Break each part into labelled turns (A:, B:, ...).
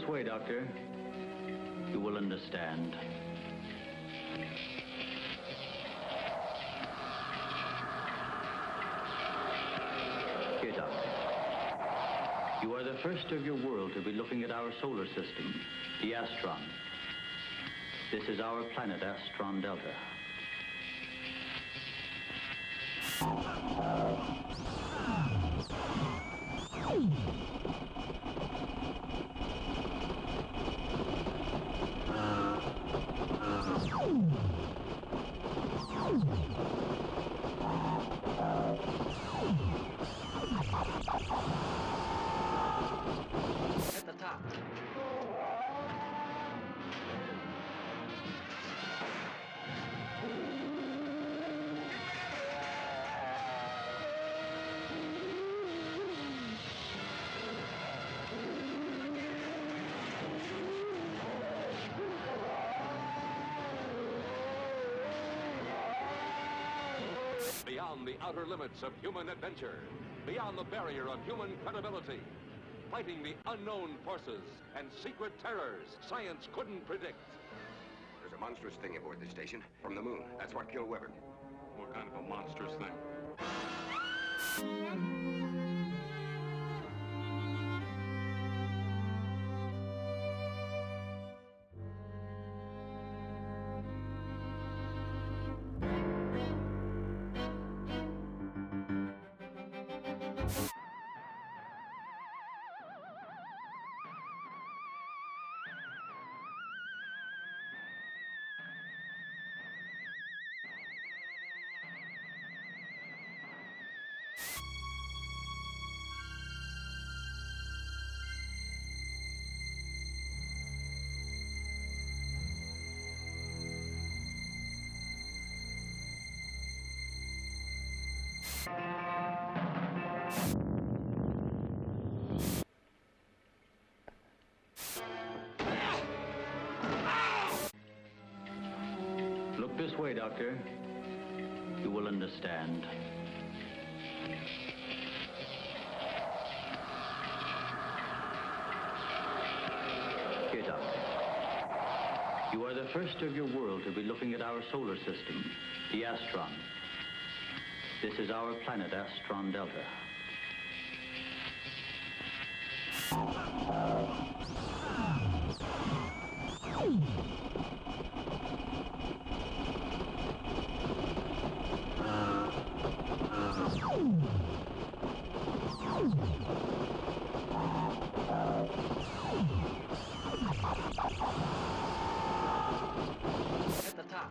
A: way, Doctor. You will understand. Here, Doctor. You are the first of your world to be looking at our solar system, the Astron. This is our planet, Astron Delta.
B: At the top.
C: Beyond the outer limits of human adventure, beyond the barrier of human credibility, fighting the unknown forces and secret terrors science couldn't predict.
D: There's a monstrous thing aboard this station from the moon. That's what killed Weber.
C: What kind of a monstrous thing?
A: Look this way, Doctor. You will understand. Here, Doctor. You are the first of your world to be looking at our solar system, the Astron. This is our planet, Astron Delta.
B: At the top.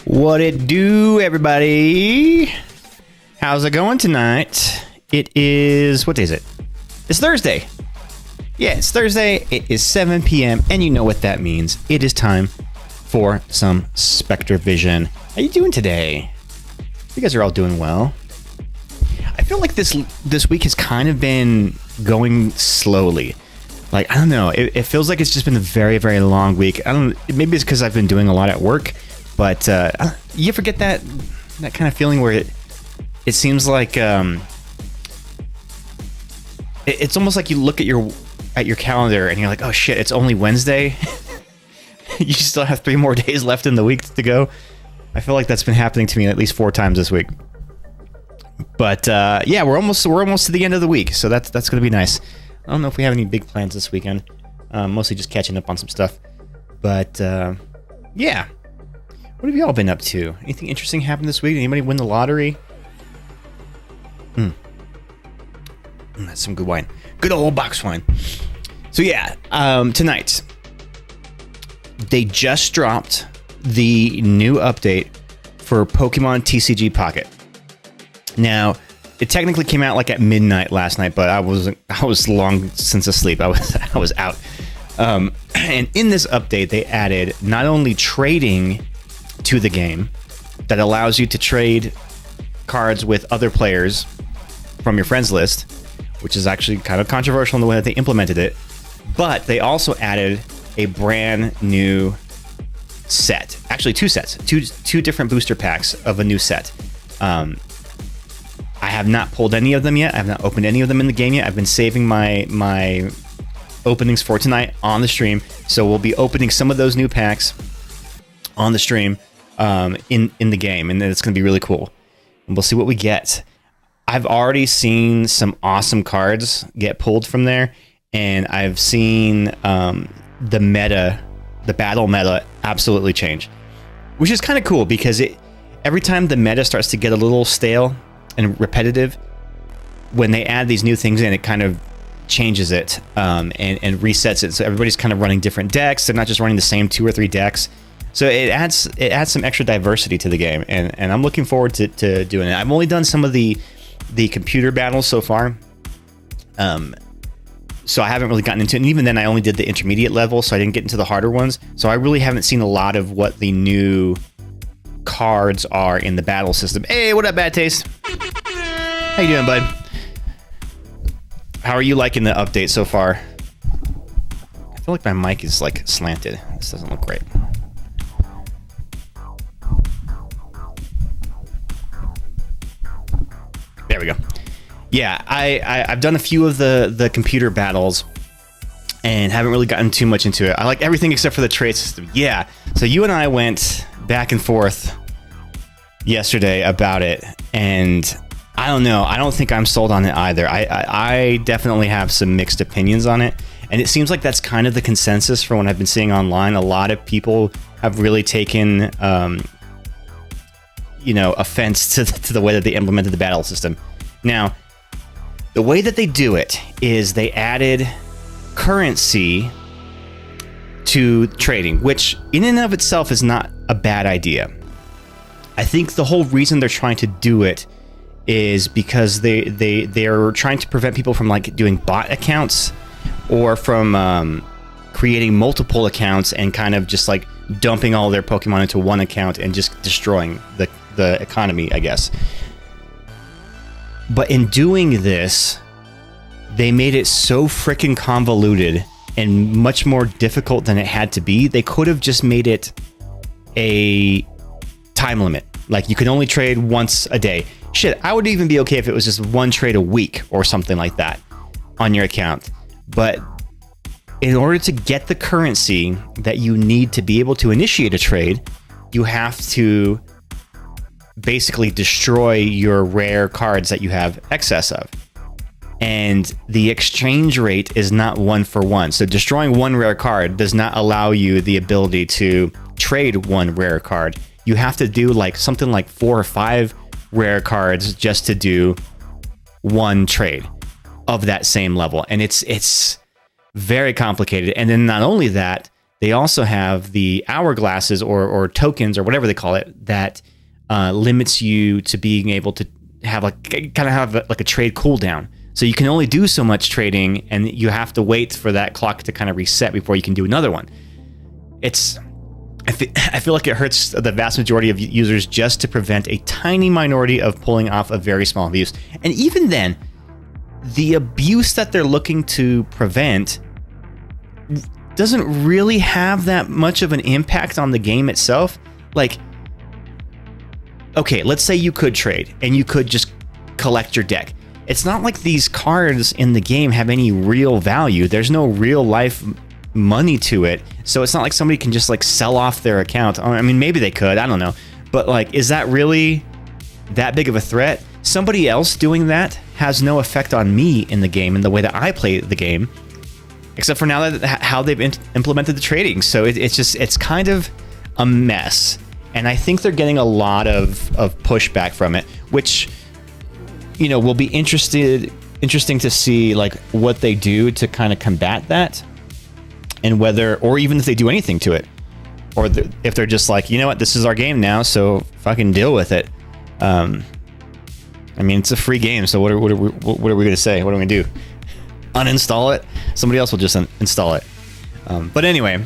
E: What it do, everybody? How's it going tonight?
B: It is, what day is it? It's Thursday. Yeah, it's Thursday. It is 7 p.m. and you know what that means. It is time for some SpectreVision. How you doing today? You guys are all doing well. I feel like this week has kind of been going slowly. Like, I don't know. It feels like it's just been a very, very long week. I don't. Maybe it's because I've been doing a lot at work, but you ever get that kind of feeling where it seems like it's almost like you look at your calendar and you're like, oh shit, it's only Wednesday. You still have 3 more days left in the week to go. I feel like that's been happening to me at least 4 times this week. But yeah, we're almost to the end of the week, so that's gonna be nice. I don't know if we have any big plans this weekend. Mostly just catching up on some stuff. But yeah, what have y'all been up to? Anything interesting happened this week? Anybody win the lottery? That's some good wine. Good old box wine. So yeah, tonight they just dropped the new update for Pokemon TCG Pocket. Now, it technically came out like at midnight last night, but I was long since asleep. I was out. And in this update, they added not only trading to the game that allows you to trade cards with other players from your friends list, which is actually kind of controversial in the way that they implemented it, but they also added a brand new set. Actually, 2 sets, two different booster packs of a new set. I have not pulled any of them yet. I have not opened any of them in the game yet. I've been saving my openings for tonight on the stream, so we'll be opening some of those new packs on the stream in the game, and then it's going to be really cool. And we'll see what we get. I've already seen some awesome cards get pulled from there, and I've seen the battle meta absolutely change, which is kind of cool because every time the meta starts to get a little stale and repetitive, when they add these new things in, it kind of changes it and resets it. So everybody's kind of running different decks. They're not just running the same 2 or 3 decks. So it adds some extra diversity to the game, and I'm looking forward to doing it. I've only done some of the computer battles so far, so I haven't really gotten into it. And even then, I only did the intermediate level, so I didn't get into the harder ones. So I really haven't seen a lot of what the new cards are in the battle system. Hey, what up, Bad Taste? How you doing, bud? How are you liking the update so far? I feel like my mic is like slanted. This doesn't look great. There we go. Yeah, I've done a few of the computer battles and haven't really gotten too much into it. I like everything except for the trade system. Yeah, so you and I went back and forth yesterday about it, and I don't know. I don't think I'm sold on it either. I definitely have some mixed opinions on it, and it seems like that's kind of the consensus from what I've been seeing online. A lot of people have really taken offense to the way that they implemented the battle system. Now, the way that they do it is they added currency to trading, which in and of itself is not a bad idea. I think the whole reason they're trying to do it is because they're trying to prevent people from like doing bot accounts or from creating multiple accounts and kind of just like dumping all their Pokemon into one account and just destroying the economy, I guess. But in doing this, they made it so freaking convoluted and much more difficult than it had to be. They could have just made it a time limit. Like you could only trade once a day. Shit, I would even be okay if it was just 1 trade a week or something like that on your account. But in order to get the currency that you need to be able to initiate a trade, you have to basically destroy your rare cards that you have excess of. And the exchange rate is not 1 for 1. So destroying 1 rare card does not allow you the ability to trade 1 rare card. You have to do like something like 4 or 5 rare cards just to do 1 trade of that same level. And it's very complicated. And then not only that, they also have the hourglasses or tokens or whatever they call it that limits you to being able to have like a trade cooldown. So you can only do so much trading, and you have to wait for that clock to kind of reset before you can do another one. I feel like it hurts the vast majority of users just to prevent a tiny minority of pulling off a very small abuse. And even then, the abuse that they're looking to prevent doesn't really have that much of an impact on the game itself. Like, okay, let's say you could trade and you could just collect your deck. It's not like these cards in the game have any real value. There's no real life money to it. So it's not like somebody can just like sell off their account. I mean, maybe they could, I don't know. But like, is that really that big of a threat? Somebody else doing that has no effect on me in the game and the way that I play the game, except for now that how they've implemented the trading. So it's kind of a mess. And I think they're getting a lot of pushback from it, which, you know, will be interesting to see like what they do to kind of combat that, and whether, or even if they do anything to it, or if they're just like, you know what, this is our game now, so fucking deal with it. I mean, it's a free game, so what are we going to say? What are we going to do? Uninstall it? Somebody else will just install it. But anyway,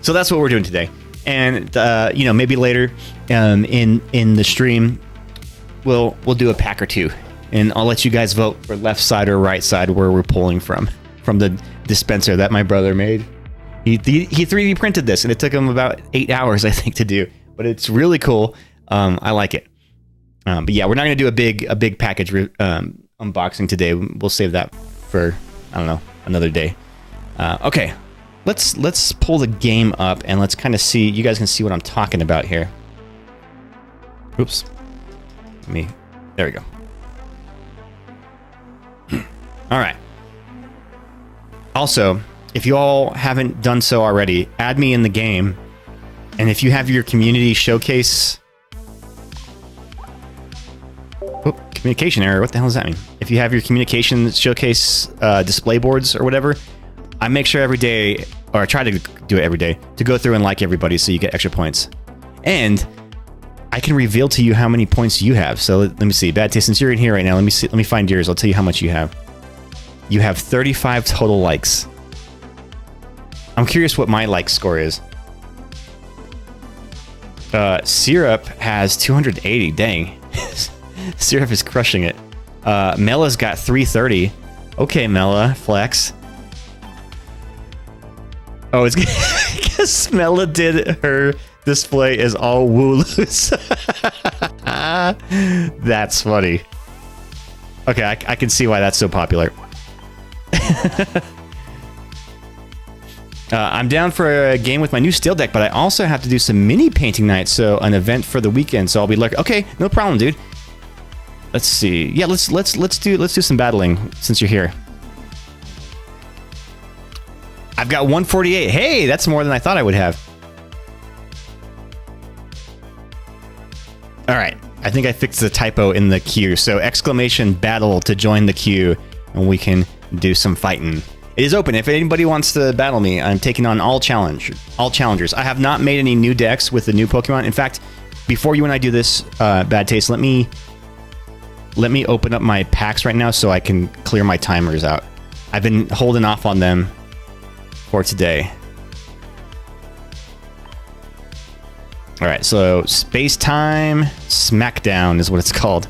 B: so that's what we're doing today. And you know, maybe later in the stream, we'll do a pack or two, and I'll let you guys vote for left side or right side where we're pulling from the dispenser that my brother made. He 3D printed this, and it took him about 8 hours, I think, to do. But it's really cool. I like it. But yeah, we're not going to do a big package unboxing today. We'll save that for, I don't know, another day. Okay, let's pull the game up and let's kind of see. You guys can see what I'm talking about here. Oops. There we go. All right. Also, if you all haven't done so already, add me in the game. And if you have your community showcase... Oh, communication error. What the hell does that mean? If you have your communication showcase display boards or whatever, I make sure every day, or I try to do it every day, to go through and like everybody so you get extra points. And I can reveal to you how many points you have. So let me see. Bad Taste, since you're in here right now, let me find yours. I'll tell you how much you have. You have 35 total likes. I'm curious what my like score is. Syrup has 280. Dang. Syrup is crushing it. Mella's got 330. Okay, Mella, flex. Oh, it's because Mella did her display is all Wooloos. That's funny. Okay, I can see why that's so popular. I'm down for a game with my new Steel Deck, but I also have to do some mini painting nights, so an event for the weekend. So I'll be lurking. Okay, no problem, dude. Let's see. Yeah, let's do some battling since you're here. I've got 148. Hey, that's more than I thought I would have. All right, I think I fixed the typo in the queue. So exclamation battle to join the queue, and we can do some fighting. It is open. If anybody wants to battle me, I'm taking on all challengers. I have not made any new decks with the new Pokemon. In fact, before you and I do this, Bad Taste, let me open up my packs right now so I can clear my timers out. I've been holding off on them for today. All right, so Space Time Smackdown is what it's called.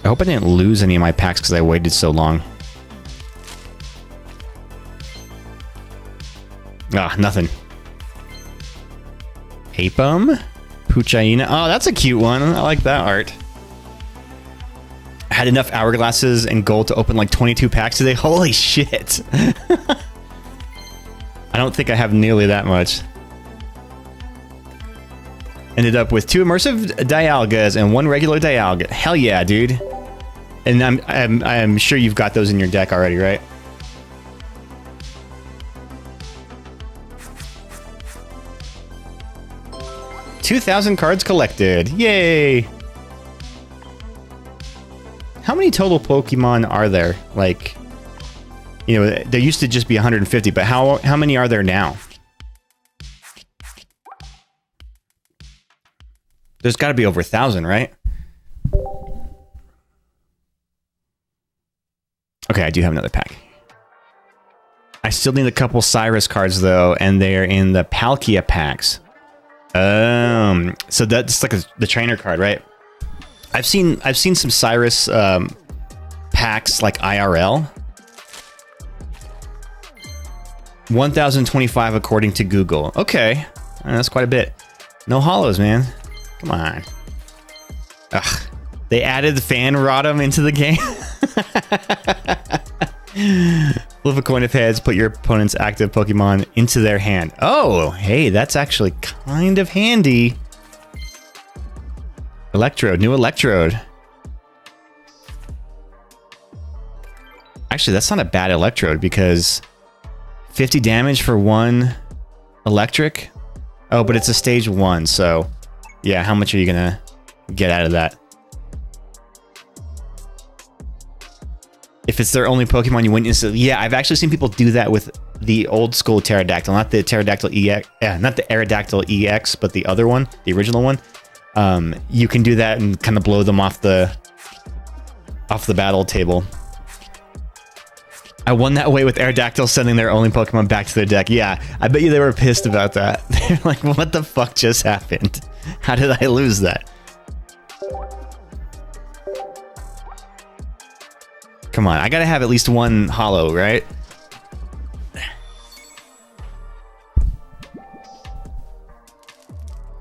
B: I hope I didn't lose any of my packs because I waited so long. Ah, nothing. Apum? Puchaina. Oh, that's a cute one. I like that art. I had enough hourglasses and gold to open like 22 packs today. Holy shit. I don't think I have nearly that much. Ended up with 2 immersive Dialgas and 1 regular Dialga. Hell yeah, dude. And I'm sure you've got those in your deck already, right? $2,000 cards collected. Yay! How many total Pokemon are there? Like, you know, there used to just be 150, but how many are there now? There's got to be over 1,000, right? Okay, I do have another pack. I still need a couple Cyrus cards though, and they're in the Palkia packs. So that's like the trainer card, right? I've seen some Cyrus packs like IRL. 1,025 according to Google. Okay, that's quite a bit. No hollows, man. Come on. Ugh. They added the Fan Rotom into the game. Flip a coin of heads, put your opponent's active Pokemon into their hand. Oh, hey, that's actually kind of handy. Electrode, new Electrode. Actually, that's not a bad Electrode because 50 damage for one electric. Oh, but it's a stage 1, so yeah, how much are you gonna get out of that? If it's their only Pokemon, you win instantly. Yeah, I've actually seen people do that with the old school Pterodactyl, not the Pterodactyl EX, not the Aerodactyl EX, but the other one, the original one. You can do that and kind of blow them off the battle table. I won that way with Aerodactyl sending their only Pokemon back to their deck. Yeah, I bet you they were pissed about that. They're like, what the fuck just happened? How did I lose that? Come on, I gotta have at least one hollow, right?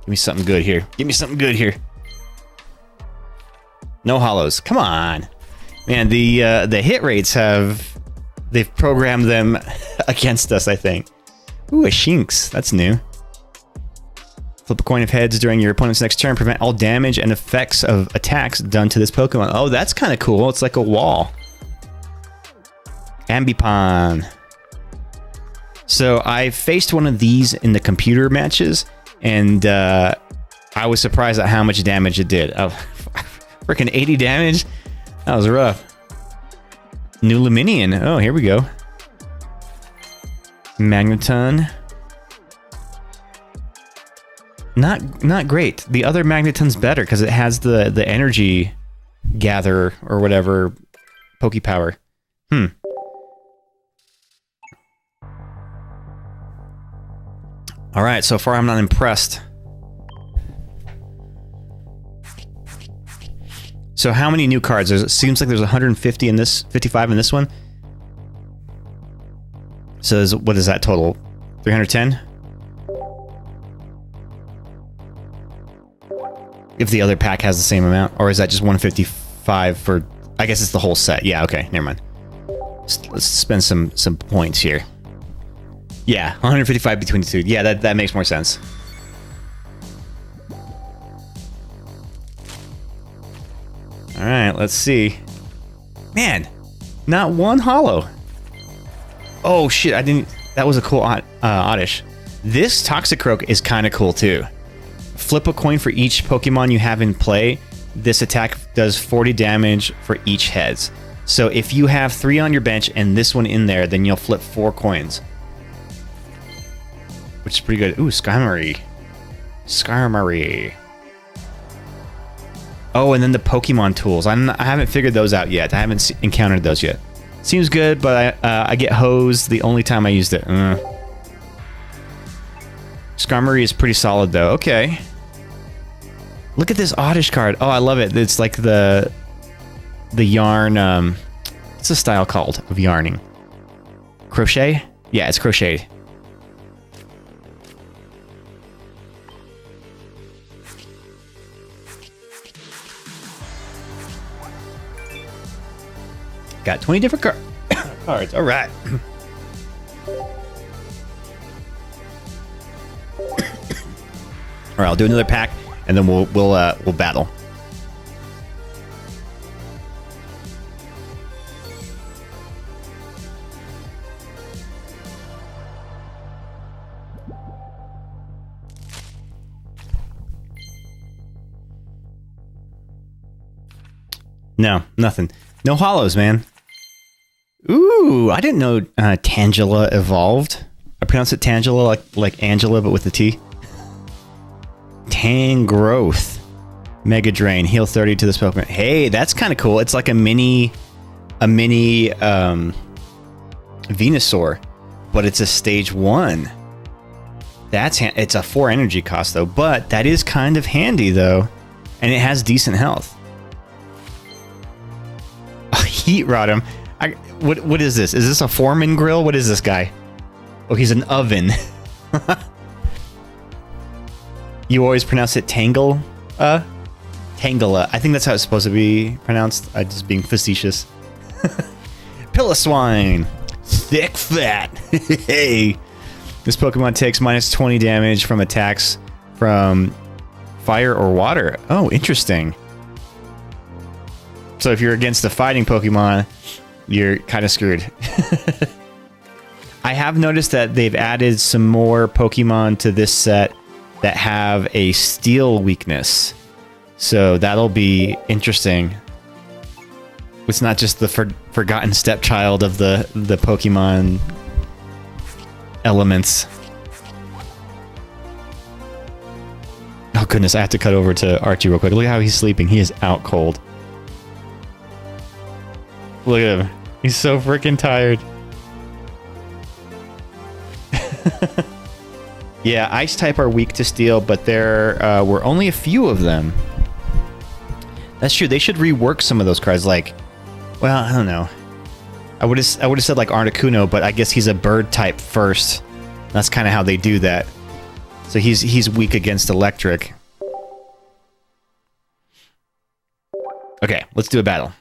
B: Give me something good here. Give me something good here. No hollows. Come on. Man, the hit rates they've programmed them against us, I think. Ooh, a Shinx. That's new. Flip a coin of heads during your opponent's next turn. Prevent all damage and effects of attacks done to this Pokemon. Oh, that's kind of cool. It's like a wall. Ambipom. So I faced one of these in the computer matches, and I was surprised at how much damage it did. Oh, freaking 80 damage? That was rough. New Luminion. Oh, here we go. Magneton. Not great. The other Magneton's better because it has the energy gather or whatever Pokepower. All right, so far I'm not impressed. So how many new cards? It seems like there's 150 in this, 55 in this one. So what is that total? 310? If the other pack has the same amount, or is that just 155 for? I guess it's the whole set. Yeah. Okay. Never mind. Let's spend some points here. Yeah, 155 between the two. Yeah, that makes more sense. All right, let's see. Man, not one hollow. Oh shit, I didn't. That was a cool Oddish. This Toxicroak is kind of cool too. Flip a coin for each Pokemon you have in play. This attack does 40 damage for each heads. So if you have 3 on your bench and this one in there, then you'll flip 4 coins. Which is pretty good. Ooh, Skarmory. Skarmory. Oh, and then the Pokemon tools. I haven't figured those out yet. I haven't encountered those yet. Seems good, but I get hosed the only time I used it. Skarmory is pretty solid, though. Okay. Look at this Oddish card. Oh, I love it. It's like the yarn. What's the style called of yarning? Crochet? Yeah, it's crocheted. Got 20 different cards. All right. All right, I'll do another pack, and then we'll battle. No, nothing. No hollows, man. Ooh, I didn't know Tangela evolved. I pronounce it Tangela like Angela, but with a T. Tangrowth. Mega Drain, heal 30 to this Pokemon. Hey, that's kind of cool. It's like a mini Venusaur, but it's a stage 1. It's a 4 energy cost though, but that is kind of handy though, and it has decent health. Heat rod him. What is this? Is this a Foreman grill? What is this guy? Oh, he's an oven. You always pronounce it Tangle? Tangela. I think that's how it's supposed to be pronounced. I'm just being facetious. Piloswine. Thick fat. Hey. This Pokemon takes minus 20 damage from attacks from fire or water. Oh, interesting. So if you're against the fighting Pokemon, you're kind of screwed. I have noticed that they've added some more Pokemon to this set that have a steel weakness. So that'll be interesting. It's not just the forgotten stepchild of the Pokemon elements. Oh goodness, I have to cut over to Archie real quick. Look at how he's sleeping. He is out cold. Look at him. He's so freaking tired. Yeah, Ice type are weak to steel, but there were only a few of them. That's true. They should rework some of those cards. Like, well, I don't know. I would have said like Articuno, but I guess he's a bird type first. That's kind of how they do that. So he's weak against electric. Okay, let's do a battle.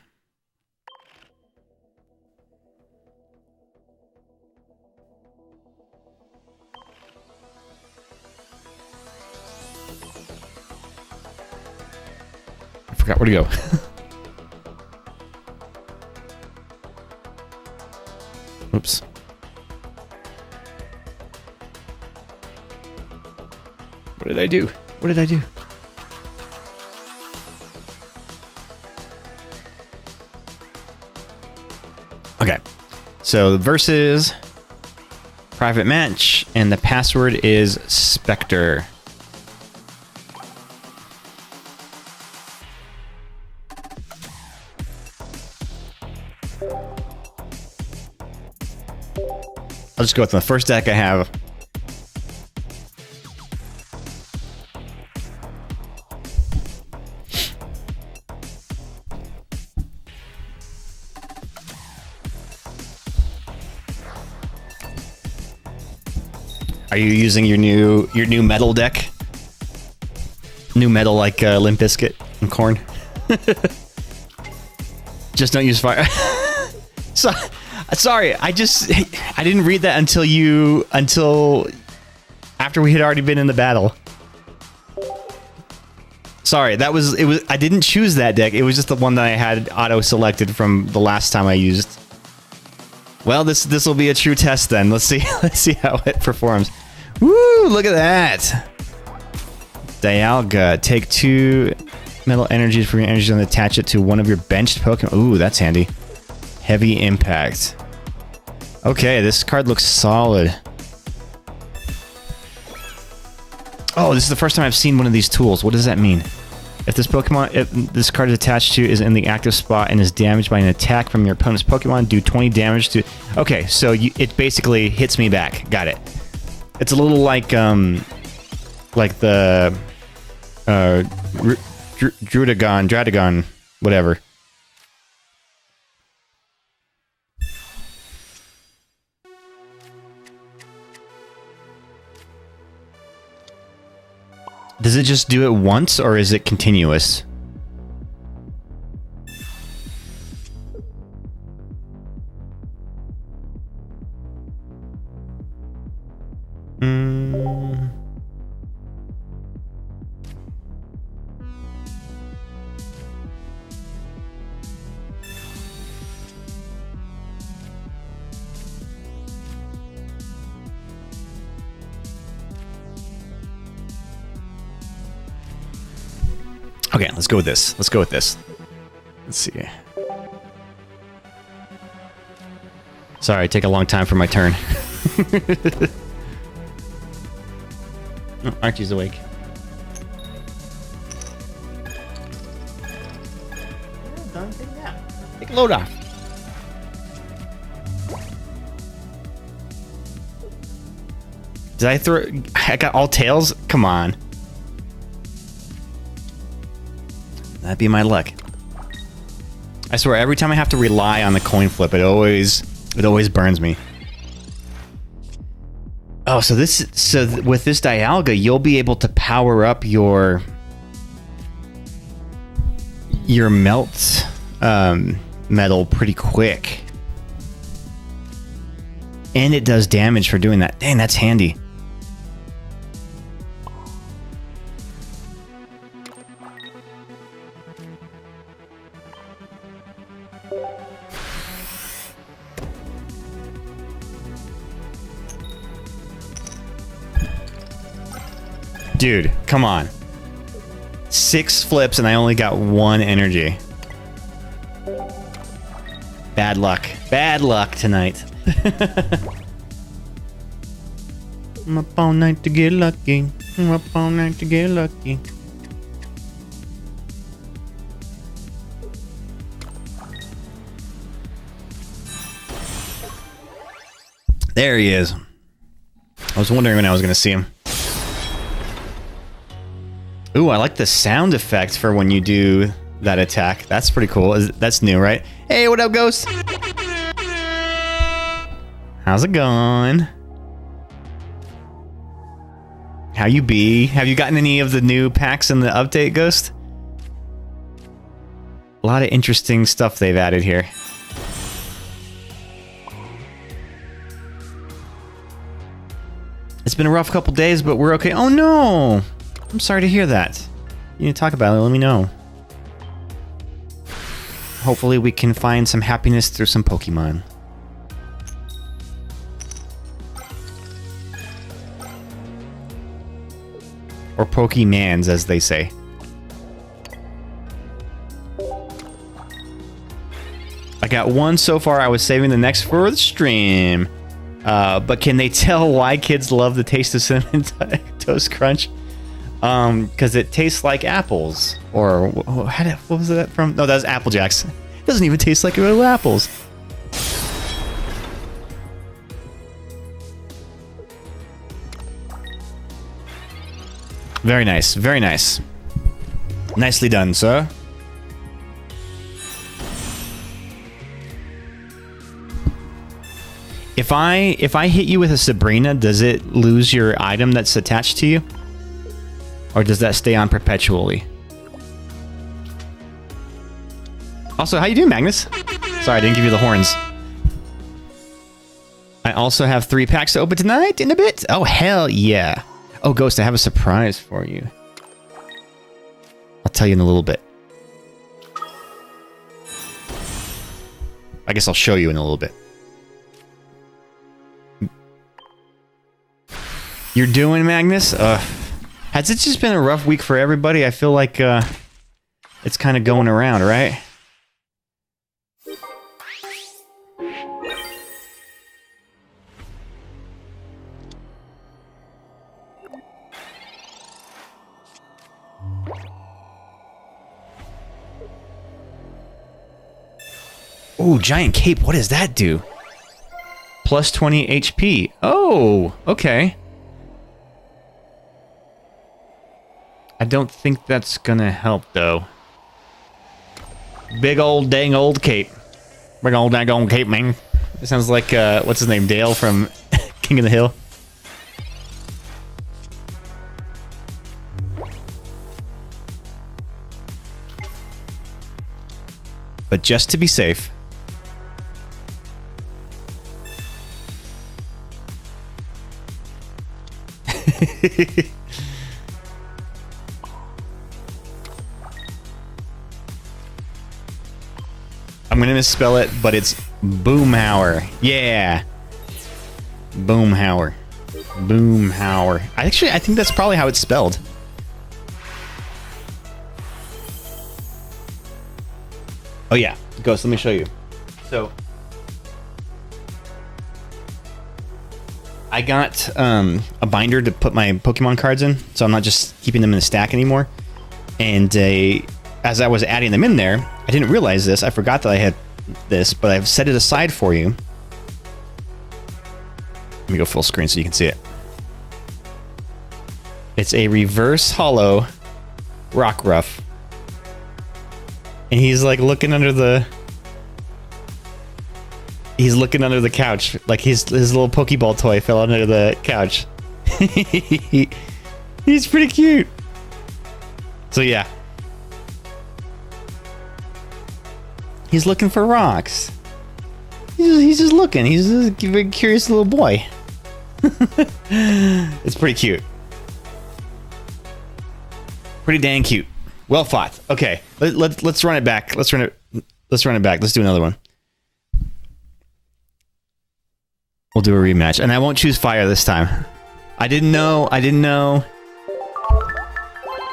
B: I forgot where to go. Oops. What did I do? What did I do? Okay. So versus private match, and the password is Spectre. I'll just go with the first deck I have. Are you using your new metal deck? New metal like Limp Bizkit and Korn? Just don't use fire. So, sorry, I didn't read that until after we had already been in the battle. Sorry, I didn't choose that deck. It was just the one that I had auto selected from the last time I used. Well, this will be a true test then. Let's see how it performs. Woo! Look at that. Dialga, take 2 metal energies from your energy and attach it to one of your benched Pokemon. Ooh, that's handy. Heavy Impact. Okay, this card looks solid. Oh, this is the first time I've seen one of these tools. What does that mean? If this card is attached to is in the active spot and is damaged by an attack from your opponent's Pokemon, do 20 damage to... Okay, so it basically hits me back. Got it. It's a little like the Dradagon, whatever. Does it just do it once, or is it continuous? Okay, let's go with this. Let's go with this. Let's see. Sorry, take a long time for my turn. Oh, Archie's awake. Load off. Did I throw... I got all tails? Come on. That'd be my luck. I swear, every time I have to rely on the coin flip, it always burns me. Oh, so with this Dialga, you'll be able to power up your melt metal pretty quick. And it does damage for doing that. Dang, that's handy. Dude, come on. 6 flips and I only got 1 energy. Bad luck. Bad luck tonight. I'm up all night to get lucky. I'm up all night to get lucky. There he is. I was wondering when I was going to see him. Ooh, I like the sound effect for when you do that attack. That's pretty cool. That's new, right? Hey, what up, Ghost? How's it going? How you be? Have you gotten any of the new packs in the update, Ghost? A lot of interesting stuff they've added here. It's been a rough couple days, but we're okay. Oh no! I'm sorry to hear that. You need to talk about it, let me know. Hopefully we can find some happiness through some Pokemon. Or Pokemans, as they say. I got 1 so far. I was saving the next for the stream. But can they tell why kids love the taste of Cinnamon Toast Crunch? Because it tastes like apples. Or, what was that from? No, that was Apple Jacks. It doesn't even taste like real apples. Very nice, very nice. Nicely done, sir. If I hit you with a Sabrina, does it lose your item that's attached to you? Or does that stay on perpetually? Also, how you doing, Magnus? Sorry, I didn't give you the horns. I also have 3 packs to open tonight in a bit. Oh, hell yeah. Oh, Ghost, I have a surprise for you. I'll tell you in a little bit. I guess I'll show you in a little bit. You're doing, Magnus? Has it just been a rough week for everybody? I feel like it's kind of going around, right? Ooh, giant cape. What does that do? Plus 20 HP. Oh, okay. I don't think that's gonna help, though. Big old dang old cape. Big old dang old cape, man. It sounds like, what's his name? Dale from King of the Hill. But just to be safe. I'm gonna misspell it, but it's Boomhauer. Yeah. Boomhauer. Boomhauer. I think that's probably how it's spelled. Oh yeah, Ghost, let me show you. So I got a binder to put my Pokemon cards in, so I'm not just keeping them in a stack anymore. And as I was adding them in there, I didn't realize this. I forgot that I had this, but I've set it aside for you. Let me go full screen so you can see it. It's a reverse hollow Rockruff. And he's like looking under the... He's looking under the couch. Like his little Pokeball toy fell under the couch. He's pretty cute. So yeah. He's looking for rocks. He's just looking. He's a very curious little boy. It's pretty cute. Pretty dang cute. Well fought. Okay, let's run it back. Let's run it back. Let's do another one. We'll do a rematch, and I won't choose fire this time. I didn't know.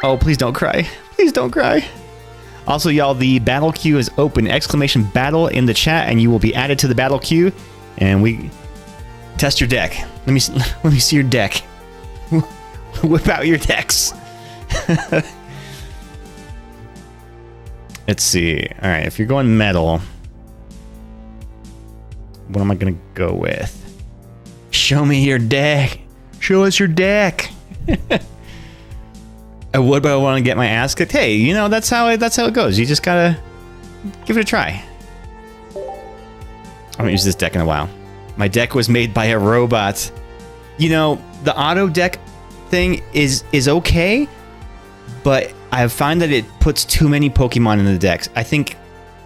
B: Oh, please don't cry. Please don't cry. Also, y'all, the battle queue is open. Exclamation battle in the chat, and you will be added to the battle queue. And we test your deck. Let me see your deck. Whip out your decks. Let's see. All right, if you're going metal, what am I gonna go with? Show me your deck. Show us your deck. I would, but I want to get my ass kicked. Hey, you know, that's how it goes. You just gotta give it a try. I haven't used this deck in a while. My deck was made by a robot. You know, the auto deck thing is okay, but I find that it puts too many Pokemon in the decks. I think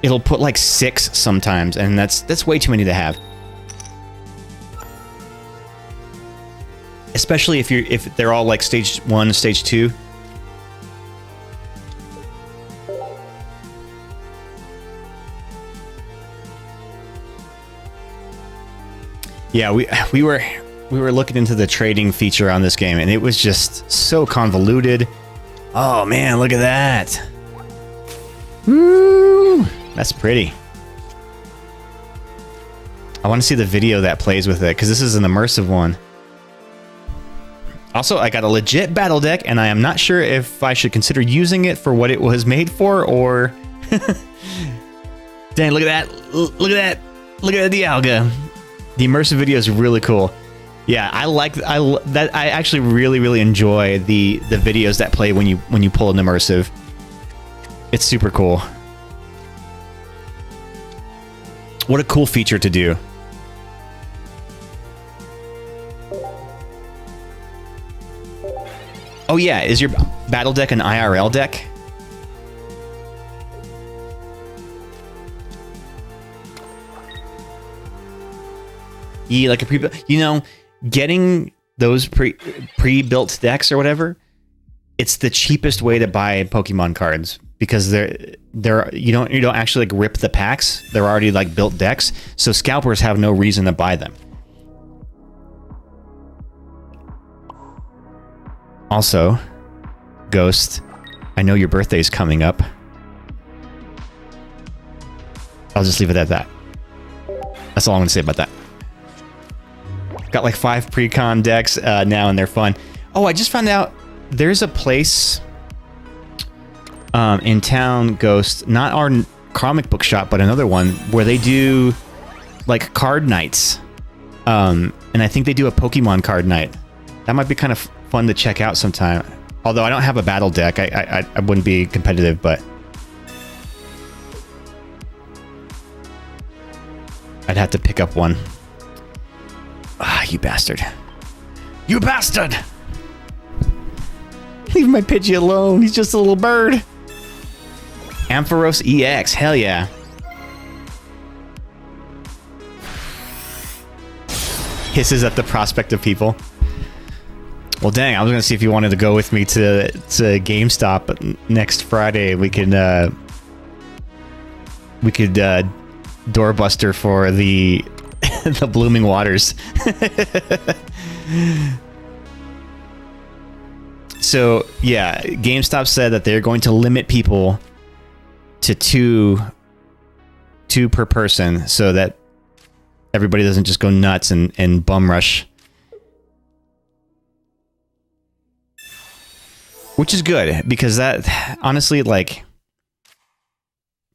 B: it'll put like 6 sometimes, and that's way too many to have. Especially if they're all like stage 1, stage 2. Yeah, we were looking into the trading feature on this game, and it was just so convoluted. Oh man, look at that! Woo! That's pretty. I want to see the video that plays with it, because this is an immersive one. Also, I got a legit battle deck, and I am not sure if I should consider using it for what it was made for, or... Dang, look at that! Look at that! Look at the Dialga! The immersive video is really cool. Yeah, I actually really enjoy the videos that play when you pull an immersive. It's super cool. What a cool feature to do. Oh yeah, is your battle deck an IRL deck? Yeah, like a pre-built, you know, getting those pre-built decks or whatever, it's the cheapest way to buy Pokemon cards, because you don't actually like rip the packs. They're already like built decks, so scalpers have no reason to buy them. Also, Ghost, I know your birthday's coming up. I'll just leave it at that. That's all I'm gonna say about that. Got like 5 pre-con decks now, and they're fun. Oh, I just found out there's a place in town, Ghost, not our comic book shop, but another one, where they do like card nights. And I think they do a Pokemon card night. That might be kind of fun to check out sometime. Although I don't have a battle deck, I wouldn't be competitive, but I'd have to pick up one. Ah, you bastard. You bastard! Leave my Pidgey alone. He's just a little bird. Ampharos EX. Hell yeah. Hisses at the prospect of people. Well, dang, I was going to see if you wanted to go with me to GameStop next Friday. We could doorbuster for the the Blooming Waters. So, yeah, GameStop said that they're going to limit people to two per person, so that everybody doesn't just go nuts and bum rush. Which is good, because that, honestly, like,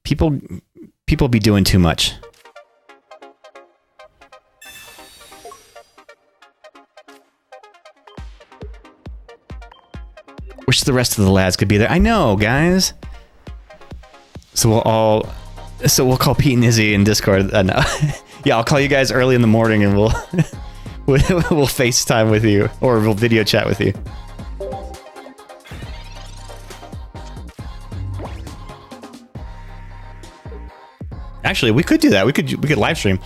B: people People be doing too much. Wish the rest of the lads could be there. I know, guys. So we'll call Pete and Izzy in Discord. No. Yeah, I'll call you guys early in the morning and we'll FaceTime with you, or we'll video chat with you. Actually, we could do that. We could live stream.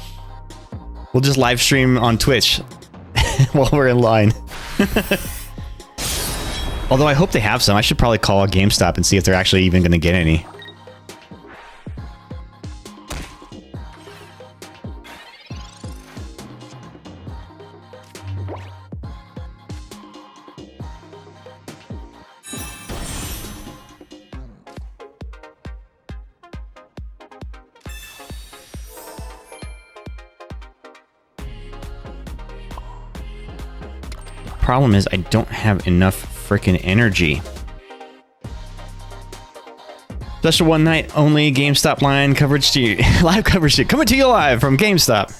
B: We'll just live stream on Twitch while we're in line. Although I hope they have some. I should probably call a GameStop and see if they're actually even going to get any. Problem is, I don't have enough freaking energy. Special one night only GameStop line coverage to you. Live coverage to you. Coming to you live from GameStop.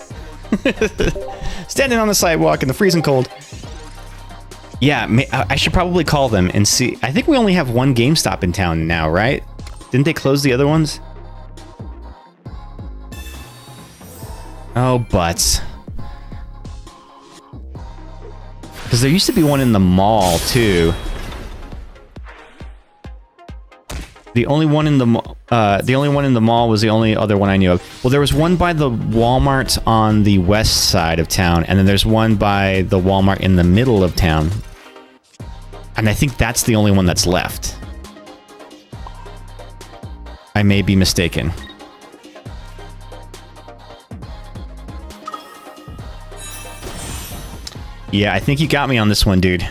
B: Standing on the sidewalk in the freezing cold. Yeah, I should probably call them and see. I think we only have one GameStop in town now, right? Didn't they close the other ones? Oh, butts. Because there used to be one in the mall, too. The only one in the mall was the only other one I knew of. Well, there was one by the Walmart on the west side of town, and then there's one by the Walmart in the middle of town. And I think that's the only one that's left. I may be mistaken. Yeah, I think you got me on this one, dude.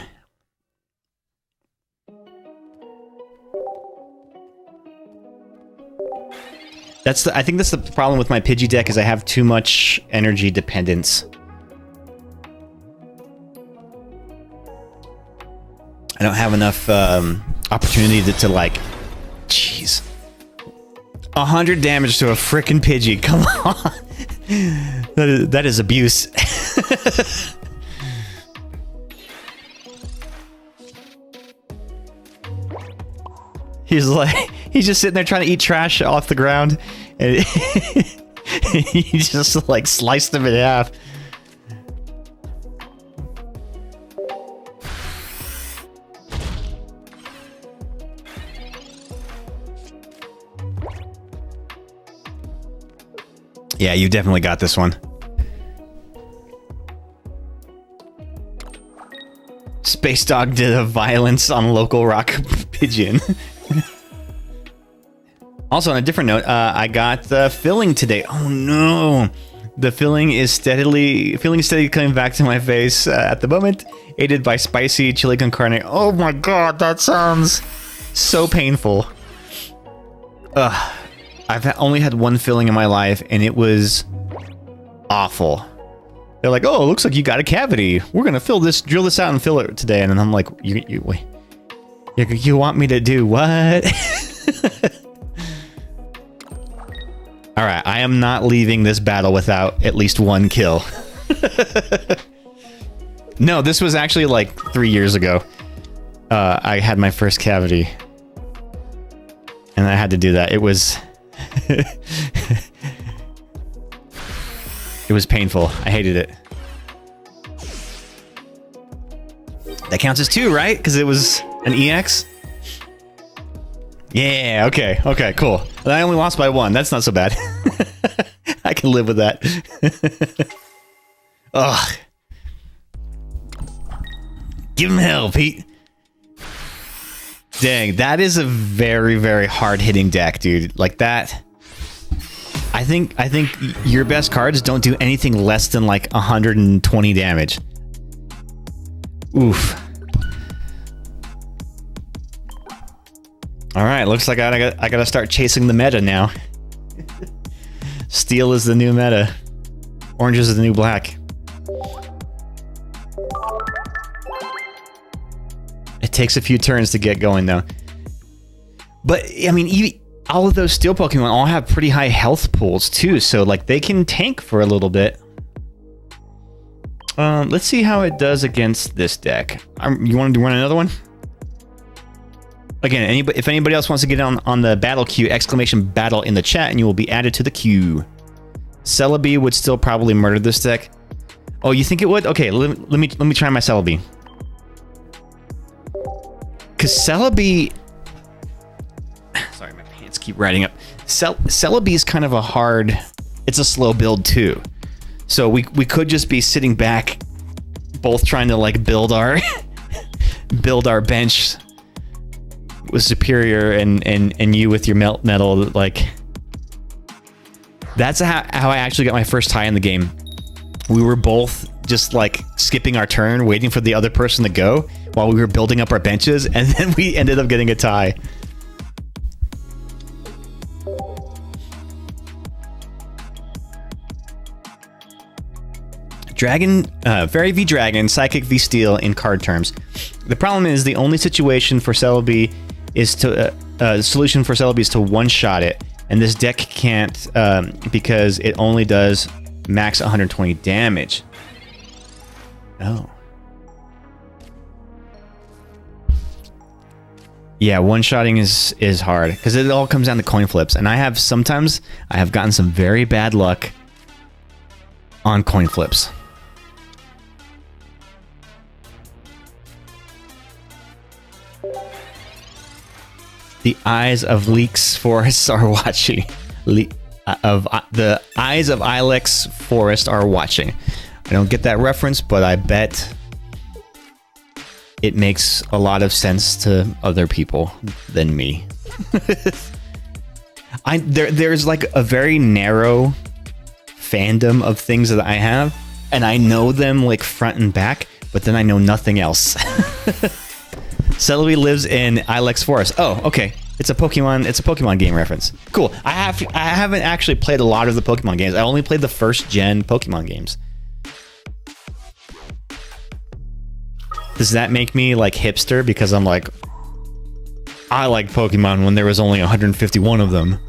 B: I think that's the problem with my Pidgey deck, is I have too much energy dependence. I don't have enough opportunity to like... Jeez. 100 damage to a frickin' Pidgey, come on! That is abuse. He's just sitting there trying to eat trash off the ground, and he just like sliced him in half. Yeah, you definitely got this one. Space Dog did a violence on local rock pigeon. Also, on a different note, I got the filling today. Oh no! The filling is steadily coming back to my face at the moment, aided by spicy chili con carne. Oh my god, that sounds so painful. Ugh. I've only had one filling in my life, and it was awful. They're like, "Oh, it looks like you got a cavity. We're gonna drill this out and fill it today." And I'm like, "You want me to do what?" All right, I am not leaving this battle without at least one kill. No, this was actually like 3 years ago. I had my first cavity, and I had to do that. It was, it was painful. I hated it. That counts as 2, right? Because it was an EX. Yeah, okay, cool. I only lost by 1. That's not so bad. I can live with that. Ugh. Give him hell, Pete. Dang, that is a very, very hard-hitting deck, dude. Like that. I think your best cards don't do anything less than like 120 damage. Oof. All right, looks like I gotta start chasing the meta now. Steel is the new meta. Orange is the new black. It takes a few turns to get going, though. But I mean, all of those steel Pokemon all have pretty high health pools too, so like they can tank for a little bit. Let's see how it does against this deck. You want to run another one? Again, if anybody else wants to get on the battle queue, exclamation battle in the chat, and you will be added to the queue. Celebi would still probably murder this deck. Oh, you think it would? Okay, let me try my Celebi. Cause Celebi, sorry, my pants keep riding up. Celebi is kind of a hard. It's a slow build too. So we could just be sitting back, both trying to like build our bench with Superior and you with your melt metal. Like that's how I actually got my first tie in the game. We were both just like skipping our turn, waiting for the other person to go while we were building up our benches, and then we ended up getting a tie. Dragon, Fairy v Dragon, Psychic v Steel in card terms. The problem is the only situation for Celebi is to solution for Celebi is to one-shot it, and this deck can't because it only does max 120 damage. Oh. Yeah, one-shotting is hard because it all comes down to coin flips, and sometimes I have gotten some very bad luck on coin flips. The eyes of Leeks Forest are watching. The eyes of Ilex Forest are watching. I don't get that reference, but I bet it makes a lot of sense to other people than me. There's like a very narrow fandom of things that I have, and I know them like front and back, but then I know nothing else. Celebi lives in Ilex Forest. Oh, okay. It's a Pokemon game reference. Cool. I haven't actually played a lot of the Pokemon games. I only played the first gen Pokemon games. Does that make me like hipster because I'm like, I like Pokemon when there was only 151 of them?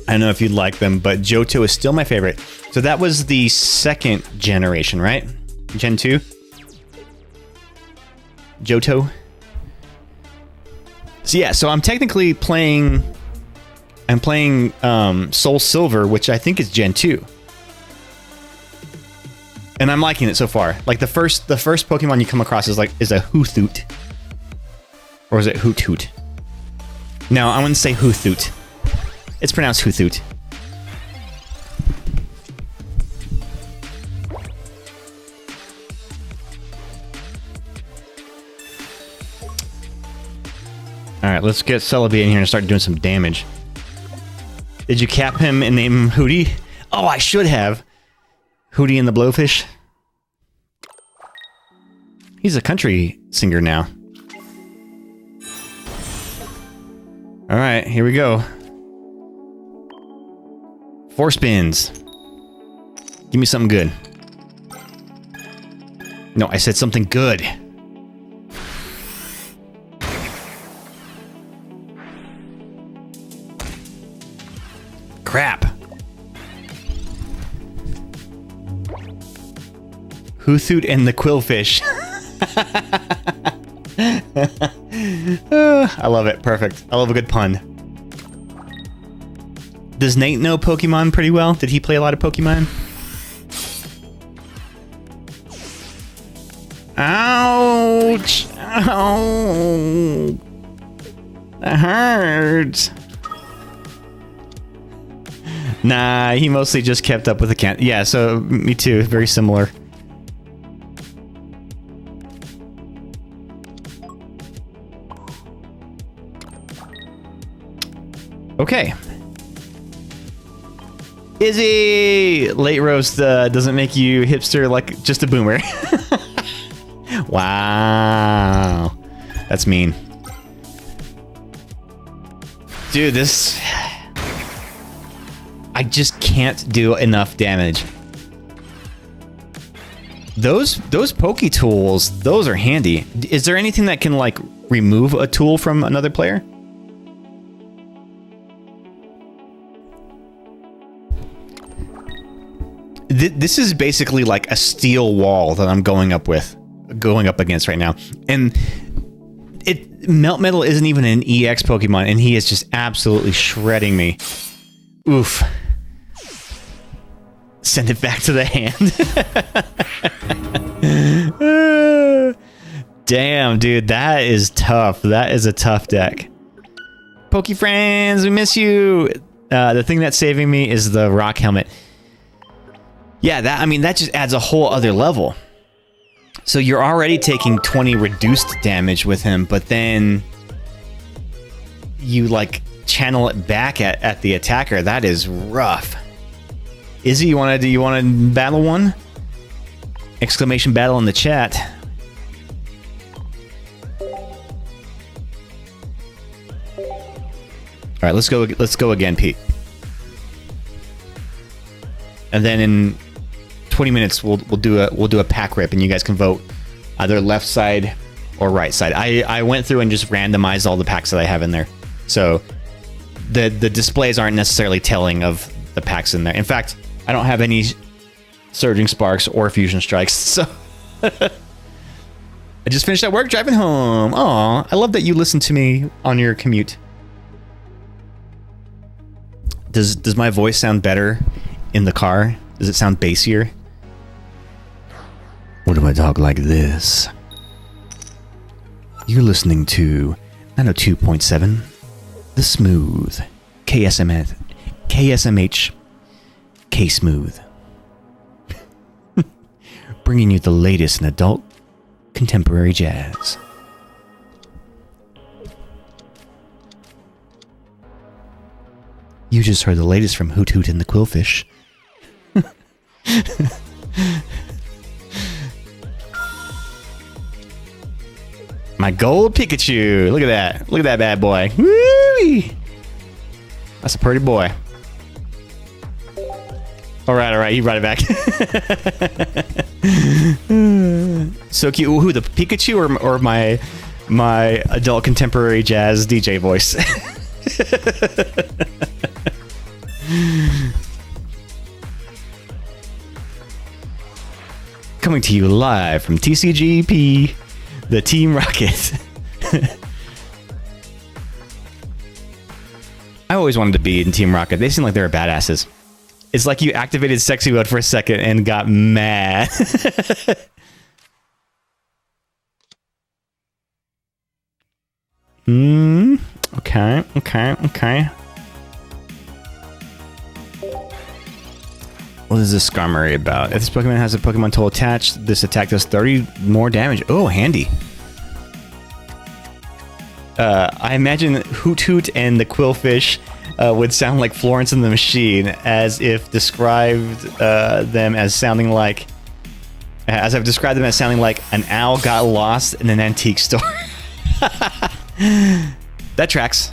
B: I don't know if you'd like them, but Johto is still my favorite. So that was the second generation, right? Gen 2? Johto? So yeah, so I'm technically playing... I'm playing Soul Silver, which I think is Gen 2. And I'm liking it so far. Like the first Pokemon you come across is a Hoothoot. Or is it Hoothoot? No, I wouldn't say Hoothoot. It's pronounced Hoothoot. Alright, let's get Celebi in here and start doing some damage. Did you cap him and name him Hootie? Oh, I should have. Hootie and the Blowfish. He's a country singer now. Alright, here we go. 4 spins. Give me something good. No, I said something good. Crap. Hoothoot and the Quillfish. I love it. Perfect. I love a good pun. Does Nate know Pokemon pretty well? Did he play a lot of Pokemon? Ouch! Ow! That hurts. Nah, he mostly just kept up with the cat. Yeah, so me too. Very similar. Okay. Izzy! Late roast doesn't make you hipster like just a boomer. Wow. That's mean. Dude, this... I just can't do enough damage. Those Poke Tools, those are handy. Is there anything that can like remove a tool from another player? This is basically like a steel wall that I'm going up against right now. And Melt Metal isn't even an EX Pokemon, and he is just absolutely shredding me. Oof. Send it back to the hand. Damn, dude, that is tough. That is a tough deck. Poke friends, we miss you. The thing that's saving me is the rock helmet. Yeah, that just adds a whole other level. So you're already taking 20 reduced damage with him, but then you like channel it back at the attacker. That is rough. Izzy, you want to battle one? Exclamation battle in the chat. All right, let's go again, Pete. And then in 20 minutes we'll do a pack rip, and you guys can vote either left side or right side. I went through and just randomized all the packs that I have in there, so the displays aren't necessarily telling of the packs in there. In fact, I don't have any Surging Sparks or Fusion Strikes, so I just finished at work driving home. Aw, I love that you listen to me on your commute. Does my voice sound better in the car? Does it sound bassier? What if I talk like this? You're listening to 902.7, The Smooth, KSMH, K-Smooth. Bringing you the latest in adult contemporary jazz. You just heard the latest from Hoot Hoot and the Quillfish. My gold Pikachu. Look at that. Look at that bad boy. Woo-wee. That's a pretty boy. All right. You brought it back. So cute. Ooh, who, the Pikachu or my adult contemporary jazz DJ voice? Coming to you live from TCGP, the Team Rocket. I always wanted to be in Team Rocket. They seem like they're badasses. It's like you activated sexy mode for a second and got mad. Okay. What is this Skarmory about? If this Pokemon has a Pokemon tool attached, this attack does 30 more damage. Oh, handy. I imagine Hoot Hoot and the Quillfish would sound like Florence and the Machine, as if described them as sounding like... As I've described them as sounding like an owl got lost in an antique store. That tracks.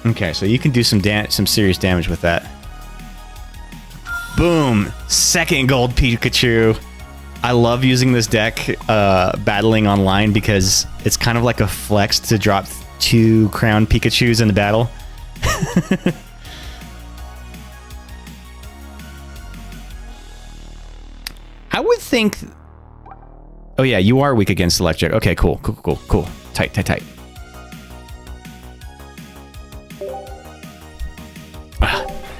B: Okay, so you can do some serious damage with that. Boom! Second gold Pikachu. I love using this deck battling online because it's kind of like a flex to drop 2 crown Pikachus in the battle. I would think... Oh yeah, you are weak against electric. Okay, cool. Tight.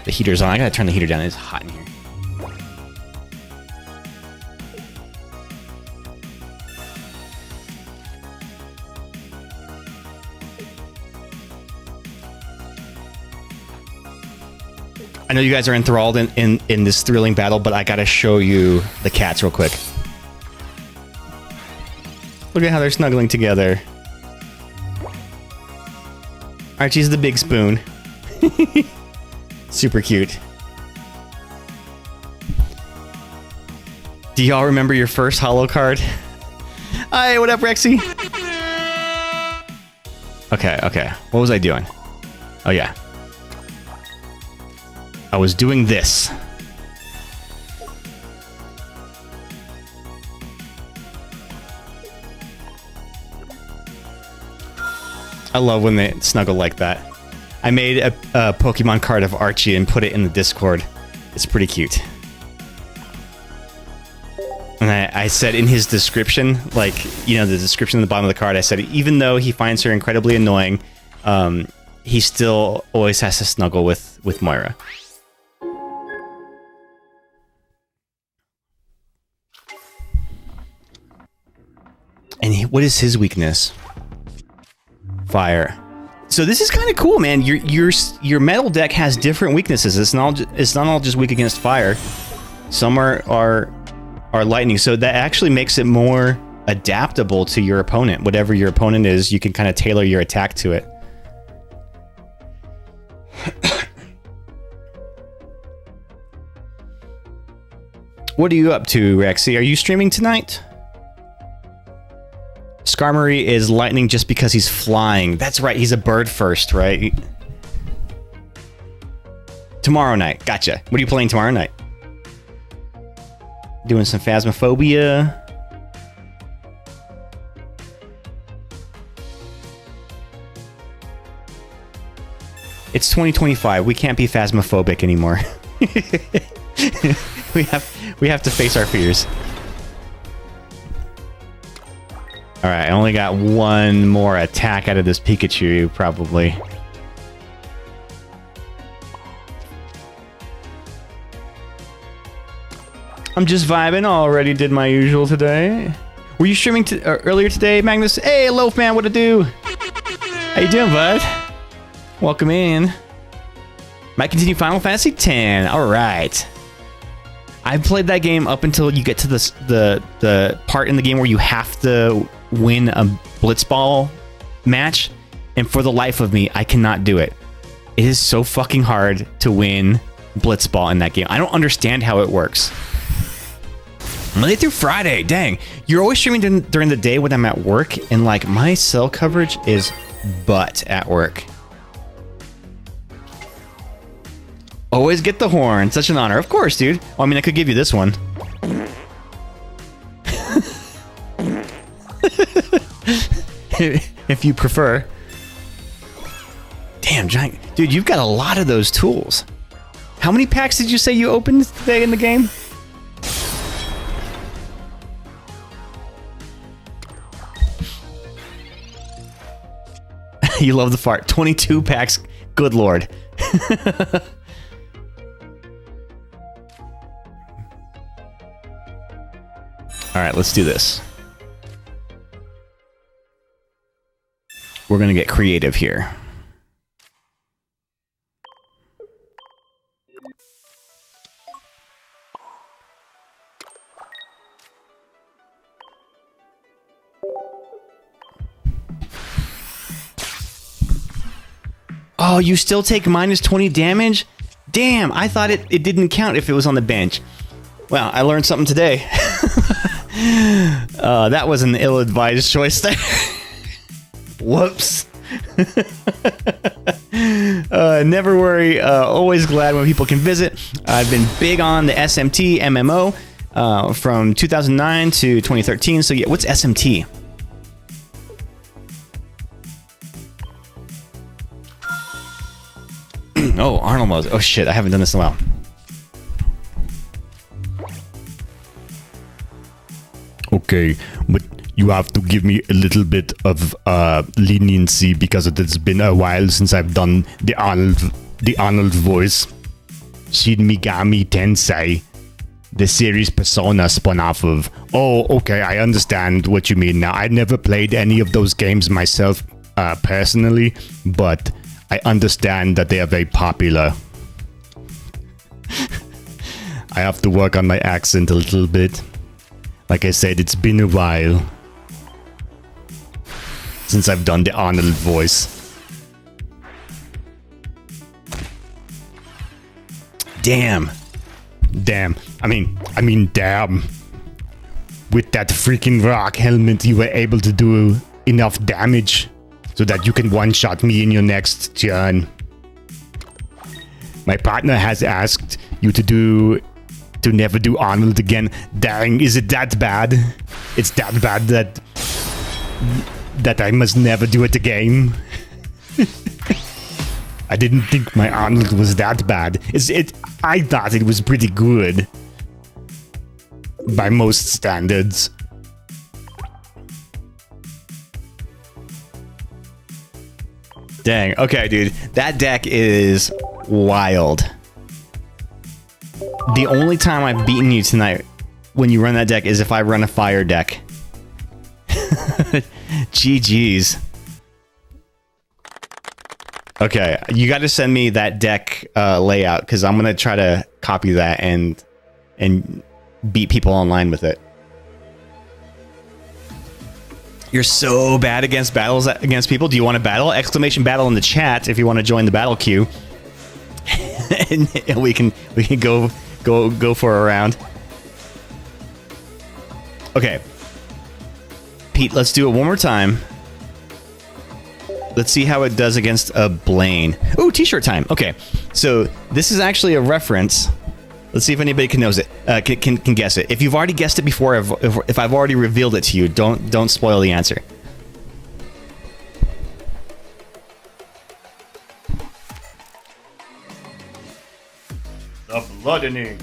B: The heater's on. I gotta turn the heater down. It's hot in here. I know you guys are enthralled in this thrilling battle, but I gotta show you the cats real quick. Look at how they're snuggling together. Archie's the big spoon. Super cute. Do y'all remember your first holo card? Hi, what up, Rexy? Okay, okay. What was I doing? Oh, yeah. I was doing this. I love when they snuggle like that. I made a Pokemon card of Archie and put it in the Discord. It's pretty cute. And I said in his description, like, you know, the description at the bottom of the card, I said, even though he finds her incredibly annoying, he still always has to snuggle with Moira. And what is his weakness? Fire. So this is kind of cool, man. Your metal deck has different weaknesses. It's not all just weak against fire. Some are lightning. So that actually makes it more adaptable to your opponent. Whatever your opponent is, you can kind of tailor your attack to it. What are you up to, Rexy? Are you streaming tonight? Skarmory is lightning just because he's flying. That's right, he's a bird first, right? Tomorrow night. Gotcha. What are you playing tomorrow night? Doing some Phasmophobia. It's 2025. We can't be phasmophobic anymore. we have to face our fears. All right, I only got one more attack out of this Pikachu, probably. I'm just vibing. Already did my usual today. Were you streaming earlier today, Magnus? Hey, Loaf Man, what to do? How you doing, bud? Welcome in. Might continue Final Fantasy X. All right. I played that game up until you get to the part in the game where you have to win a Blitzball match, and for the life of me, I cannot do it. It is so fucking hard to win Blitzball in that game. I don't understand how it works. Monday through Friday, dang. You're always streaming during the day when I'm at work, and like my cell coverage is butt at work. Always get the horn. Such an honor. Of course, dude. Well, I mean, I could give you this one. If you prefer. Damn, giant. Dude, you've got a lot of those tools. How many packs did you say you opened today in the game? You love the fart. 22 packs. Good lord. All right, let's do this. We're going to get creative here. Oh, you still take minus 20 damage? Damn, I thought it didn't count if it was on the bench. Well, I learned something today. That was an ill-advised choice there. Whoops. Never worry. Always glad when people can visit. I've been big on the SMT MMO from 2009 to 2013. So yeah, what's SMT? Oh, Arnold mode. Oh shit, I haven't done this in a while.
E: Okay, but you have to give me a little bit of leniency because it's been a while since I've done the Arnold voice. Shin Megami Tensei, the series Persona spun off of. Oh, okay, I understand what you mean now. I never played any of those games myself personally, but I understand that they are very popular. I have to work on my accent a little bit. Like I said, it's been a while since I've done the Arnold voice.
B: Damn.
E: Damn. I mean, damn. With that freaking rock helmet, you were able to do enough damage so that you can one-shot me in your next turn. My partner has asked you to never do Arnold again. Dang, is it that bad? It's that bad that I must never do it again. I didn't think my Arnold was that bad. I thought it was pretty good by most standards.
B: Dang. Okay, dude. That deck is wild. The only time I've beaten you tonight when you run that deck is if I run a fire deck. GG's. Okay, you got to send me that deck layout because I'm gonna try to copy that and beat people online with it. You're so bad against battles against people. Do you want to battle? Exclamation battle in the chat if you want to join the battle queue. And we can go for a round. Okay. Pete, let's do it one more time. Let's see how it does against a Blaine. Ooh, t-shirt time. Okay. So this is actually a reference. Let's see if anybody can knows it. Can guess it. If you've already guessed it before, if I've already revealed it to you, don't spoil the answer.
E: The Bloodening.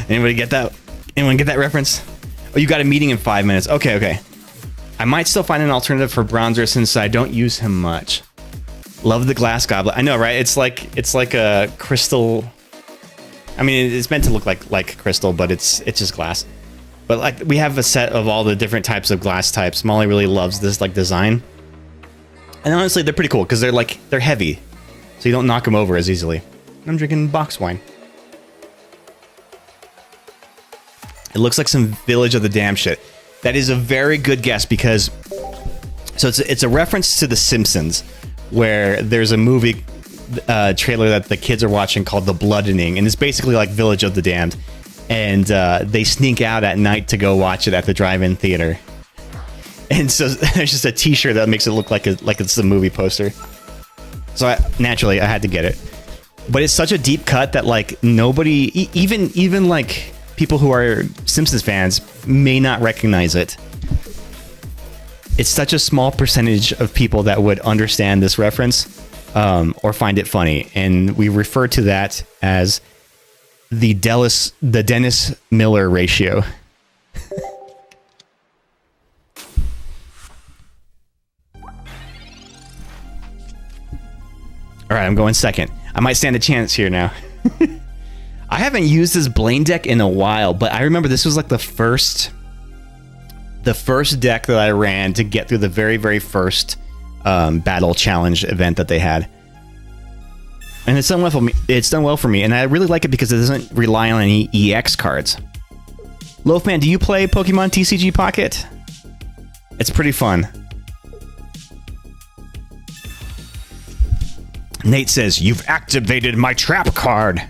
B: Anybody get that? Anyone get that reference? Oh, you got a meeting in 5 minutes. Okay. I might still find an alternative for Bronzer since I don't use him much. Love the glass goblet. I know, right? It's like a crystal. I mean, it's meant to look like crystal, but it's just glass. But like we have a set of all the different types of glass types. Molly really loves this like design. And honestly, they're pretty cool because they're heavy, so you don't knock them over as easily. I'm drinking box wine. It looks like some Village of the Damned shit. That is a very good guess because so it's a reference to The Simpsons, where there's a movie trailer that the kids are watching called The Bloodening, and it's basically like Village of the Damned, and they sneak out at night to go watch it at the drive-in theater. And so there's just a T-shirt that makes it look like it's a movie poster. So naturally I had to get it, but it's such a deep cut that like nobody, even like people who are Simpsons fans may not recognize it. It's such a small percentage of people that would understand this reference or find it funny, and we refer to that as the Dennis Miller ratio. All right, I'm going second. I might stand a chance here now. I haven't used this Blaine deck in a while, but I remember this was like the first deck that I ran to get through the very, very first battle challenge event that they had. And it's done well for me. It's done well for me, and I really like it because it doesn't rely on any EX cards. Loafman, do you play Pokemon TCG Pocket? It's pretty fun. Nate says, "You've activated my trap card."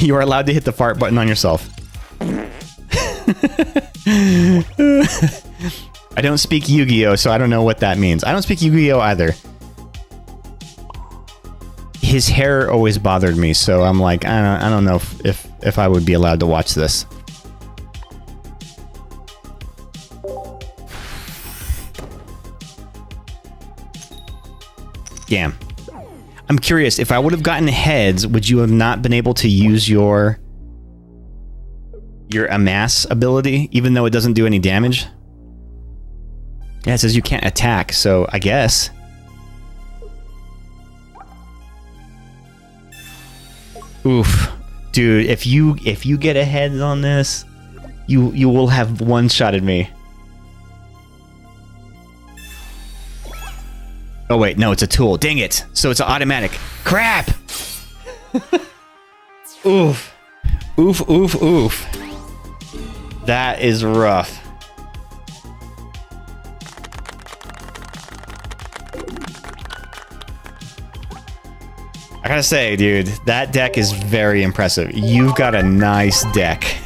B: You are allowed to hit the fart button on yourself. I don't speak Yu-Gi-Oh, so I don't know what that means. I don't speak Yu-Gi-Oh either. His hair always bothered me, so I'm like, I don't know if I would be allowed to watch this. Damn. I'm curious, if I would have gotten heads, would you have not been able to use your amass ability, even though it doesn't do any damage? Yeah, it says you can't attack, so I guess. Oof. Dude, if you get a heads on this, you will have one-shotted me. Oh wait, no, it's a tool. Dang it! So it's an automatic. Crap! Oof. Oof, oof, oof. That is rough. I gotta say, dude, that deck is very impressive. You've got a nice deck.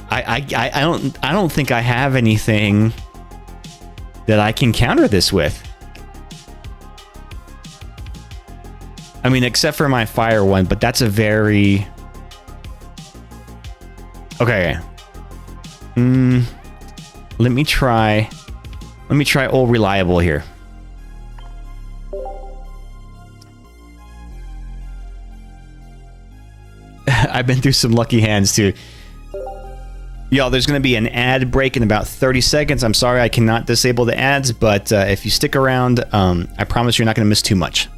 B: I don't think I have anything that I can counter this with. I mean, except for my fire one, but that's a very... Okay. Let me try old reliable here. I've been through some lucky hands too. Y'all, there's going to be an ad break in about 30 seconds. I'm sorry I cannot disable the ads, but if you stick around, I promise you're not going to miss too much.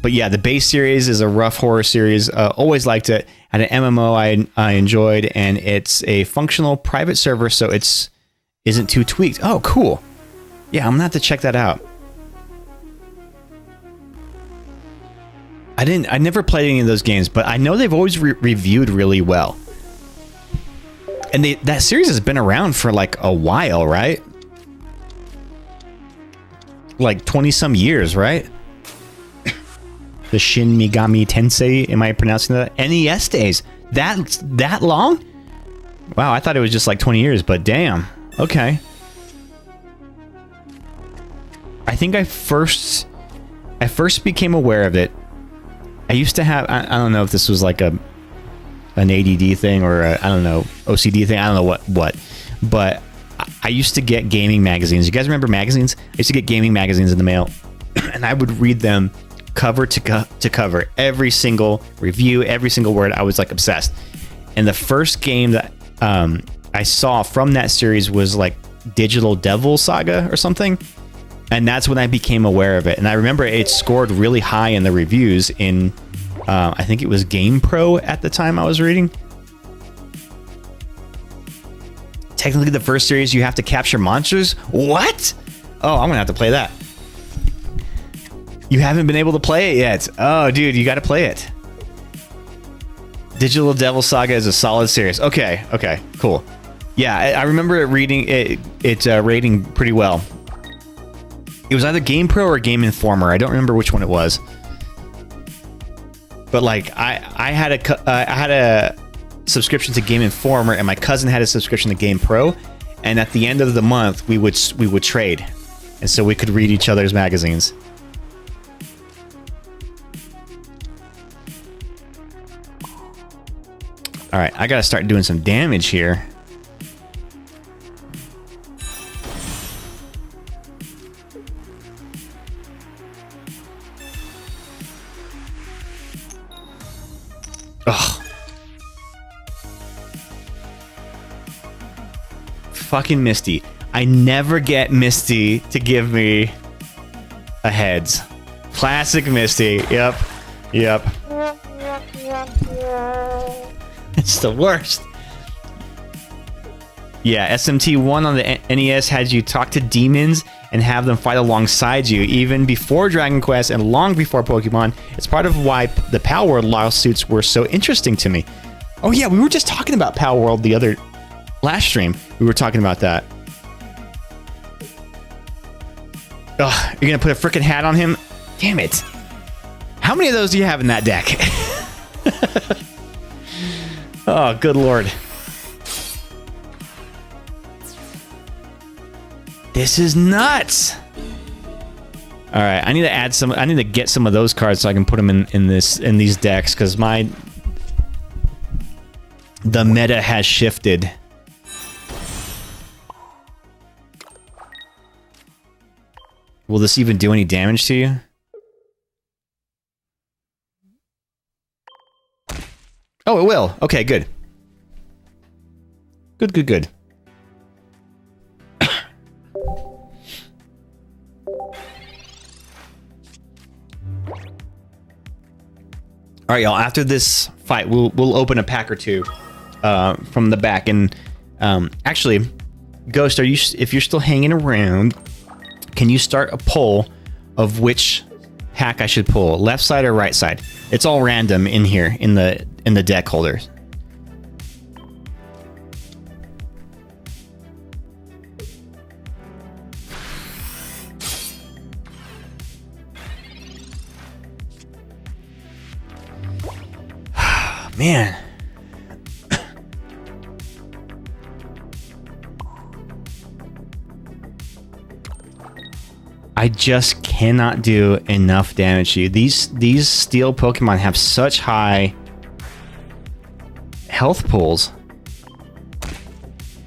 B: But yeah, the base series is a rough horror series. Always liked it. Had an MMO I enjoyed, and it's a functional private server, so it's isn't too tweaked. Oh, cool. Yeah, I'm gonna have to check that out. I never played any of those games, but I know they've always reviewed really well. And that series has been around for like a while, right? Like 20 some years, right? The Shin Megami Tensei, am I pronouncing that? NES days. That long? Wow, I thought it was just like 20 years, but damn. Okay. I think I first became aware of it. I used to have, I don't know if this was like an ADD thing or I don't know, OCD thing. I don't know what, but I used to get gaming magazines. You guys remember magazines? I used to get gaming magazines in the mail, and I would read them cover to cover, every single review, every single word. I was like obsessed. And the first game that I saw from that series was like Digital Devil Saga or something, and that's when I became aware of it. And I remember it scored really high in the reviews in I think it was GamePro at the time I was reading. Technically the first series you have to capture monsters. What? Oh, I'm gonna have to play that. You haven't been able to play it yet. Oh, dude, you got to play it. Digital Devil Saga is a solid series. Okay, cool. Yeah, I remember it reading it rating pretty well. It was either GamePro or Game Informer. I don't remember which one it was. But like, I had a subscription to Game Informer, and my cousin had a subscription to GamePro. And at the end of the month, we would trade, and so we could read each other's magazines. All right, I gotta start doing some damage here. Ugh. Fucking Misty. I never get Misty to give me a heads. Classic Misty. Yep. It's the worst. Yeah, SMT1 on the NES had you talk to demons and have them fight alongside you, even before Dragon Quest and long before Pokemon. It's part of why the Power World lawsuits were so interesting to me. Oh yeah, we were just talking about Power World the last stream. We were talking about that. Ugh, you're gonna put a freaking hat on him? Damn it. How many of those do you have in that deck? Oh, good lord. This is nuts. All right, I need to add some. I need to get some of those cards so I can put them in these decks, because the meta has shifted. Will this even do any damage to you? Oh, it will. Okay, good. Good. All right, y'all. After this fight, we'll open a pack or two from the back. And actually, Ghost, if you're still hanging around, Can you start a poll of which hack I should pull, left side or right side? It's all random in here in the deck holders. Man. I just cannot do enough damage to you. These steel Pokemon have such high health pools.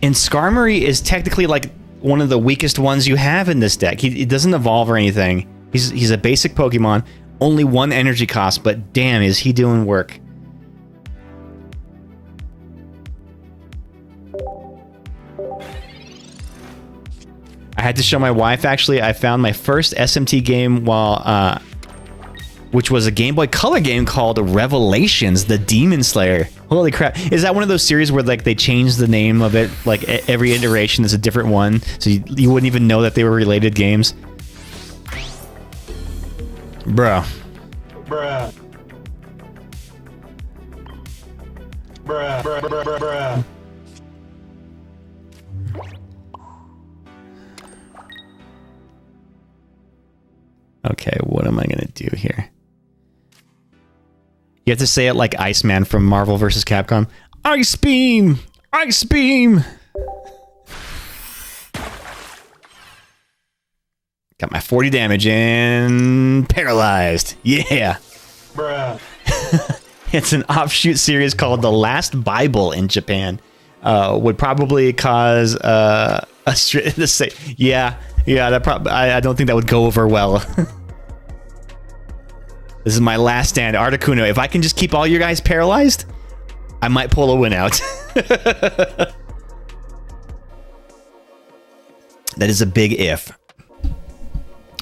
B: And Skarmory is technically like one of the weakest ones you have in this deck. He doesn't evolve or anything. He's a basic Pokemon, only 1 energy cost, but damn, is he doing work. I had to show my wife, actually. I found my first SMT game while, which was a Game Boy Color game called Revelations, the Demon Slayer. Holy crap. Is that one of those series where like they change the name of it? Like every iteration is a different one, so you wouldn't even know that they were related games? Bruh.
F: Bruh. Bruh, bruh, bruh, bruh, bruh.
B: Okay, what am I gonna do here? You have to say it like Iceman from Marvel vs. Capcom. Ice Beam! Ice Beam! Got my 40 damage and paralyzed. Yeah!
F: Bruh.
B: It's an offshoot series called The Last Bible in Japan. Would probably cause yeah, that I don't think that would go over well. This is my last stand, Articuno. If I can just keep all you guys paralyzed, I might pull a win out. That is a big if.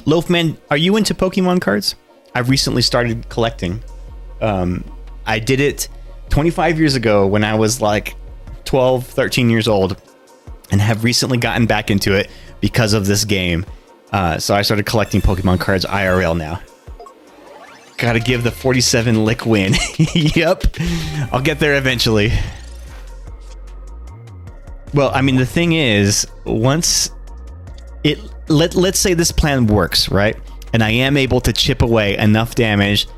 B: Loafman, are you into Pokemon cards? I've recently started collecting. I did it 25 years ago when I was like 12, 13 years old, and have recently gotten back into it because of this game. So I started collecting Pokemon cards IRL now. Gotta give the 47 lick win. Yep. I'll get there eventually. Well, I mean, the thing is, once let's say this plan works, right? And I am able to chip away enough damage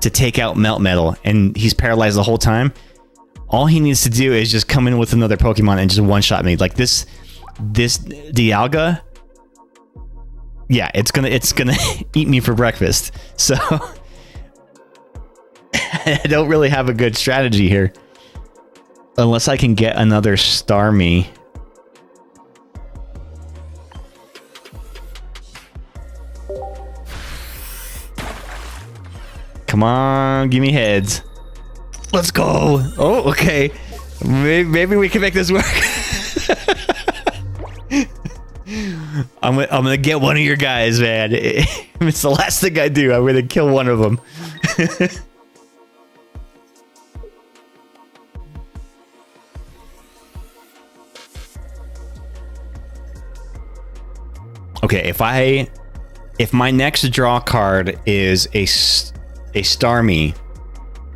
B: to take out Melt Metal, and he's paralyzed the whole time. All he needs to do is just come in with another Pokemon and just one-shot me. Like this Dialga, yeah, it's gonna eat me for breakfast. So I don't really have a good strategy here, unless I can get another Starmie. Come on, give me heads. Let's go. Oh, okay. Maybe we can make this work. I'm gonna get one of your guys, man. It's the last thing I do. I'm gonna kill one of them. Okay, if my next draw card is a Starmie,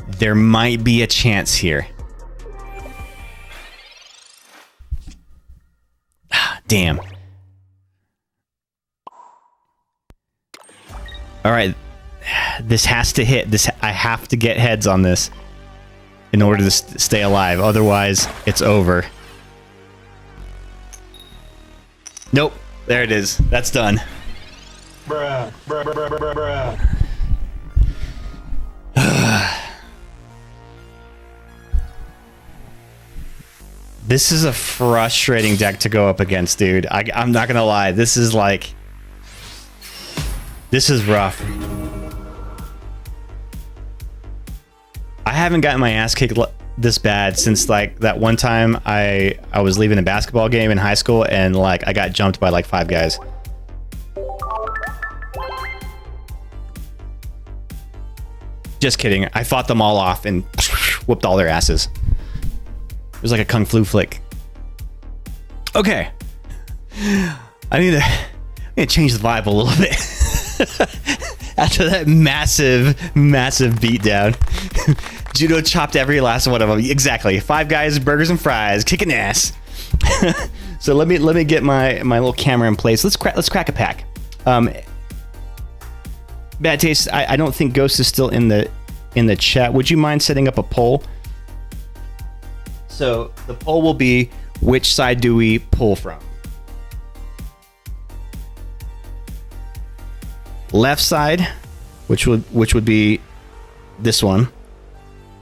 B: there might be a chance here. Damn. All right, this has to hit. I have to get heads on this in order to stay alive. Otherwise, it's over. Nope. There it is. That's done.
F: Bruh, bruh, bruh, bruh, bruh, bruh.
B: This is a frustrating deck to go up against, dude. I'm not gonna lie. This is like... This is rough. I haven't gotten my ass kicked this bad since like that one time I was leaving a basketball game in high school and like I got jumped by like 5 guys. Just kidding. I fought them all off and whooped all their asses. It was like a kung fu flick. Okay. I need It changed the vibe a little bit. After that massive beatdown. Judo chopped every last one of them. Exactly. Five Guys, burgers and fries, kicking ass. So let me get my little camera in place. Let's crack a pack. Bad Taste, I don't think Ghost is still in the chat. Would you mind setting up a poll? So the poll will be, which side do we pull from? Left side, which would be this one,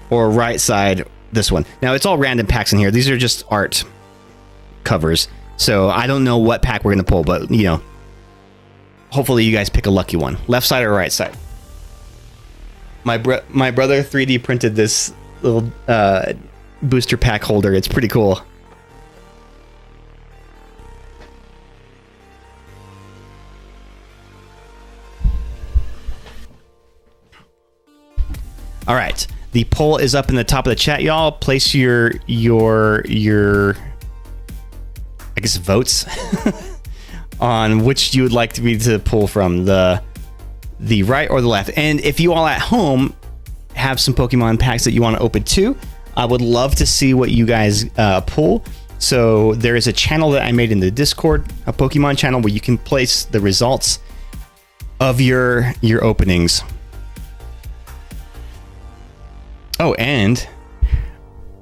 B: or right side, this one. Now it's all random packs in here. These are just art covers, so I don't know what pack we're gonna pull, but you know, hopefully you guys pick a lucky one. Left side or right side. My brother 3D printed this little booster pack holder. It's pretty cool. All right, the poll is up in the top of the chat, y'all. Place your I guess votes on which you would like me to pull from, the right or the left. And if you all at home have some Pokemon packs that you want to open too, I would love to see what you guys pull. So there is a channel that I made in the Discord, a Pokemon channel, where you can place the results of your openings. Oh, and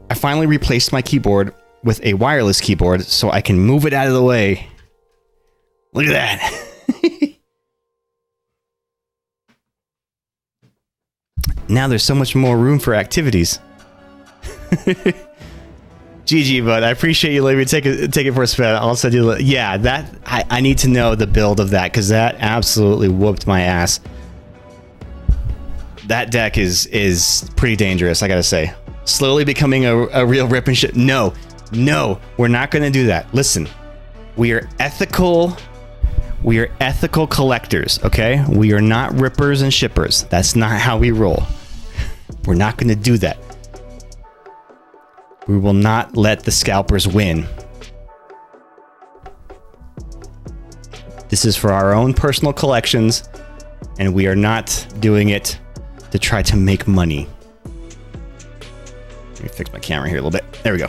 B: I finally replaced my keyboard with a wireless keyboard so I can move it out of the way. Look at that. Now there's so much more room for activities. GG, bud. I appreciate you letting me take it for a spin. I'll send you. Yeah, that I need to know the build of that, because that absolutely whooped my ass. That deck is pretty dangerous, I gotta say. Slowly becoming a real rip and shit. No, we're not gonna do that. Listen, we are ethical collectors, okay? We are not rippers and shippers. That's not how we roll. We're not gonna do that. We will not let the scalpers win. This is for our own personal collections, and we are not doing it to try to make money. Let me fix my camera here a little bit. There we go.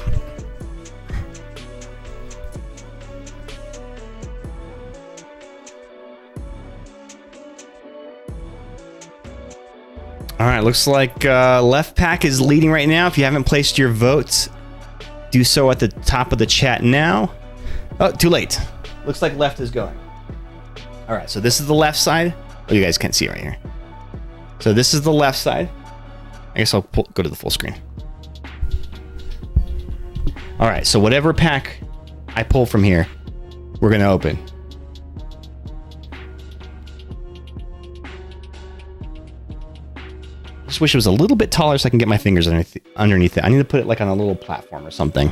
B: All right, looks like left pack is leading right now. If you haven't placed your votes, do so at the top of the chat now. Oh, too late. Looks like left is going. All right, so this is the left side. Oh, you guys can't see it right here. So this is the left side. I guess I'll go to the full screen. All right, so whatever pack I pull from here, we're gonna open. Just wish it was a little bit taller so I can get my fingers underneath it. I need to put it like on a little platform or something.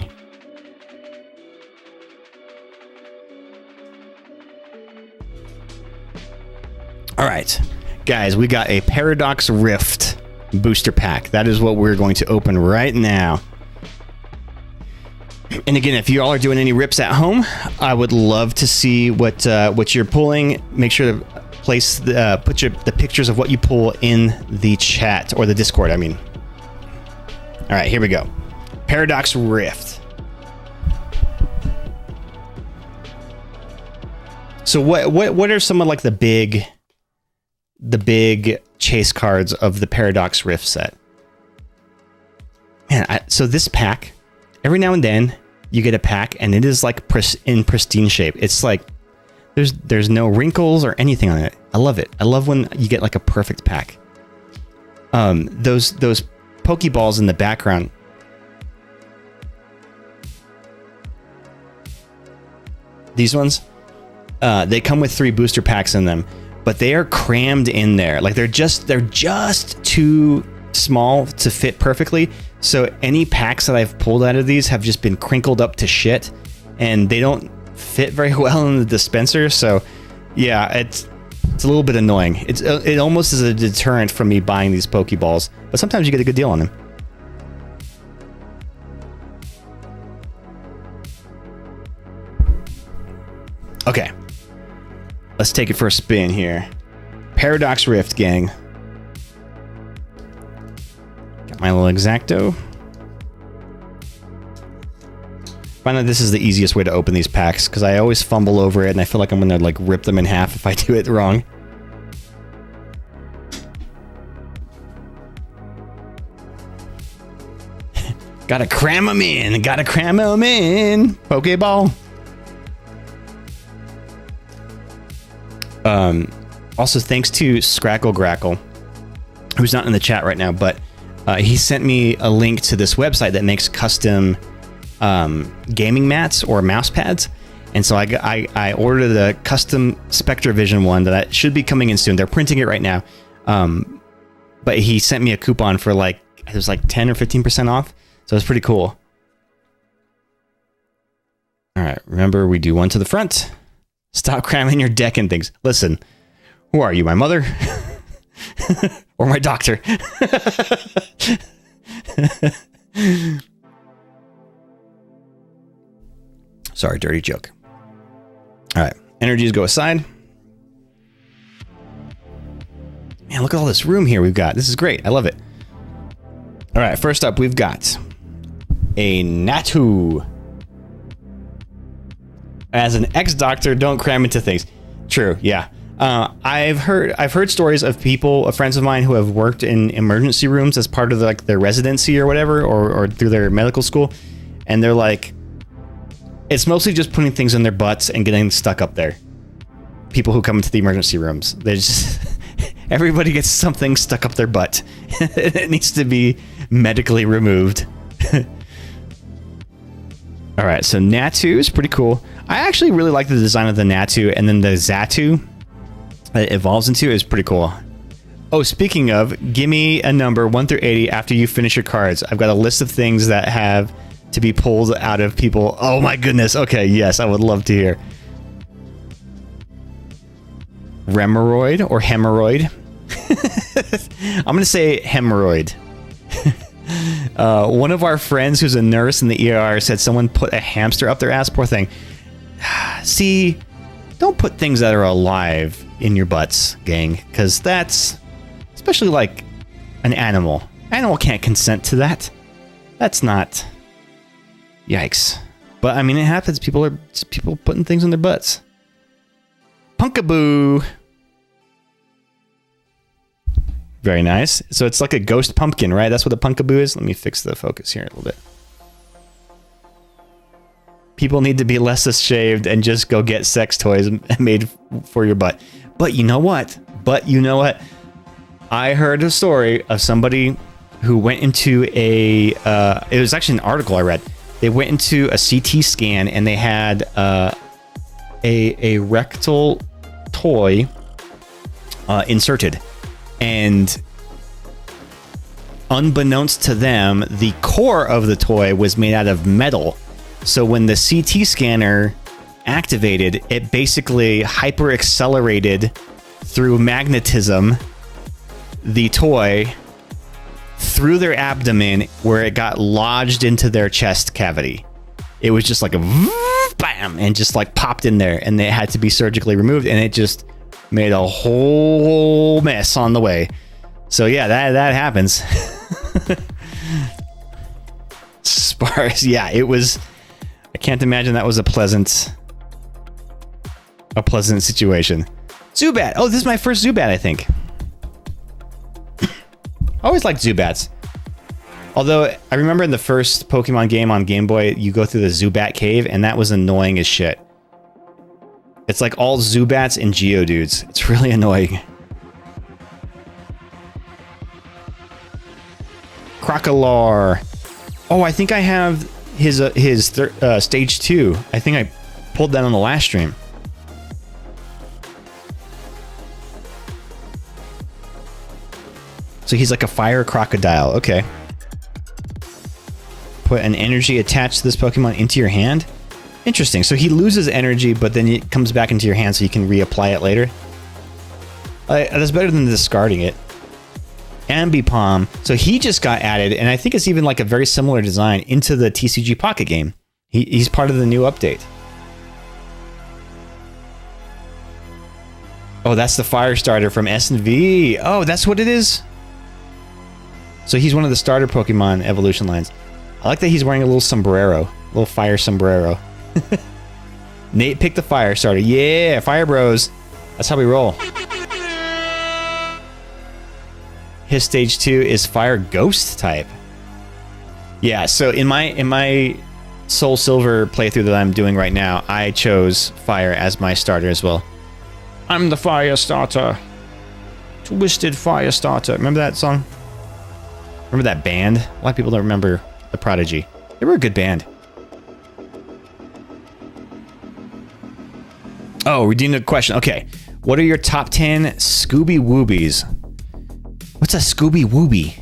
B: All right, guys, we got a Paradox Rift booster pack. That is what we're going to open right now. And again, if you all are doing any rips at home, I would love to see what you're pulling. Make sure to place put the pictures of what you pull in the chat, or the Discord, I mean. All right, here we go. Paradox Rift. So what are some of like the big chase cards of the Paradox Rift set? Man, so this pack, every now and then you get a pack and it is like in pristine shape. It's like there's no wrinkles or anything on it. I love it. I love when you get like a perfect pack. Those Pokeballs in the background. These ones, they come with 3 booster packs in them, but they are crammed in there. Like they're just too small to fit perfectly. So any packs that I've pulled out of these have just been crinkled up to shit, and they don't fit very well in the dispenser. So yeah, it's a little bit annoying. It almost is a deterrent from me buying these Pokeballs, but sometimes you get a good deal on them. Okay. Let's take it for a spin here. Paradox Rift, gang. Got my little X-Acto. Find that this is the easiest way to open these packs because I always fumble over it and I feel like I'm gonna like rip them in half if I do it wrong. Gotta cram them in. Gotta cram them in. Pokeball. Also, thanks to Scrackle Grackle, who's not in the chat right now, but he sent me a link to this website that makes custom gaming mats or mouse pads. And so I ordered the custom SpectraVision one that should be coming in soon. They're printing it right now. But he sent me a coupon for like, it was like 10 or 15% off. So it's pretty cool. All right. Remember, we do one to the front. Stop cramming your deck and things. Listen, who are you, my mother? Or my doctor? Sorry, dirty joke. All right. Energies go aside. Man, look at all this room here we've got. This is great. I love it. All right. First up, we've got a Natu. As an ex-doctor, don't cram into things. True, yeah. I've heard stories of people, friends of mine who have worked in emergency rooms as part of like their residency or whatever, or through their medical school, and they're like, it's mostly just putting things in their butts and getting stuck up there. People who come into the emergency rooms, they just everybody gets something stuck up their butt. It needs to be medically removed. All right, so Natu is pretty cool. I actually really like the design of the Natu, and then the Xatu that it evolves into is pretty cool. Oh, speaking of, give me a number 1 through 80 after you finish your cards. I've got a list of things that have to be pulled out of people. Oh my goodness. Okay, yes, I would love to hear. Remeroid or hemorrhoid? I'm going to say hemorrhoid. One of our friends who's a nurse in the ER said someone put a hamster up their ass. Poor thing. See, don't put things that are alive in your butts, gang, because that's, especially like an animal. Animal can't consent to that. That's not. Yikes. But I mean, it happens. People putting things in their butts. Punkaboo. Very nice. So it's like a ghost pumpkin, right? That's what a punkaboo is. Let me fix the focus here a little bit. People need to be less ashamed and just go get sex toys made for your butt. But you know what? I heard a story of somebody who went into it was actually an article I read. They went into a CT scan and they had a rectal toy inserted. And unbeknownst to them, the core of the toy was made out of metal. So when the CT scanner activated, it basically hyper accelerated through magnetism the toy through their abdomen where it got lodged into their chest cavity. It was just like a bam and just like popped in there, and it had to be surgically removed, and it just made a whole mess on the way. So yeah, that happens. Sparse, yeah, it was. I can't imagine that was a pleasant situation. Zubat. Oh, this is my first Zubat, I think. I always liked Zubats. Although, I remember in the first Pokemon game on Game Boy, you go through the Zubat cave, and that was annoying as shit. It's like all Zubats and Geodudes. It's really annoying. Crocolar. Oh, I think I have his stage 2. I think I pulled that on the last stream. So he's like a fire crocodile. Okay. Put an energy attached to this Pokemon into your hand. Interesting. So he loses energy, but then it comes back into your hand so you can reapply it later. That's better than discarding it. Ambipom. So he just got added, and I think it's even like a very similar design into the TCG Pocket game. He's part of the new update. Oh, that's the fire starter from S&V. Oh, that's what it is? So he's one of the starter Pokemon evolution lines. I like that he's wearing a little sombrero. A little fire sombrero. Nate picked the fire starter. Yeah, Fire Bros. That's how we roll. His stage 2 is Fire Ghost type. Yeah, so in my Soul Silver playthrough that I'm doing right now, I chose Fire as my starter as well. I'm the fire starter. Twisted fire starter. Remember that song? Remember that band? A lot of people don't remember The Prodigy. They were a good band. Oh, we're doing a question. Okay. What are your top 10 Scooby Woobies? What's a Scooby Wooby?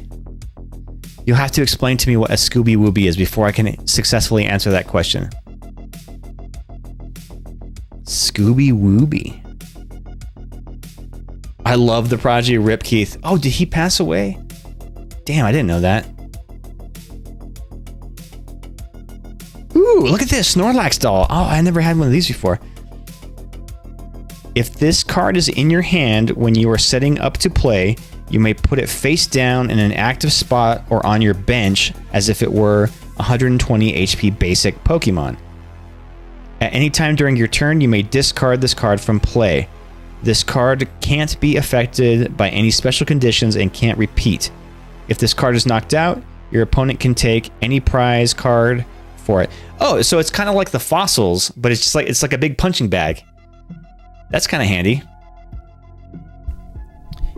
B: You'll have to explain to me what a Scooby Wooby is before I can successfully answer that question. Scooby Wooby. I love The Prodigy. Rip Keith. Oh, did he pass away? Damn, I didn't know that. Ooh, look at this. Snorlax doll. Oh, I never had one of these before. If this card is in your hand when you are setting up to play, you may put it face down in an active spot or on your bench as if it were 120 HP basic Pokemon. At any time during your turn, you may discard this card from play. This card can't be affected by any special conditions and can't repeat. If this card is knocked out, your opponent can take any prize card for it. Oh, so it's kind of like the fossils, but it's just like it's like a big punching bag. That's kind of handy.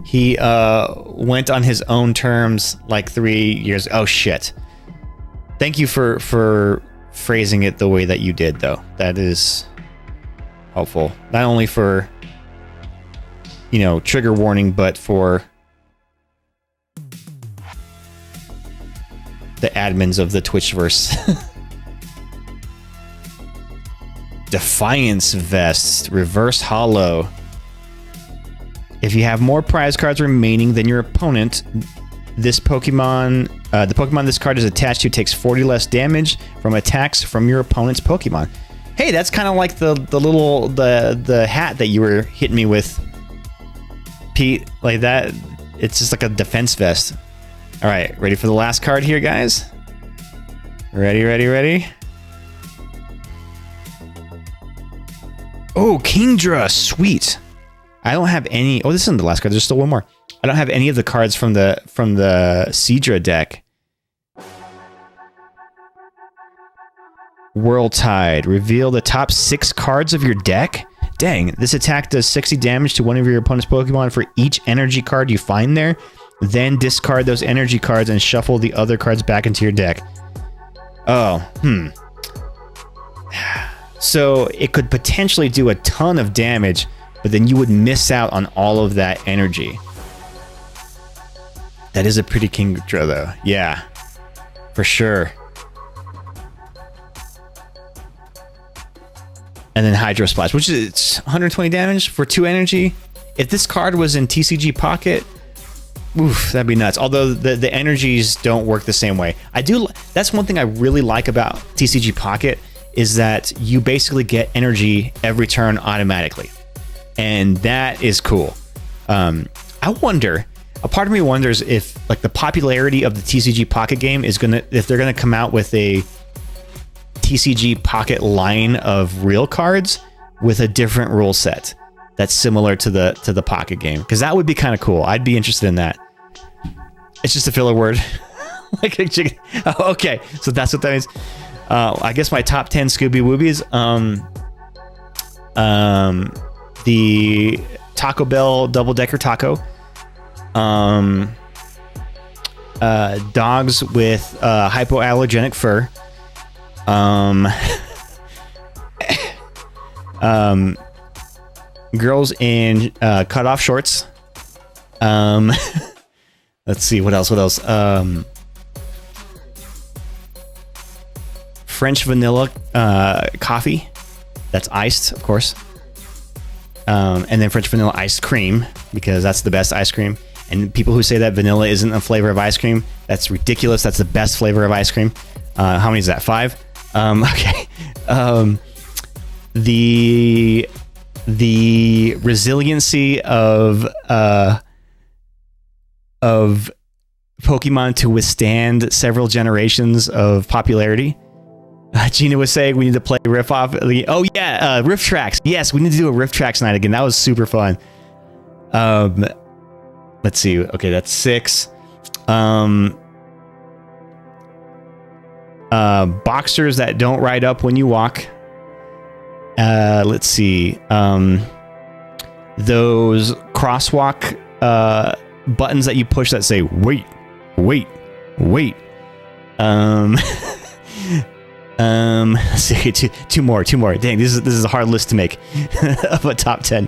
B: He went on his own terms like 3 years. Oh shit! Thank you for phrasing it the way that you did, though. That is helpful. Not only for trigger warning, but for the admins of the Twitchverse. Defiance Vest, Reverse Hollow. If you have more prize cards remaining than your opponent, this Pokemon, the Pokemon this card is attached to takes 40 less damage from attacks from your opponent's Pokemon. Hey, that's kind of like the little the hat that you were hitting me with, Pete. Like that. It's just like a defense vest. All right, ready for the last card here, guys? Ready? Oh, Kingdra, sweet. I don't have any. Oh, this isn't the last card. There's still one more. I don't have any of the cards from the Seadra deck. World Tide. Reveal the top 6 cards of your deck. Dang, this attack does 60 damage to one of your opponent's Pokemon for each energy card you find there. Then discard those energy cards and shuffle the other cards back into your deck. Oh, So it could potentially do a ton of damage, but then you would miss out on all of that energy. That is a pretty Kingdra, though. Yeah, for sure. And then Hydro Splash, which is it's 120 damage for 2 energy. If this card was in TCG Pocket, oof, that'd be nuts. Although the energies don't work the same way. That's one thing I really like about TCG Pocket, is that you basically get energy every turn automatically. And that is cool. I wonder, a part of me wonders if like the popularity of the TCG Pocket game is if they're gonna come out with a TCG Pocket line of real cards with a different rule set that's similar to the Pocket game, because that would be kind of cool. I'd be interested in that. It's just a filler word. Like a chicken. Oh, okay, so that's what that means. I guess my top 10 Scooby Woobies. The Taco Bell Double Decker Taco. Dogs with hypoallergenic fur. Girls in cutoff shorts. Let's see, what else? French vanilla coffee. That's iced, of course. And then French vanilla ice cream, because that's the best ice cream. And people who say that vanilla isn't a flavor of ice cream, that's ridiculous. That's the best flavor of ice cream. How many is that? 5? Okay. The the resiliency of Pokemon to withstand several generations of popularity. Gina was saying we need to play Riff Off. Oh yeah, Riff Tracks. Yes, we need to do a Riff Tracks night again. That was super fun. Let's see. Okay, that's 6. Boxers that don't ride up when you walk. Let's see. Those crosswalk buttons that you push that say wait. Let's see, two more. Dang, this is a hard list to make of a top 10.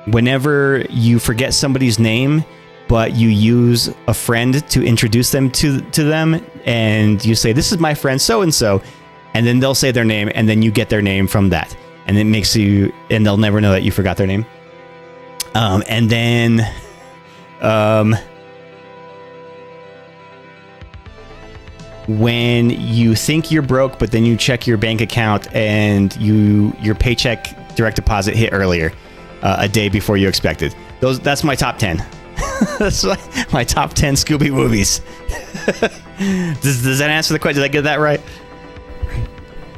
B: Whenever you forget somebody's name, but you use a friend to introduce them to them, and you say, "This is my friend so and so," and then they'll say their name, and then you get their name from that, and it makes you, and they'll never know that you forgot their name. And then, when you think you're broke, but then you check your bank account and your paycheck direct deposit hit earlier, a day before you expected. That's my top 10. That's my top 10 Scooby movies. Does that answer the question? Did I get that right?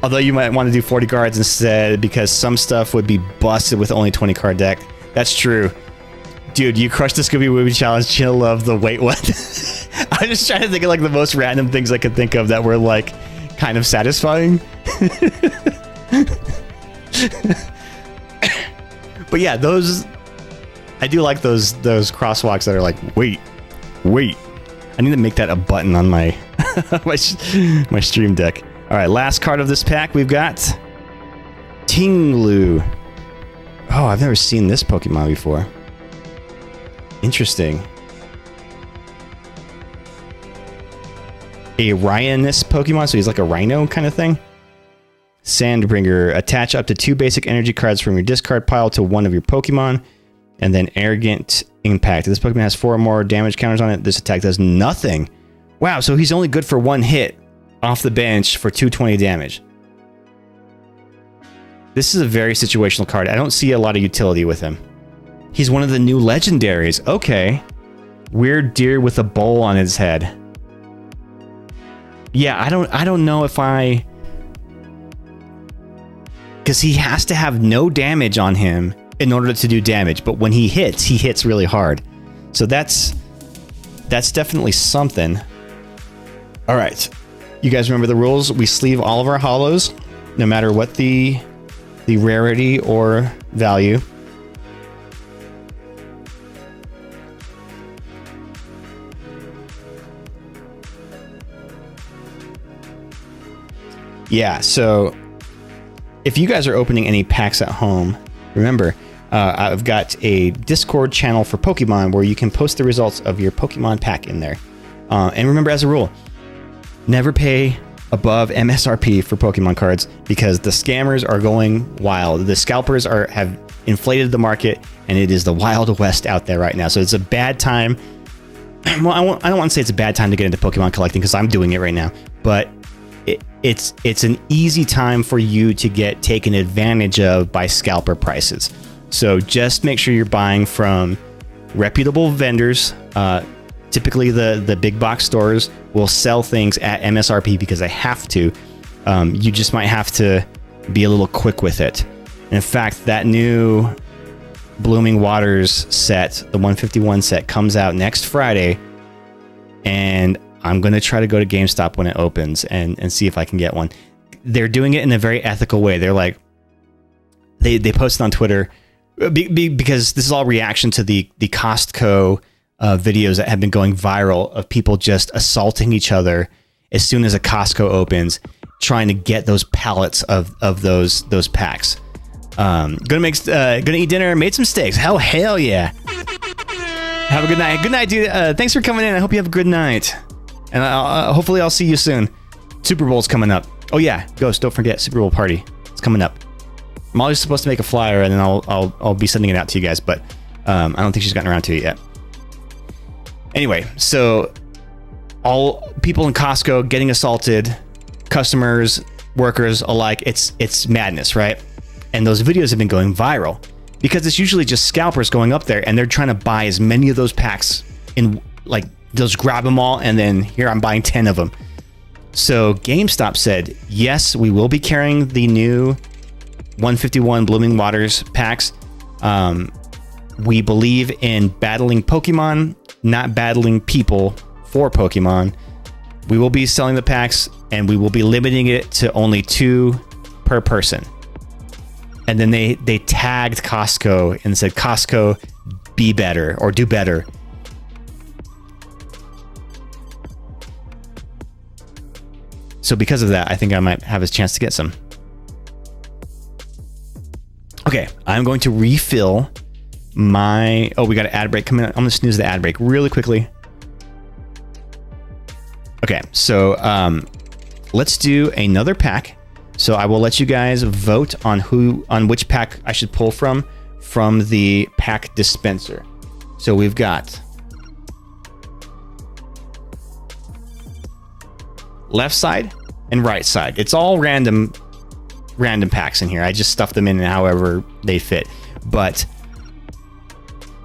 B: Although you might want to do 40 cards instead, because some stuff would be busted with only 20 card deck. That's true. Dude, you crushed the Scooby movie challenge. She'll love the wait what. I'm just trying to think of like the most random things I could think of that were like kind of satisfying. But yeah, I do like those crosswalks that are like wait. I need to make that a button on my my stream deck. All right, last card of this pack, we've got Tinglu. Oh, I've never seen this Pokemon before. Interesting. A Rhinoceros Pokemon, so he's like a rhino kind of thing. Sandbringer. Attach up to 2 basic energy cards from your discard pile to one of your Pokemon. And then Arrogant Impact. This Pokemon has 4 or more damage counters on it. This attack does nothing. Wow, so he's only good for 1 hit off the bench for 220 damage. This is a very situational card. I don't see a lot of utility with him. He's one of the new legendaries. Okay. Weird deer with a bowl on his head. Yeah, I don't know if I... Because he has to have no damage on him in order to do damage. But when he hits really hard. So that's definitely something. All right. You guys remember the rules? We sleeve all of our holos, no matter what the rarity or value. Yeah, so if you guys are opening any packs at home, remember, I've got a Discord channel for Pokemon where you can post the results of your Pokemon pack in there. And remember, as a rule, never pay above MSRP for Pokemon cards because the scammers are going wild. The scalpers have inflated the market, and it is the Wild West out there right now. So it's a bad time. Well, I don't want to say it's a bad time to get into Pokemon collecting because I'm doing it right now, but it's an easy time for you to get taken advantage of by scalper prices. So just make sure you're buying from reputable vendors. Typically the big box stores will sell things at MSRP because they have to. You just might have to be a little quick with it. And in fact, that new Blooming Waters set, the 151 set, comes out next Friday, and I'm going to try to go to GameStop when it opens and see if I can get one. They're doing it in a very ethical way. They're like, they posted on Twitter, because this is all reaction to the Costco videos that have been going viral of people just assaulting each other as soon as a Costco opens, trying to get those pallets of those packs. Gonna eat dinner, made some steaks. Hell yeah. Have a good night. Good night, dude. Thanks for coming in. I hope you have a good night. And hopefully I'll see you soon. Super Bowl's coming up. Oh yeah, Ghost, don't forget, Super Bowl party. It's coming up. Molly's supposed to make a flyer, and then I'll be sending it out to you guys, but I don't think she's gotten around to it yet. Anyway, so all people in Costco getting assaulted, customers workers alike. It's madness, right? And those videos have been going viral because it's usually just scalpers going up there and they're trying to buy as many of those packs in, like, they'll just grab them all and then here I'm buying 10 of them. So GameStop said, yes, we will be carrying the new 151 Blooming Waters packs. We believe in battling Pokemon, not battling people for Pokemon. We will be selling the packs and we will be limiting it to only 2 per person. And then they tagged Costco and said, Costco, be better or do better. So because of that, I think I might have a chance to get some. Okay, I'm going to refill my... Oh, we got an ad break coming up. I'm going to snooze the ad break really quickly. Okay, so let's do another pack. So I will let you guys vote on which pack I should pull from the pack dispenser. So we've got left side and right side. It's all random packs in here. I just stuff them in however they fit. But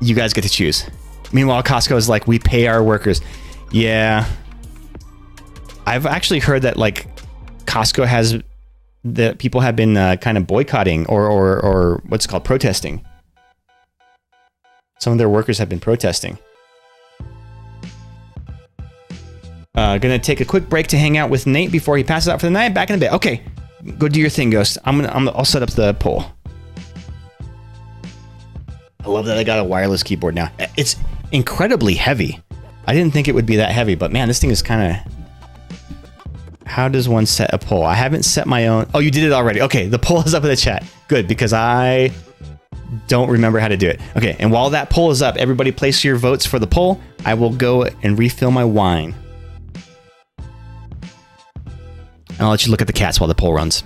B: you guys get to choose. Meanwhile, Costco is like, we pay our workers. Yeah. I've actually heard that like Costco has that people have been kind of boycotting or what's it called, protesting. Some of their workers have been protesting. Gonna take a quick break to hang out with Nate before he passes out for the night. Back in a bit. Okay, go do your thing, Ghost. I'll set up the poll. I love that I got a wireless keyboard now. It's incredibly heavy. I didn't think it would be that heavy, but man, this thing is kind of... How does one set a poll? I haven't set my own. Oh, you did it already. Okay, the poll is up in the chat. Good, because I don't remember how to do it. Okay, and while that poll is up, everybody place your votes for the poll. I will go and refill my wine. And I'll let you look at the cats while the poll runs.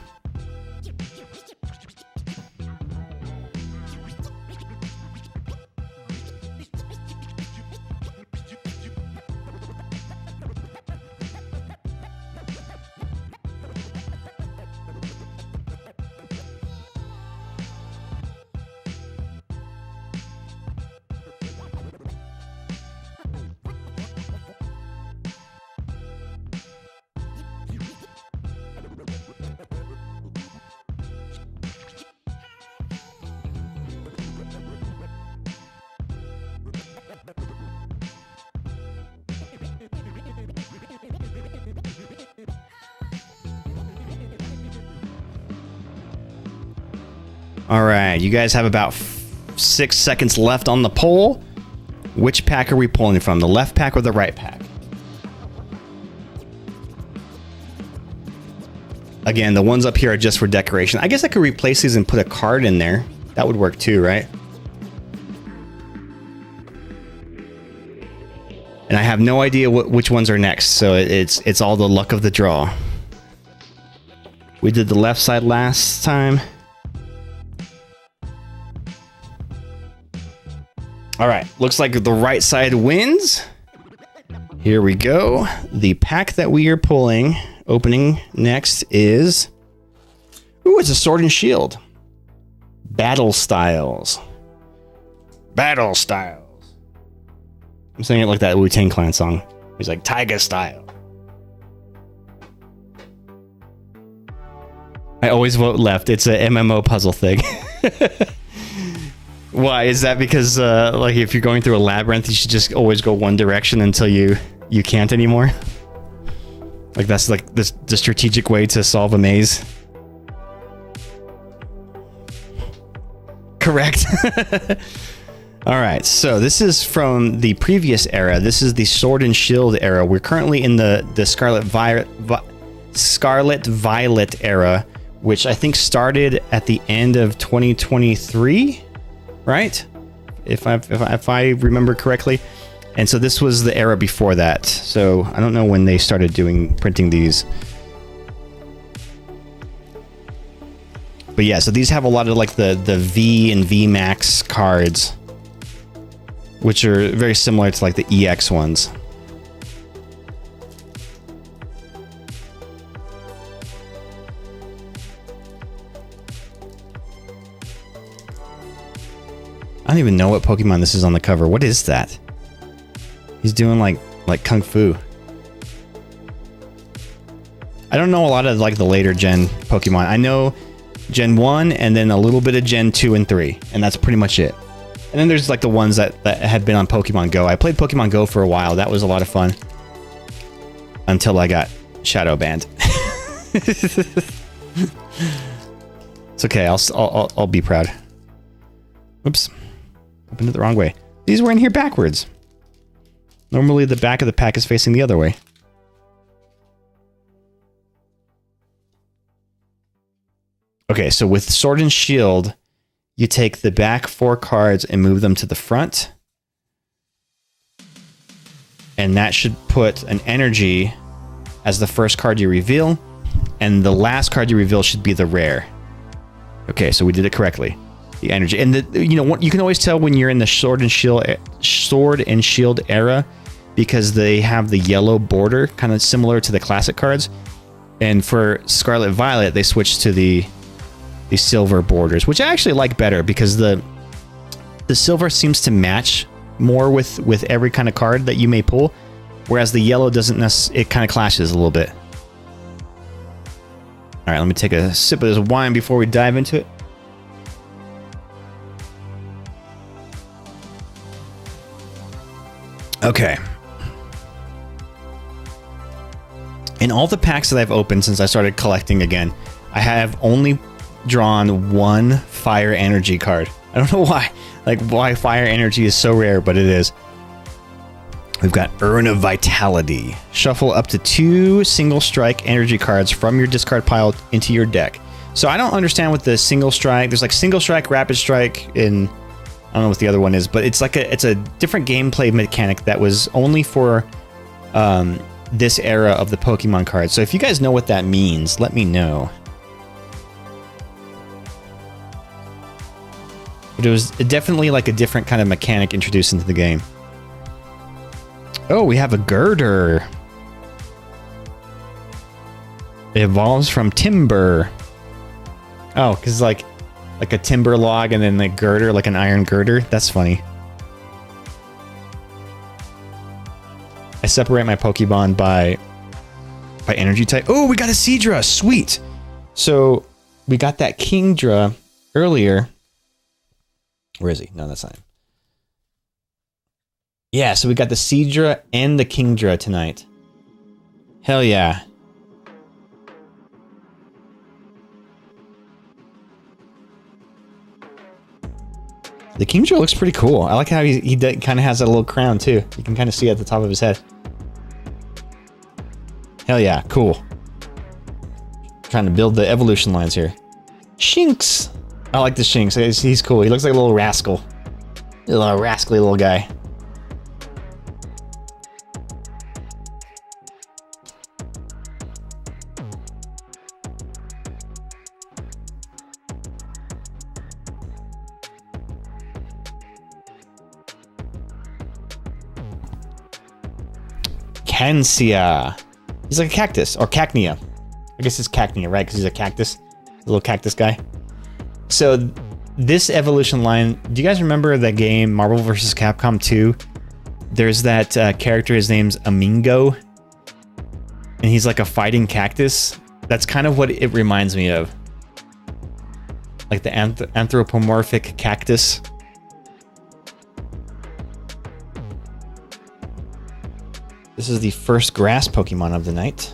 B: All right, you guys have about 6 seconds left on the poll. Which pack are we pulling from, the left pack or the right pack? Again, the ones up here are just for decoration. I guess I could replace these and put a card in there. That would work too, right? And I have no idea which ones are next, so it's all the luck of the draw. We did the left side last time. All right, looks like the right side wins. Here we go. The pack that we are pulling, opening next is... Ooh, it's a Sword and Shield. Battle Styles. Battle Styles. I'm saying it like that Wu-Tang Clan song. He's like, Tiger Style. I always vote left. It's a MMO puzzle thing. Why? Is that because, like, if you're going through a labyrinth, you should just always go one direction until you can't anymore? Like, that's like the strategic way to solve a maze? Correct. All right, so this is from the previous era. This is the Sword and Shield era. We're currently in the Scarlet Violet era, which I think started at the end of 2023. Right? If I remember correctly. And so this was the era before that. So I don't know when they started printing these. But yeah, so these have a lot of like the V and V Max cards, which are very similar to like the EX ones. I don't even know what Pokemon this is on the cover. What is that? He's doing like Kung Fu. I don't know a lot of like the later gen Pokemon. I know Gen 1 and then a little bit of Gen 2 and 3. And that's pretty much it. And then there's like the ones that had been on Pokemon Go. I played Pokemon Go for a while. That was a lot of fun. Until I got shadow banned. It's okay. I'll be proud. Oops. Opened it the wrong way. These were in here backwards. Normally the back of the pack is facing the other way. Okay, so with Sword and Shield, you take the back 4 cards and move them to the front. And that should put an energy as the first card you reveal. And the last card you reveal should be the rare. Okay, so we did it correctly. The energy. And you can always tell when you're in the Sword and Shield era because they have the yellow border, kind of similar to the classic cards. And for Scarlet Violet, they switched to the silver borders, which I actually like better because the silver seems to match more with every kind of card that you may pull, whereas the yellow doesn't necessarily, it kind of clashes a little bit. All right, let me take a sip of this wine before we dive into it. Okay. In all the packs that I've opened since I started collecting again, I have only drawn 1 fire energy card. I don't know why. Like why fire energy is so rare, but it is. We've got Urn of Vitality. Shuffle up to 2 single strike energy cards from your discard pile into your deck. So I don't understand what the single strike. There's like single strike, rapid strike, and I don't know what the other one is, but it's a different gameplay mechanic that was only for this era of the Pokemon cards. So if you guys know what that means, let me know. But it was definitely like a different kind of mechanic introduced into the game. Oh, we have a Girder. It evolves from Timber. Oh, because like a timber log and then the girder, like an iron girder. That's funny. I separate my Pokemon by energy type. Oh, we got a Seadra. Sweet. So we got that Kingdra earlier. Where is he? No, that's not him. Yeah, so we got the Seadra and the Kingdra tonight. Hell yeah. The Kingdra looks pretty cool. I like how he kind of has a little crown too. You can kind of see it at the top of his head. Hell yeah, cool. Trying to build the evolution lines here. Shinx. I like the Shinx. He's cool. He looks like a little rascal. A little rascally little guy. Cancia. He's like a cactus. Or Cacnea. I guess it's Cacnea, right? Because he's a cactus. A little cactus guy. So, this evolution line... Do you guys remember that game, Marvel vs. Capcom 2? There's that character, his name's Amingo. And he's like a fighting cactus. That's kind of what it reminds me of. Like the anthropomorphic cactus. This is the first grass Pokemon of the night.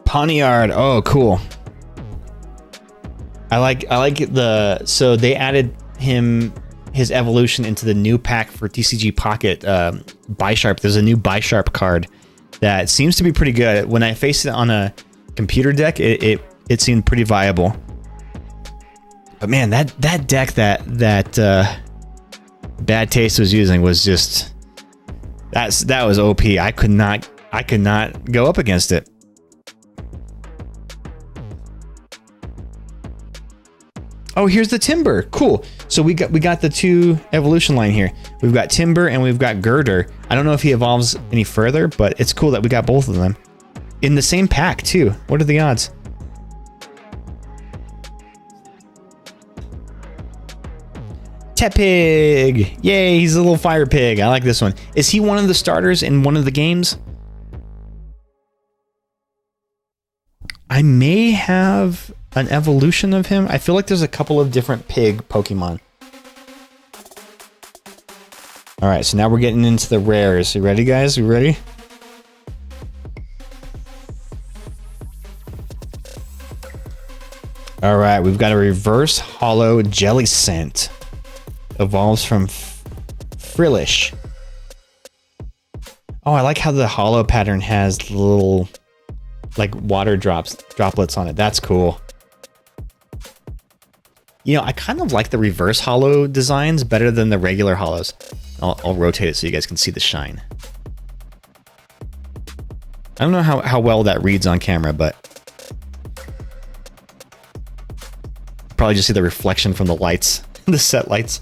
B: Pawniard. Oh, cool. I like the... So they added his evolution into the new pack for TCG Pocket. Bisharp. There's a new Bisharp card that seems to be pretty good. When I faced it on a computer deck, it seemed pretty viable. But man, that deck that Bad Taste was using was just... That was OP. I could not go up against it. Oh, here's the Timber. Cool. So we got the 2 evolution line here. We've got Timber and we've got Girder. I don't know if he evolves any further, but it's cool that we got both of them in the same pack too. What are the odds? Tepig! Yay, he's a little fire pig. I like this one. Is he one of the starters in one of the games? I may have an evolution of him. I feel like there's a couple of different pig Pokemon. All right, so now we're getting into the rares. You ready, guys? You ready? All right, we've got a reverse hollow Jellicent. Evolves from Frillish. Oh, I like how the hollow pattern has little, like, water droplets on it. That's cool. You know, I kind of like the reverse hollow designs better than the regular hollows. I'll rotate it so you guys can see the shine. I don't know how well that reads on camera, but probably just see the reflection from the lights, the set lights.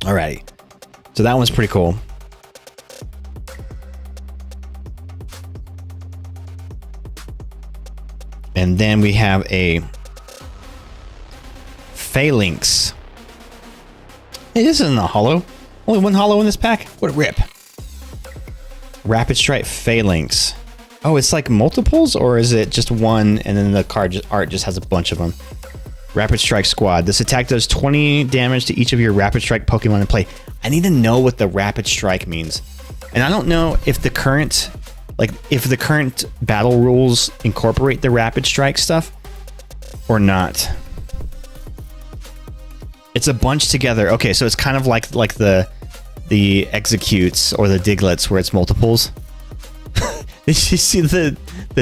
B: Alrighty, so that one's pretty cool. And then we have a Phalanx. Hey, this isn't a hollow. Only one hollow in this pack? What a rip. Rapid Strike Phalanx. Oh, it's like multiples, or is it just one and then the art just has a bunch of them? Rapid Strike Squad. This attack does 20 damage to each of your Rapid Strike Pokemon in play. I need to know what the Rapid Strike means. And I don't know if the current, if the current battle rules incorporate the Rapid Strike stuff or not. It's a bunch together. Okay, so it's kind of like the Executes or the Diglets where it's multiples. Did you see the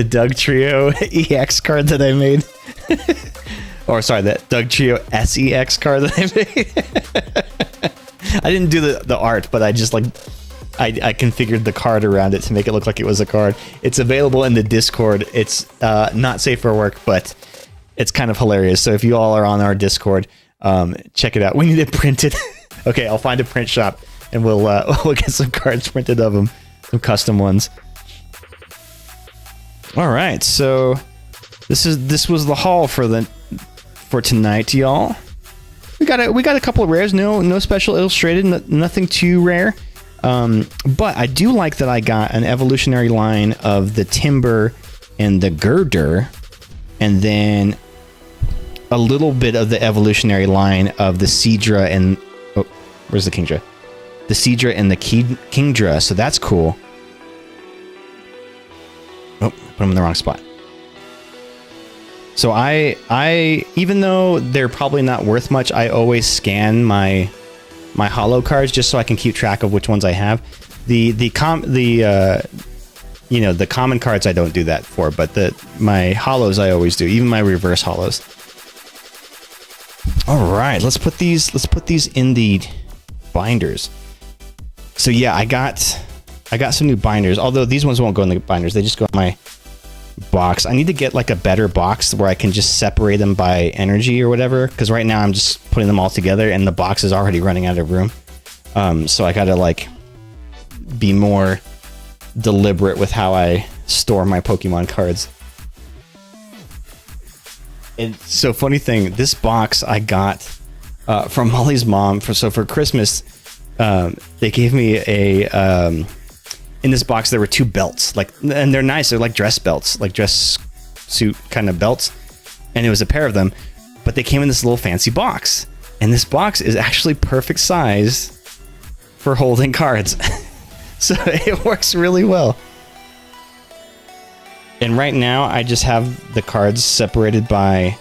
B: Doug Trio EX card that I made? Or sorry, that Doug Trio SEX card that I made. I didn't do the art, but I just I configured the card around it to make it look like it was a card. It's available in the Discord. It's not safe for work, but it's kind of hilarious. So if you all are on our Discord, check it out. We need it printed. Okay, I'll find a print shop and we'll get some cards printed of them, some custom ones. All right, so this was the haul for tonight, y'all. We got a couple of rares. No special illustrated. Nothing too rare. But I do like that I got an evolutionary line of the Timber and the Girder, and then a little bit of the evolutionary line of the Seadra and where's the Kingdra? The Seadra and the Kingdra. So that's cool. Oh, put them in the wrong spot. So I even though they're probably not worth much, I always scan my hollow cards just so I can keep track of which ones I have. The common cards I don't do that for, but my hollows I always do, even my reverse hollows. All right, let's put these in the binders. So yeah, I got some new binders, although these ones won't go in the binders. They just go in my box. I need to get like a better box where I can just separate them by energy or whatever, because right now I'm just putting them all together and the box is already running out of room. So I gotta be more deliberate with how I store my Pokemon cards. And so funny thing, this box I got from Molly's mom for Christmas. They gave me a in this box there were 2 belts, and they're nice. They're like dress belts, like dress suit kind of belts, and it was a pair of them, but they came in this little fancy box, and this box is actually perfect size for holding cards. So it works really well. And right now I just have the cards separated by,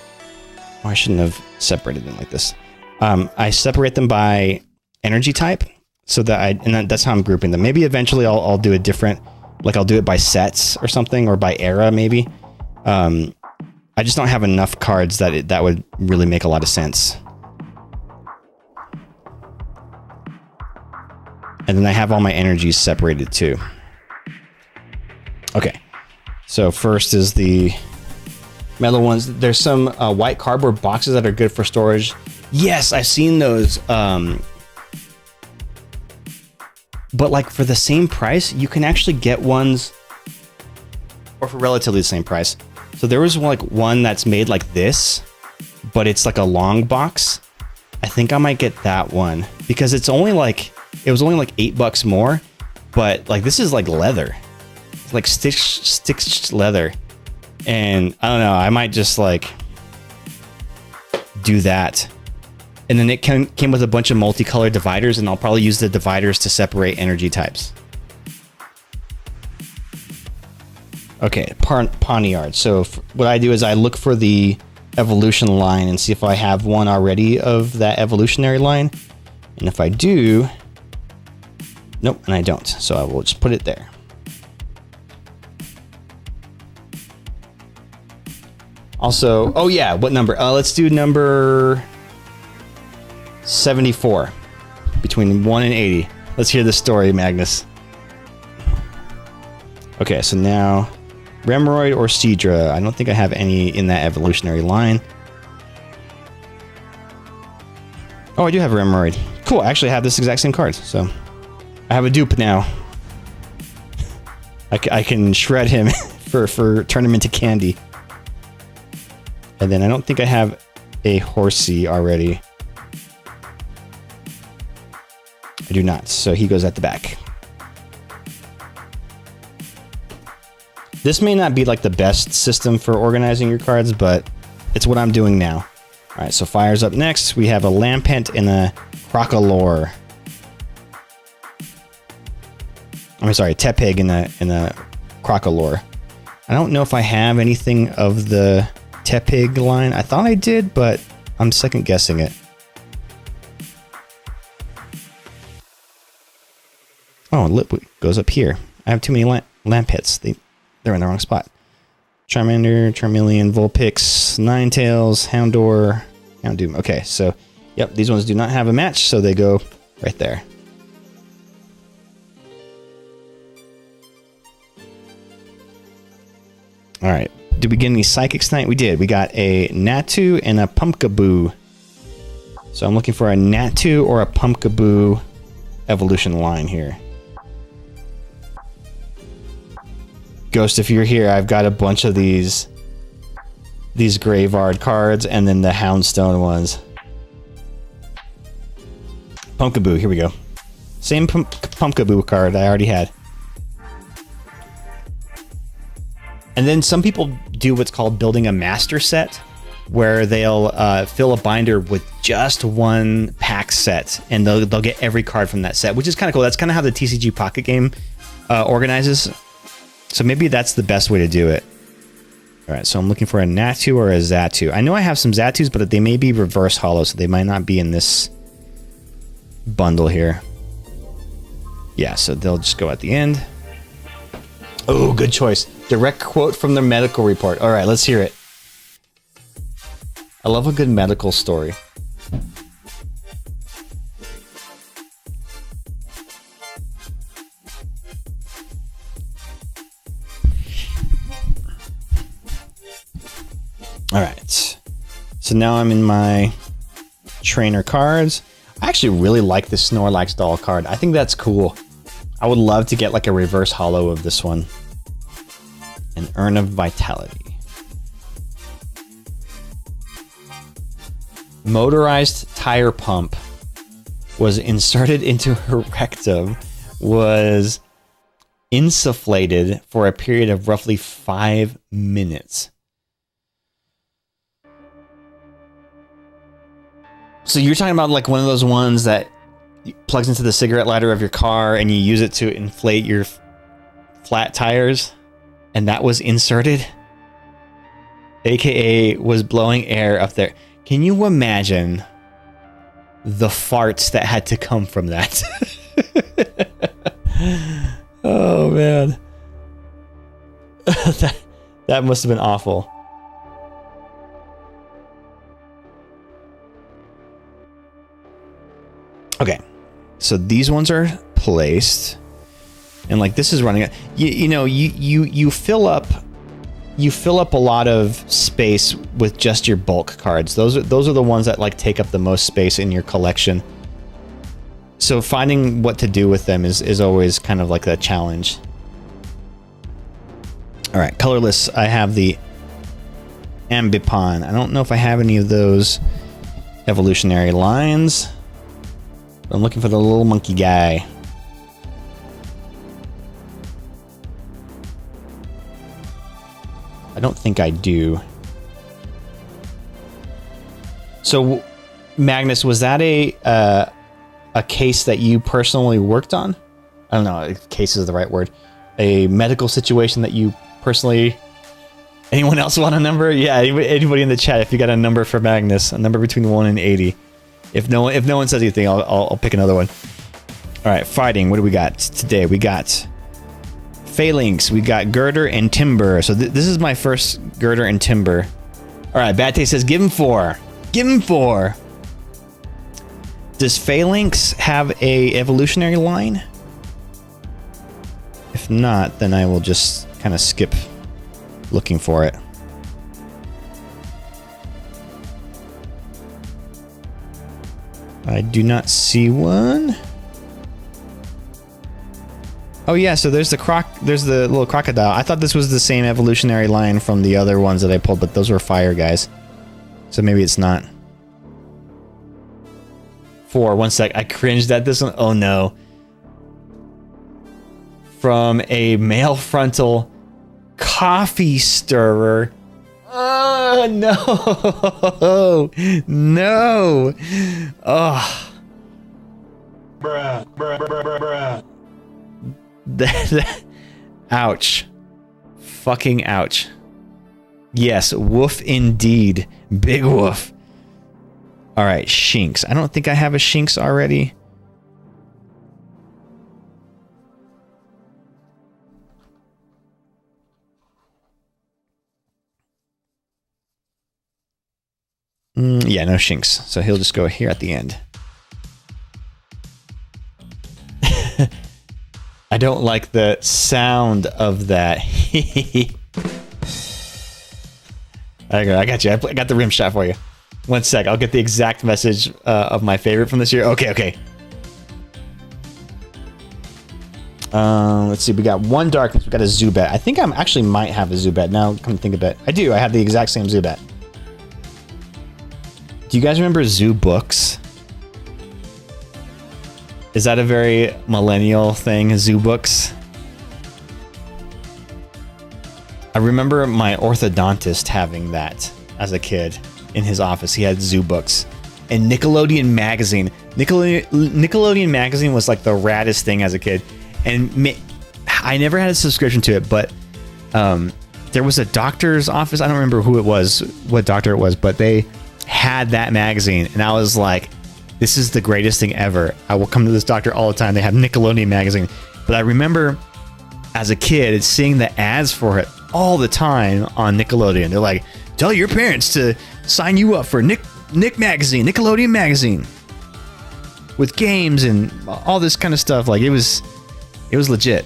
B: I shouldn't have separated them like this. I separate them by energy type, so that that's how I'm grouping them. Maybe eventually I'll do a different, I'll do it by sets or something, or by era maybe. I just don't have enough cards that would really make a lot of sense. And then I have all my energies separated too. Okay, so first is the metal ones. There's some white cardboard boxes that are good for storage. Yes, I've seen those. But for the same price, you can actually get ones, or for relatively the same price. So there was like one that's made like this, but it's like a long box. I think I might get that one because it was only like $8 more, but like this is like leather. It's like stitched leather. And I don't know, I might just like do that. And then it came with a bunch of multicolored dividers, and I'll probably use the dividers to separate energy types. Okay, Pawniard. So what I do is I look for the evolution line and see if I have one already of that evolutionary line. And if I do, nope, and I don't. So I will just put it there. Also, oh yeah, what number? Let's do number 74. Between 1 and 80. Let's hear the story, Magnus. Okay, so now Remoraid or Seadra. I don't think I have any in that evolutionary line. Oh, I do have a Remoraid. Cool, I actually have this exact same card, so I have a dupe now. I can shred him for turn him into candy. And then I don't think I have a Horsey already. I do not, so he goes at the back. This may not be like the best system for organizing your cards, but it's what I'm doing now. All right, so fire's up next. We have a Lampent and a Crocolore. I'm sorry, Tepig and a Crocolore. I don't know if I have anything of the Tepig line. I thought I did, but I'm second guessing it. Oh, Lip goes up here. I have too many Lampets. They're in the wrong spot. Charmander, Charmeleon, Vulpix, Ninetales, Houndour, Houndoom. Okay, so, yep, these ones do not have a match, so they go right there. All right. Did we get any Psychics tonight? We did. We got a Natu and a Pumpkaboo. So I'm looking for a Natu or a Pumpkaboo evolution line here. Ghost, if you're here, I've got a bunch of these Graveyard cards and then the Houndstone ones. Pumpkaboo, here we go. Same Pumpkaboo card I already had. And then some people do what's called building a master set, where they'll fill a binder with just one pack set, and they'll get every card from that set, which is kind of cool. That's kind of how the TCG Pocket Game organizes. So maybe that's the best way to do it. All right, so I'm looking for a Natu or a Xatu. I know I have some Xatus, but they may be reverse hollow, so they might not be in this bundle here. Yeah, so they'll just go at the end. Oh, good choice. Direct quote from the medical report. All right, let's hear it. I love a good medical story. All right. So now I'm in my trainer cards. I actually really like this Snorlax doll card. I think that's cool. I would love to get like a reverse hollow of this one. An Urn of Vitality. Motorized tire pump was inserted into her rectum, was insufflated for a period of roughly 5 minutes. So you're talking about like one of those ones that plugs into the cigarette lighter of your car and you use it to inflate your flat tires, and that was inserted? AKA was blowing air up there. Can you imagine the farts that had to come from that? Oh man. that must have been awful. Okay, so these ones are placed, and like this is running. You fill up a lot of space with just your bulk cards. Those are the ones that like take up the most space in your collection. So finding what to do with them is always kind of like a challenge. All right, colorless. I have the Ambipon. I don't know if I have any of those evolutionary lines. But I'm looking for the little monkey guy. I don't think I do. So, Magnus, was that a case that you personally worked on? I don't know if case is the right word. A medical situation that you personally... Anyone else want a number? Yeah, anybody in the chat, if you got a number for Magnus, a number between 1 and 80. If no one says anything, I'll pick another one. All right, fighting. What do we got today? We got Phalanx. We got Girder and Timber. So this is my first Girder and Timber. All right, Bad Taste says, give him 4. Give him 4. Does Phalanx have a evolutionary line? If not, then I will just kind of skip looking for it. I do not see one. Oh yeah, so there's the little crocodile. I thought this was the same evolutionary line from the other ones that I pulled, but those were fire guys. So maybe it's not. 4, 1 sec. I cringed at this one. Oh no. From a male frontal coffee stirrer. Oh no. No. Oh.
F: Bruh, bruh, bruh, bruh, bruh.
B: Ouch. Fucking ouch. Yes, woof indeed. Big woof. All right, Shinx. I don't think I have a Shinx already. Yeah, no Shinx. So he'll just go here at the end. I don't like the sound of that. I got you. I got the rim shot for you. 1 sec. I'll get the exact message of my favorite from this year. Okay. Let's see. We got 1 Darkness. We got a Zubat. I think I actually might have a Zubat. Now, come to think of it. I do. I have the exact same Zubat. Do you guys remember Zoo Books? Is that a very millennial thing, Zoo Books? I remember my orthodontist having that as a kid in his office. He had Zoo Books. And Nickelodeon Magazine. Nickelodeon Magazine was like the raddest thing as a kid. And I never had a subscription to it, but there was a doctor's office. I don't remember who it was, what doctor it was, but they had that magazine. And I was like, this is the greatest thing ever. I will come to this doctor all the time. They have Nickelodeon Magazine. But I remember as a kid seeing the ads for it all the time on Nickelodeon. They're like, tell your parents to sign you up for Nick Magazine, Nickelodeon Magazine, with games and all this kind of stuff. Like it was legit.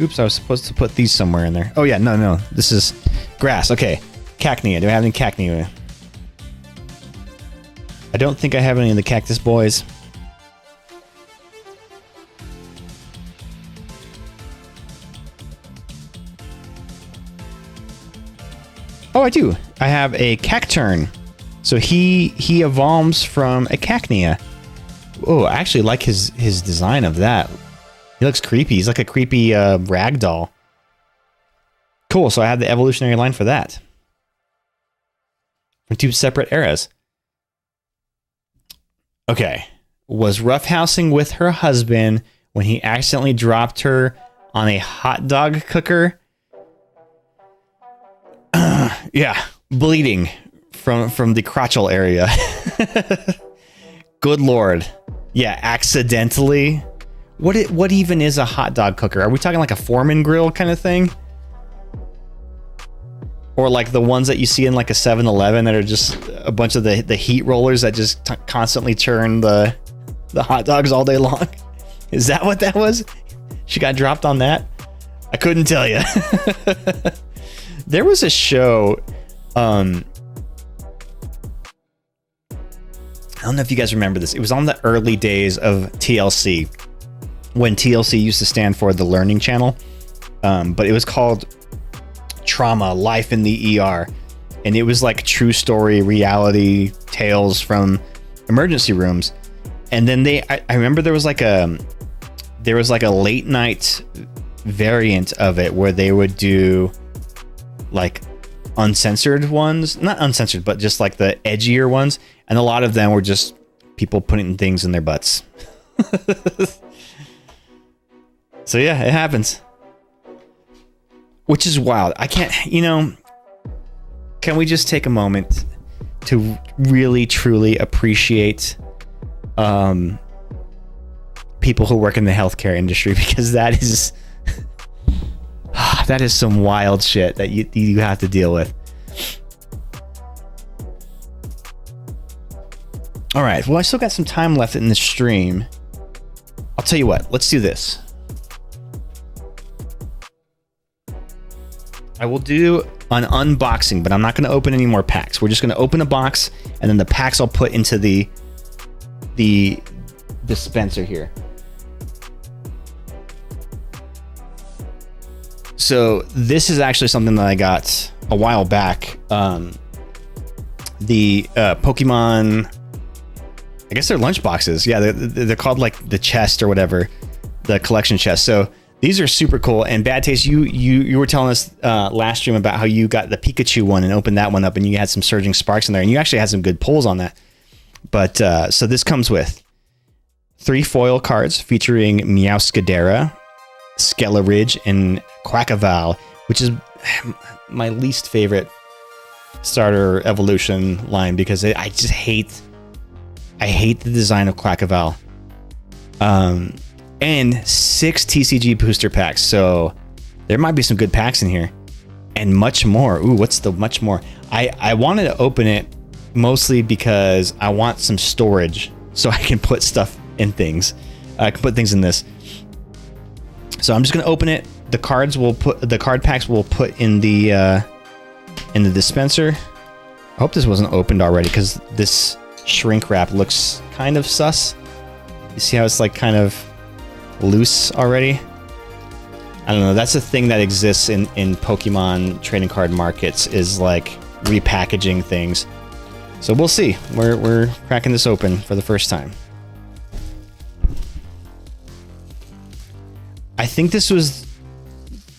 B: Oops, I was supposed to put these somewhere in there. Oh yeah, no, this is grass. Okay, Cacnea. Do I have any Cacnea? I don't think I have any of the Cactus Boys. Oh, I do. I have a Cacturn. So he evolves from a Cacnea. Oh, I actually like his design of that. He looks creepy. He's like a creepy ragdoll. Cool, so I have the evolutionary line for that. From 2 separate eras. Okay. Was roughhousing with her husband when he accidentally dropped her on a hot dog cooker. Yeah, bleeding from the crotchal area. Good lord. Yeah, accidentally. What even is a hot dog cooker? Are we talking like a Foreman grill kind of thing? Or like the ones that you see in like a 7-Eleven that are just a bunch of the heat rollers that just constantly churn the hot dogs all day long? Is that what that was? She got dropped on that? I couldn't tell you. There was a show, I don't know if you guys remember this. It was on the early days of TLC, when TLC used to stand for the Learning Channel, but it was called trauma, life in the ER. And it was like true story reality tales from emergency rooms. And then I remember there was like a late night variant of it where they would do like uncensored ones, not uncensored, but just like the edgier ones. And a lot of them were just people putting things in their butts. So yeah, it happens. Which is wild. I can't, can we just take a moment to really truly appreciate people who work in the healthcare industry, because that is some wild shit that you have to deal with. All right, well, I still got some time left in the stream. I'll tell you what, let's do this. I will do an unboxing, but I'm not going to open any more packs. We're just going to open a box, and then the packs I'll put into the dispenser here. So this is actually something that I got a while back. The Pokemon, I guess they're lunch boxes. Yeah, they're called like the chest or whatever, the collection chest. So these are super cool. And Bad Taste, you were telling us last stream about how you got the Pikachu one and opened that one up, and you had some Surging Sparks in there, and you actually had some good pulls on that. But so this comes with 3 foil cards featuring Meowscadera, Skeleridge, and Quackaval, which is my least favorite starter evolution line because I just hate the design of Quackaval. And 6 TCG booster packs, so there might be some good packs in here, and much more. Ooh, what's the much more? I wanted to open it mostly because I want some storage so I can put stuff in things. I can put things in this. So I'm just gonna open it. The card packs will put in the dispenser. I hope this wasn't opened already because this shrink wrap looks kind of sus. You see how it's like kind of loose already? I don't know. That's a thing that exists in Pokemon trading card markets, is like repackaging things. So we'll see. We're cracking this open for the first time. I think this was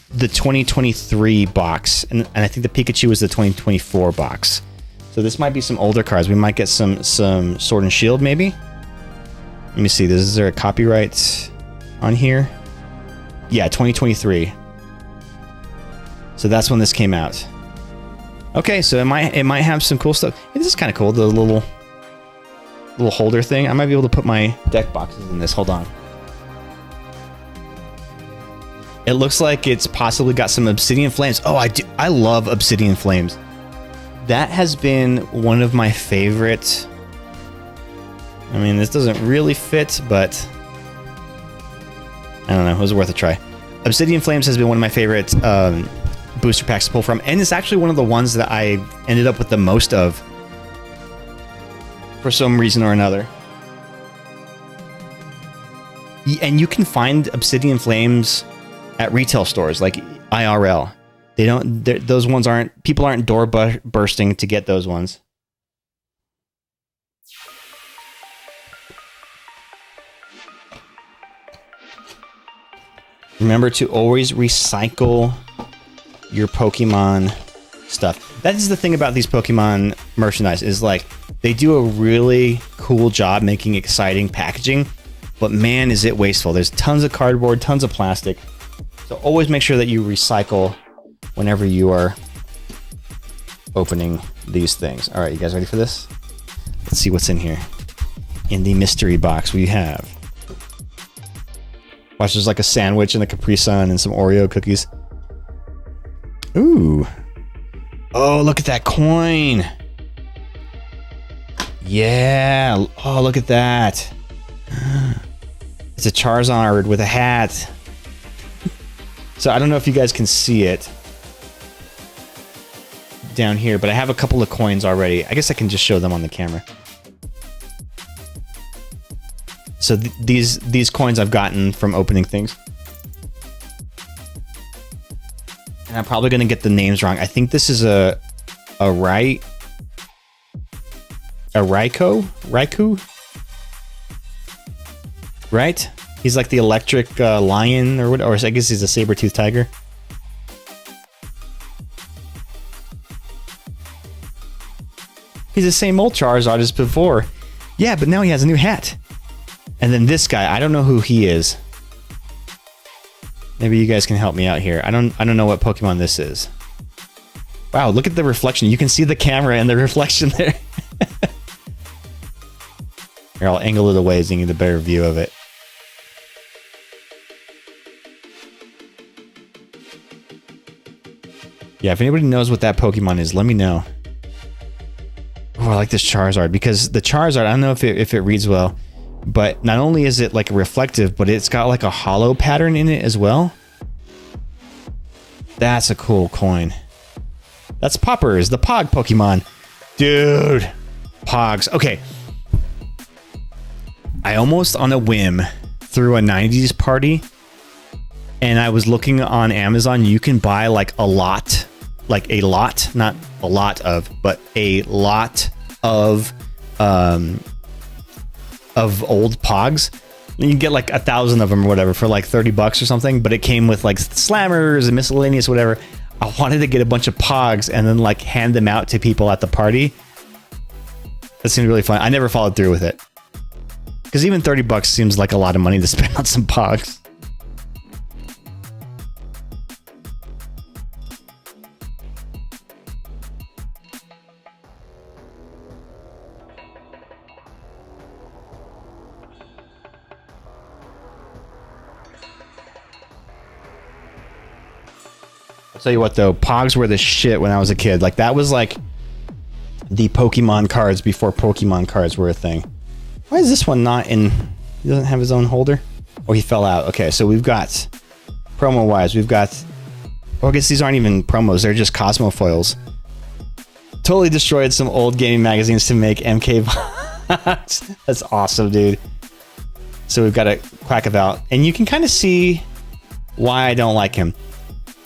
B: the 2023 box, and I think the Pikachu was the 2024 box. So this might be some older cards. We might get some Sword and Shield, maybe. Let me see. Is there a copyright on here? Yeah, 2023. So that's when this came out. Okay, so it might have some cool stuff. Hey, this is kind of cool. The little holder thing. I might be able to put my deck boxes in this. Hold on. It looks like it's possibly got some Obsidian Flames. Oh, I love Obsidian Flames. That has been one of my favorite. I mean, this doesn't really fit, but I don't know. It was worth a try. Obsidian Flames has been one of my favorite booster packs to pull from, and it's actually one of the ones that I ended up with the most of for some reason or another. And you can find Obsidian Flames at retail stores, like IRL. Those ones aren't, people aren't door bursting to get those ones. Remember to always recycle your Pokemon stuff. That is the thing about these Pokemon merchandise, is like they do a really cool job making exciting packaging, but man, is it wasteful. There's tons of cardboard, tons of plastic. So always make sure that you recycle whenever you are opening these things. All right, you guys ready for this? Let's see what's in here. In the mystery box we have, watch, there's like a sandwich and a Capri Sun and some Oreo cookies. Ooh. Oh, look at that coin. Yeah. Oh, look at that. It's a Charizard with a hat. So I don't know if you guys can see it down here, but I have a couple of coins already. I guess I can just show them on the camera. So these coins I've gotten from opening things. And I'm probably gonna get the names wrong. I think this is a Raikou? Right? He's like the electric lion or what, or I guess he's a saber-toothed tiger. He's the same old Charizard as before. Yeah, but now he has a new hat. And then this guy, I don't know who he is. Maybe you guys can help me out here. I don't know what Pokemon this is. Wow, look at the reflection. You can see the camera and the reflection there. Here, I'll angle it away so you get a better view of it. Yeah, if anybody knows what that Pokemon is, let me know. Oh, I like this Charizard because the Charizard, I don't know if it reads well, but not only is it like reflective, but it's got like a hollow pattern in it as well. That's a cool coin. That's Poppers, the Pog Pokemon. Dude, Pogs. Okay. I almost on a whim threw a 90s party and I was looking on Amazon. You can buy like a lot, not a lot of, but a lot of old Pogs. And you can get like 1,000 of them or whatever for like $30 or something, but it came with like slammers and miscellaneous whatever. I wanted to get a bunch of Pogs and then like hand them out to people at the party. That seemed really fun. I never followed through with it. Because even $30 seems like a lot of money to spend on some Pogs. I'll tell you what though, Pogs were the shit when I was a kid. Like that was like the Pokemon cards before Pokemon cards were a thing. Why is this one not in... He doesn't have his own holder? Oh, he fell out. Okay, so we've got... Promo-wise, we've got... Oh, I guess these aren't even promos. They're just Cosmo foils. Totally destroyed some old gaming magazines to make MK bots. That's awesome, dude. So we've got a Quackavout. And you can kind of see why I don't like him.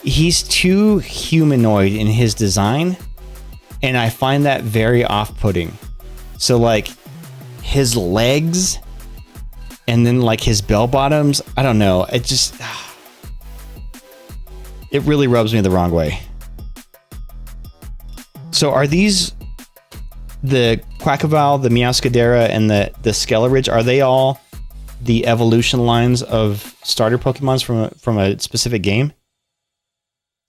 B: He's too humanoid in his design. And I find that very off-putting. So, like... his legs and then like his bell bottoms, I don't know, it just it really rubs me the wrong way. So are these the Quackavout, the Meowscadera, and the Skeleridge, are they all the evolution lines of starter Pokemons from a specific game?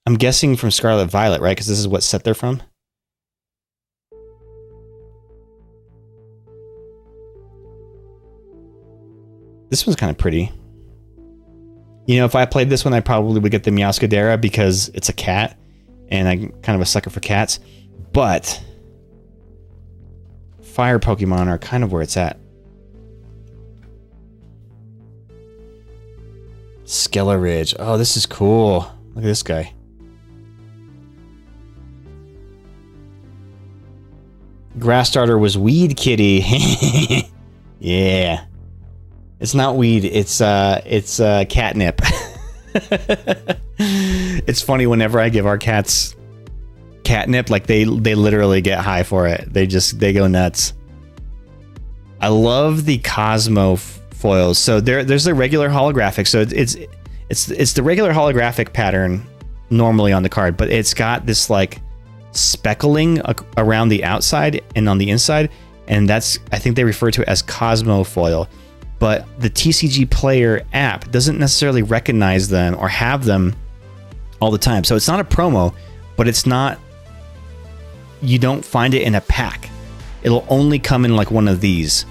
B: I'm guessing from Scarlet Violet, right? Because this is what set they're from. This one's kind of pretty. You know, if I played this one, I probably would get the Meowscadera because it's a cat, and I'm kind of a sucker for cats. But fire Pokemon are kind of where it's at. Skeleridge. Oh, this is cool. Look at this guy. Grass starter was Weed Kitty. Yeah. It's not weed, it's catnip. It's funny whenever I give our cats catnip, like they literally get high for it. They go nuts. I love the Cosmo foils. So there's the regular holographic. So it's the regular holographic pattern normally on the card, but it's got this like speckling around the outside and on the inside, and that's, I think they refer to it as Cosmo foil. But the TCG Player app doesn't necessarily recognize them or have them all the time. So it's not a promo, but it's not... You don't find it in a pack. It'll only come in like one of these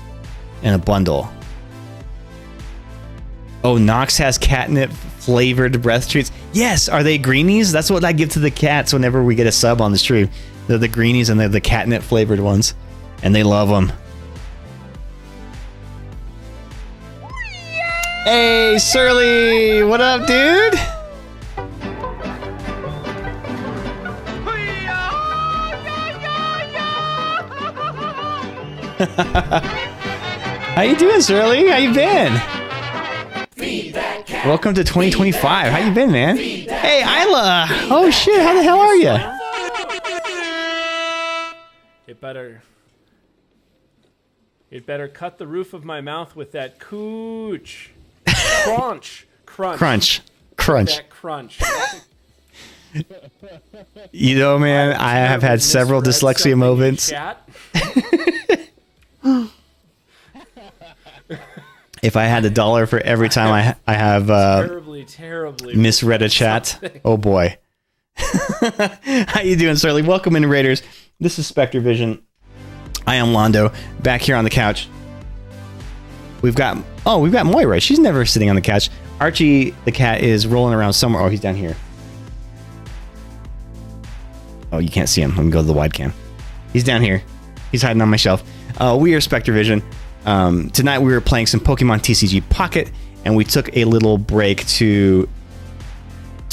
B: in a bundle. Oh, Nox has catnip flavored breath treats. Yes, are they greenies? That's what I give to the cats whenever we get a sub on the stream. They're the greenies and they're the catnip flavored ones. And they love them. Hey, Surly! What up, dude? How you doing, Surly? How you been?
G: Feed that cat.
B: Welcome to 2025. How you been, man? Hey, Isla. Oh shit. How the hell are you?
G: It better cut the roof of my mouth with that cooch. Crunch.
B: Crunch.
G: That crunch.
B: You know, man, I have had several dyslexia moments. If I had $1 for every time I have
G: terribly
B: misread a chat,
G: something.
B: Oh boy. How you doing, Surly? Welcome in, Raiders. This is Spectre Vision. I am Londo, back here on the couch. We've got Moira. She's never sitting on the couch. Archie, the cat, is rolling around somewhere. Oh, he's down here. Oh, you can't see him. Let me go to the wide cam. He's down here. He's hiding on my shelf. We are Spectre Vision. Tonight we were playing some Pokemon TCG Pocket, and we took a little break to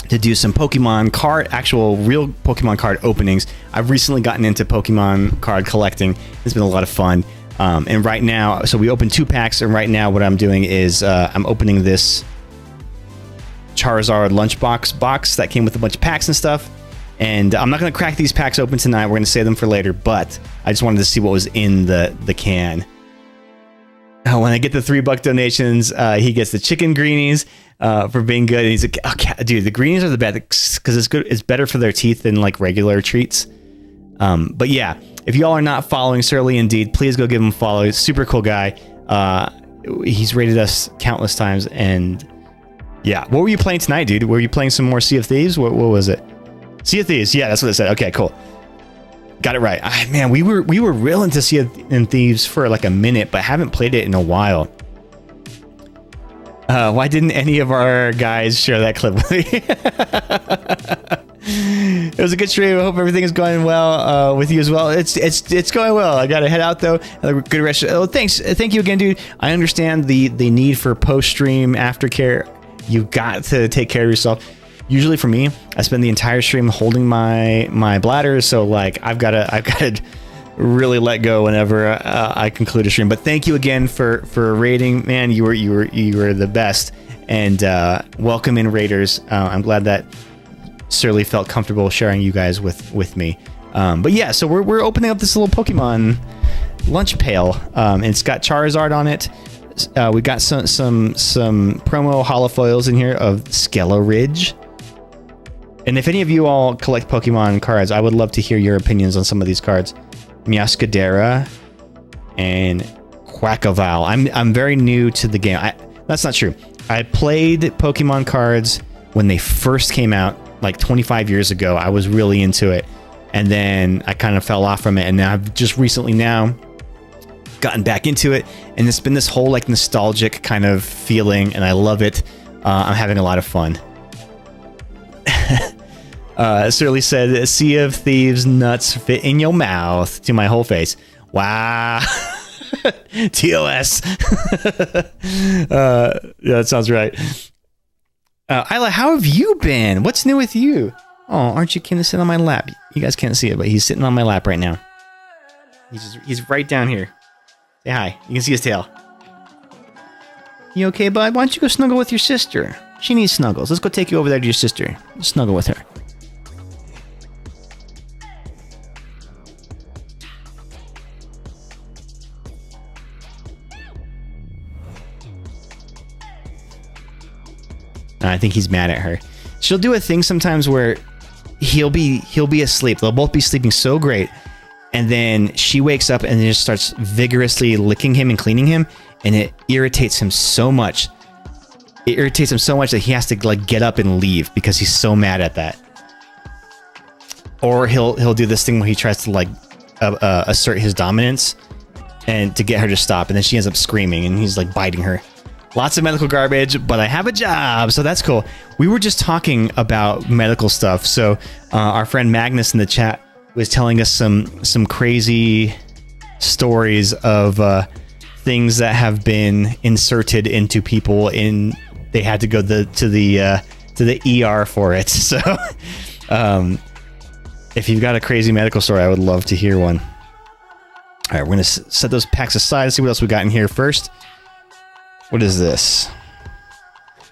B: do some Pokemon card, actual real Pokemon card openings. I've recently gotten into Pokemon card collecting. It's been a lot of fun. And right now, so we opened 2 packs, and right now what I'm doing is I'm opening this Charizard lunchbox box that came with a bunch of packs and stuff. And I'm not going to crack these packs open tonight. We're going to save them for later, but I just wanted to see what was in the can. When I get the $3 donations, he gets the chicken greenies for being good. And he's like, oh, dude, the greenies are the best because it's good. It's better for their teeth than like regular treats. But yeah, if y'all are not following Surly Indeed, please go give him a follow. He's a super cool guy. He's rated us countless times. And yeah, what were you playing tonight, dude? Were you playing some more Sea of Thieves? What was it? Sea of Thieves. Yeah, that's what it said. Okay, cool. Got it right. Man, we were real into Sea of Thieves for like a minute, but haven't played it in a while. Why didn't any of our guys share that clip with me? It was a good stream. I hope everything is going well with you as well. It's going well. I gotta head out though. Good rest. Oh, thanks. Thank you again, dude. I understand the need for post-stream aftercare. You got to take care of yourself. Usually for me, I spend the entire stream holding my bladder, so like I've got to really let go whenever I conclude a stream. But thank you again for raiding, man. You were the best, and welcome in, Raiders. I'm glad that Surly felt comfortable sharing you guys with me. But yeah, so we're opening up this little Pokemon lunch pail, and it's got Charizard on it. We got some promo holofoils in here of Skeleridge. And if any of you all collect Pokemon cards, I would love to hear your opinions on some of these cards. Meowscadera and Quackoval. I'm very new to the game. That's not true. I played Pokemon cards when they first came out, like 25 years ago. I was really into it, and then I kind of fell off from it. And now I've just recently now gotten back into it, and it's been this whole like nostalgic kind of feeling, and I love it. I'm having a lot of fun. Surly said, Sea of Thieves nuts fit in your mouth to my whole face. Wow. TOS. Yeah, that sounds right. Isla, how have you been? What's new with you? Oh, aren't you came to sit on my lap? You guys can't see it, but he's sitting on my lap right now. He's right down here. Say hi. You can see his tail. You okay, bud? Why don't you go snuggle with your sister? She needs snuggles. Let's go take you over there to your sister. Snuggle with her. I think he's mad at her. She'll do a thing sometimes where he'll be asleep. They'll both be sleeping so great, and then she wakes up and then just starts vigorously licking him and cleaning him, and it irritates him so much. It irritates him so much that he has to like get up and leave because he's so mad at that. Or he'll do this thing where he tries to like assert his dominance and to get her to stop, and then she ends up screaming and he's like biting her. Lots of medical garbage, but I have a job, so that's cool. We were just talking about medical stuff, so our friend Magnus in the chat was telling us some crazy stories of things that have been inserted into people in. They had to go to the ER for it. So, if you've got a crazy medical story, I would love to hear one. All right, we're gonna set those packs aside and see what else we got in here first. What is this?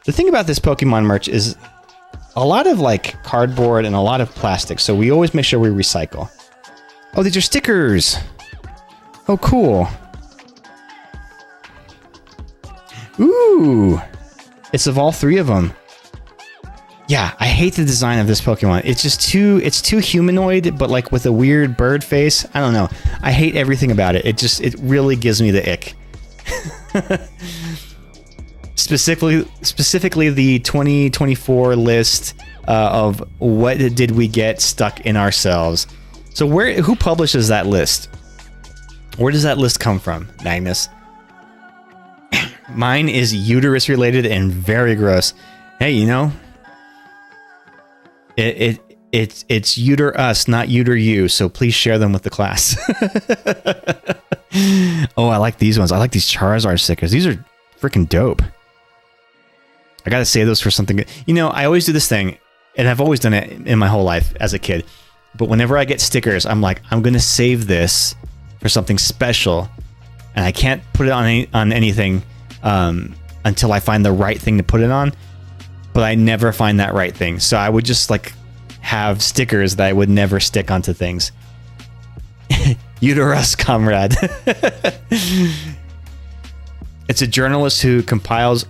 B: The thing about this Pokemon merch is a lot of like cardboard and a lot of plastic, so we always make sure we recycle. Oh, these are stickers. Oh, cool. Ooh, it's of all 3 of them. Yeah, I hate the design of this Pokemon. It's just it's too humanoid, but like with a weird bird face. I don't know. I hate everything about it. It really gives me the ick. Specifically the 2024 list of what did we get stuck in ourselves. So who publishes that list? Where does that list come from, Magnus? Mine is uterus related and very gross. Hey, you know, it's uter us, not uter you. So please share them with the class. Oh, I like these ones. I like these Charizard stickers. These are freaking dope. I gotta save those for something. You know, I always do this thing, and I've always done it in my whole life as a kid. But whenever I get stickers, I'm like, I'm gonna save this for something special, and I can't put it on anything until I find the right thing to put it on. But I never find that right thing, so I would just like have stickers that I would never stick onto things. Uterus, comrade. It's a journalist who compiles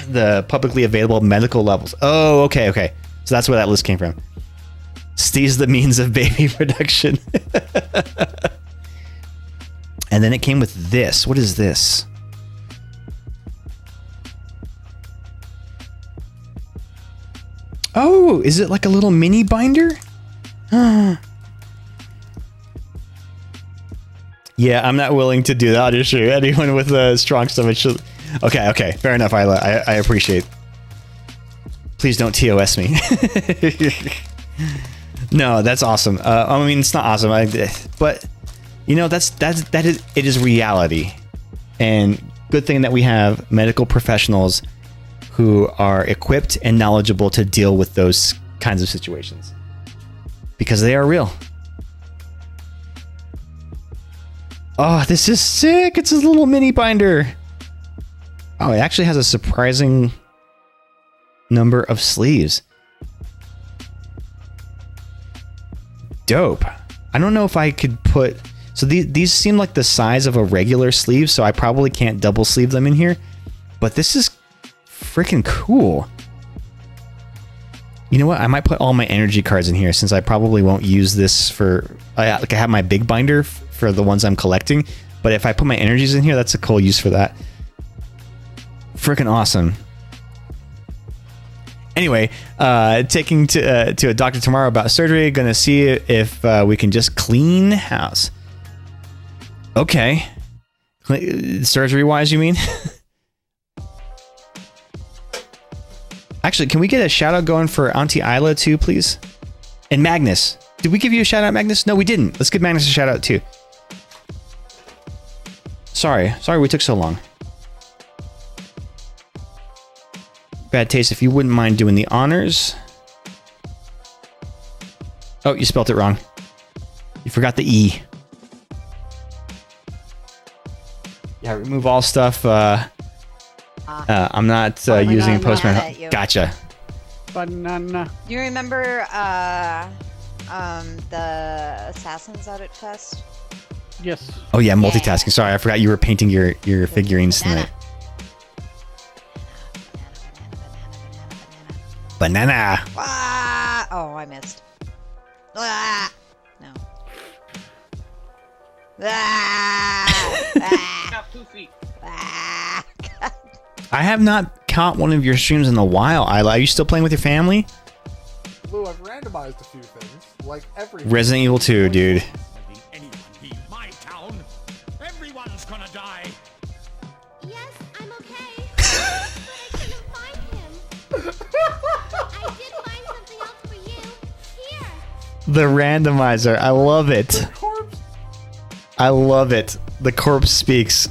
B: the publicly available medical levels. Oh, okay. So that's where that list came from. Steve's the means of baby production. And then it came with this. What is this? Oh, is it like a little mini binder? Yeah, I'm not willing to do that issue. Anyone with strong stomach should... Okay, fair enough, Isla. I appreciate. Please don't TOS me. No, that's awesome. I mean, it's not awesome, but you know, it is reality, and good thing that we have medical professionals who are equipped and knowledgeable to deal with those kinds of situations, because they are real. Oh, this is sick! It's a little mini binder. Oh, it actually has a surprising number of sleeves. Dope. I don't know if I could put... So these seem like the size of a regular sleeve, so I probably can't double sleeve them in here. But this is freaking cool. You know what? I might put all my energy cards in here, since I probably won't use this for... I have my big binder for the ones I'm collecting. But if I put my energies in here, that's a cool use for that. Freaking awesome. Anyway, taking to a doctor tomorrow about surgery. Gonna see if we can just clean house. Okay. Surgery-wise, you mean? Actually, can we get a shout-out going for Auntie Isla, too, please? And Magnus. Did we give you a shout-out, Magnus? No, we didn't. Let's give Magnus a shout-out, too. Sorry we took so long. Bad taste, if you wouldn't mind doing the honors. Oh, you spelt it wrong. You forgot the E. Yeah, remove all stuff. I'm not using Postman. Gotcha.
F: Banana.
H: You remember the assassins out at Fest?
F: Yes.
B: Oh yeah, multitasking. Sorry, I forgot you were painting your figurines tonight. Banana.
H: Ah! Oh, I missed. Ah! No. Ah! Ah! Ah!
B: I have not caught one of your streams in a while, Isla. Are you still playing with your family?
I: Lou, I've randomized a few things, like every
B: Resident Evil 2, dude.
J: Anyone leave my town, everyone's gonna die.
K: Yes, I'm okay. But I couldn't find him. I did find something else for you. Here.
B: The randomizer. I love it. I love it. The corpse speaks.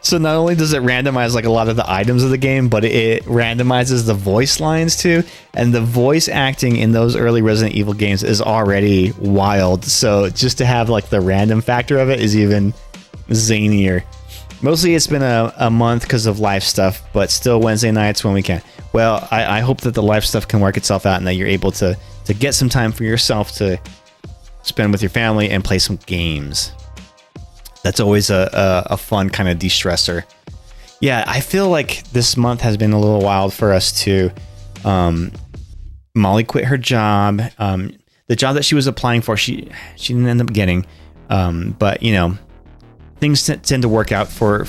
B: So not only does it randomize like a lot of the items of the game, but it randomizes the voice lines too. And the voice acting in those early Resident Evil games is already wild. So just to have like the random factor of it is even zanier. Mostly it's been a month because of life stuff, but still Wednesday nights when we can. Well, I hope that the life stuff can work itself out and that you're able to get some time for yourself to spend with your family and play some games. That's always a fun kind of de-stressor. Yeah, I feel like this month has been a little wild for us too. Molly quit her job. The job that she was applying for, she didn't end up getting. But you know, things tend to work out for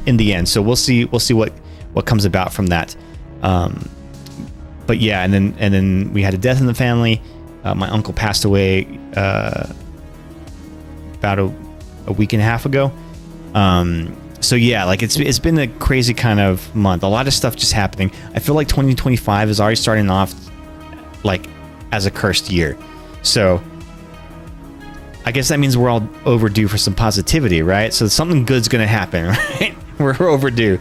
B: in the end. So we'll see what comes about from that. But yeah, and then we had a death in the family. My uncle passed away about a week and a half ago. So yeah, like it's been a crazy kind of month. A lot of stuff just happening. I feel like 2025 is already starting off like as a cursed year. So I guess that means we're all overdue for some positivity, right? So something good's gonna happen, right? We're overdue.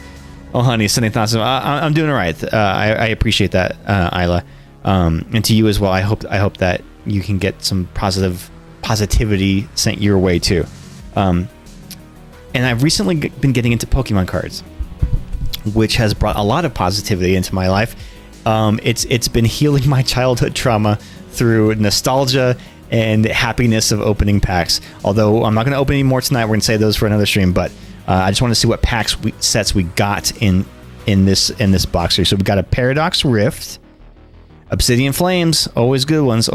B: Oh, honey, sending thoughts. I'm doing all right. I appreciate that, Isla, and to you as well. I hope that you can get some positivity sent your way too. And I've recently been getting into Pokemon cards, which has brought a lot of positivity into my life. It's been healing my childhood trauma through nostalgia and happiness of opening packs. Although I'm not going to open any more tonight, we're going to save those for another stream. But I just want to see what sets we got in this box here. So we got a Paradox Rift, Obsidian Flames, always good ones.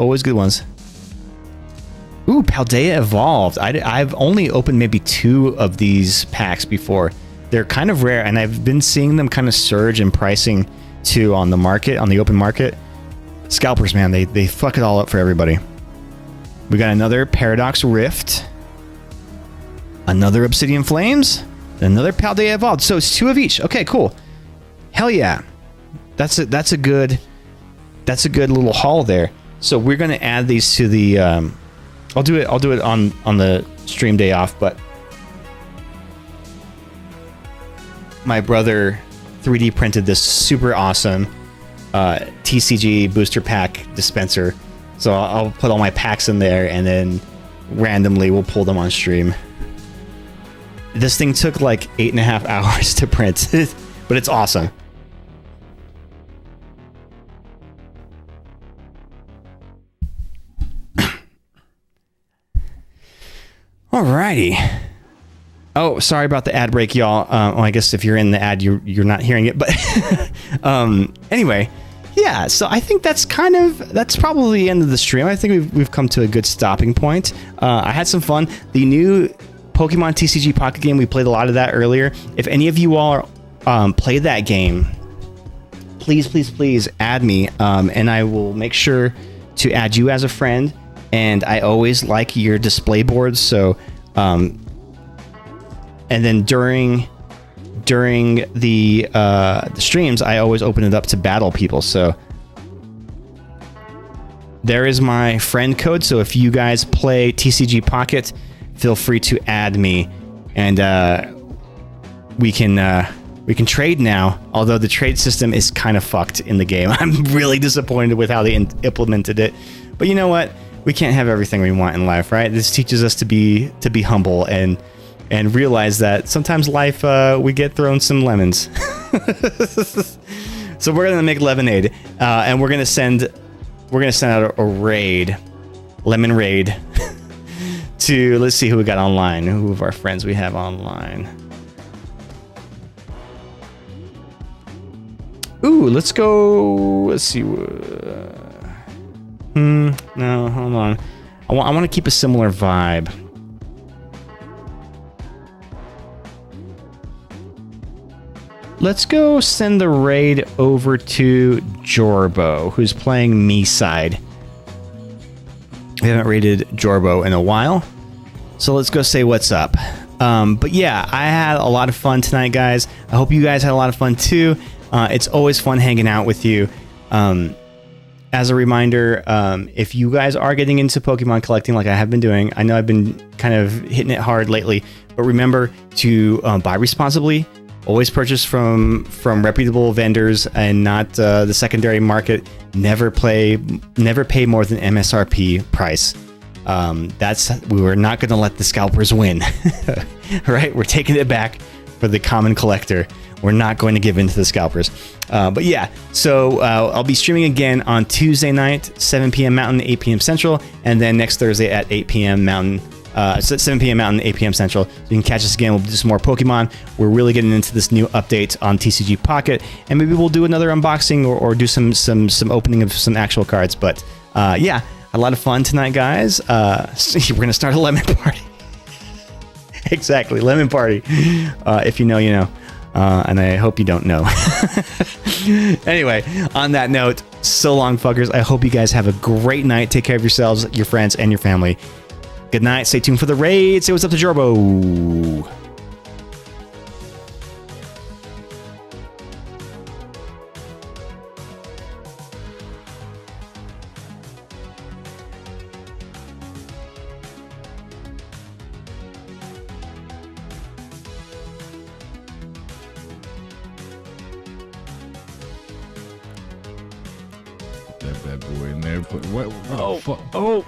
B: Ooh, Paldea Evolved. I've only opened maybe 2 of these packs before. They're kind of rare, and I've been seeing them kind of surge in pricing too on the market, on the open market. Scalpers, man, they fuck it all up for everybody. We got another Paradox Rift, another Obsidian Flames, another Paldea Evolved. So it's 2 of each. Okay, cool. Hell yeah, that's a good little haul there. So we're gonna add these to the. I'll do it on the stream day off, but my brother 3D printed this super awesome TCG booster pack dispenser. So I'll put all my packs in there and then randomly we'll pull them on stream. This thing took like 8.5 hours to print, but it's awesome. Alrighty. Oh, sorry about the ad break, y'all. Well, I guess if you're in the ad, you're not hearing it. But anyway, yeah. So I think that's probably the end of the stream. I think we've come to a good stopping point. I had some fun. The new Pokemon TCG Pocket game, we played a lot of that earlier. If any of you all played that game, please add me, and I will make sure to add you as a friend. And I always like your display boards. So, and then during the streams, I always open it up to battle people. So there is my friend code. So if you guys play TCG Pocket, feel free to add me, and we can trade now. Although the trade system is kind of fucked in the game. I'm really disappointed with how they implemented it. But you know what? We can't have everything we want in life, right? This teaches us to be humble and realize that sometimes life we get thrown some lemons. So we're gonna make lemonade, and we're gonna send out a raid, lemon raid, to, let's see who we got online. Who of our friends we have online? Ooh, let's go. Let's see. No, hold on. I want to keep a similar vibe. Let's go send the raid over to Jorbo, who's playing me side. We haven't raided Jorbo in a while, so let's go say what's up. But yeah, I had a lot of fun tonight, guys. I hope you guys had a lot of fun too. It's always fun hanging out with you. As a reminder, if you guys are getting into Pokemon collecting like I have been doing, I know I've been kind of hitting it hard lately, but remember to buy responsibly. Always purchase from reputable vendors and not the secondary market. Never pay more than MSRP price. We're not going to let the scalpers win. right? We're taking it back for the common collector. We're not going to give in to the scalpers. But yeah, so I'll be streaming again on Tuesday night, 7 p.m. Mountain, 8 p.m. Central, and then next Thursday at 8 p.m. Mountain. 7 p.m. Mountain, 8 p.m. Central. So you can catch us again. We'll do some more Pokemon. We're really getting into this new update on TCG Pocket, and maybe we'll do another unboxing or do some opening of some actual cards. But yeah, a lot of fun tonight, guys. We're gonna start a lemon party. Exactly, lemon party. If you know, you know. And I hope you don't know. Anyway, on that note, so long, fuckers. I hope you guys have a great night. Take care of yourselves, your friends, and your family. Good night. Stay tuned for the raid. Say what's up to Jorbo.
L: That bad boy in there. What?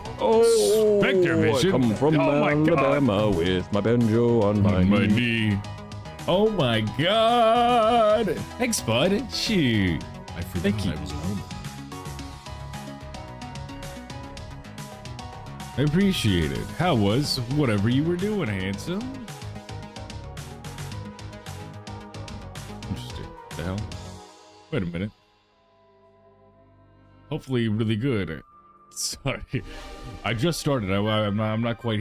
J: Oh,
L: Spectre Vision.
J: I come from Alabama with my banjo on my knee.
L: Oh my god! Thanks, bud. Shoot. I forgot I was home. I appreciate it. How was whatever you were doing, handsome? Interesting. The hell? Wait a minute. Hopefully really good. Sorry. I just started. I'm not quite here.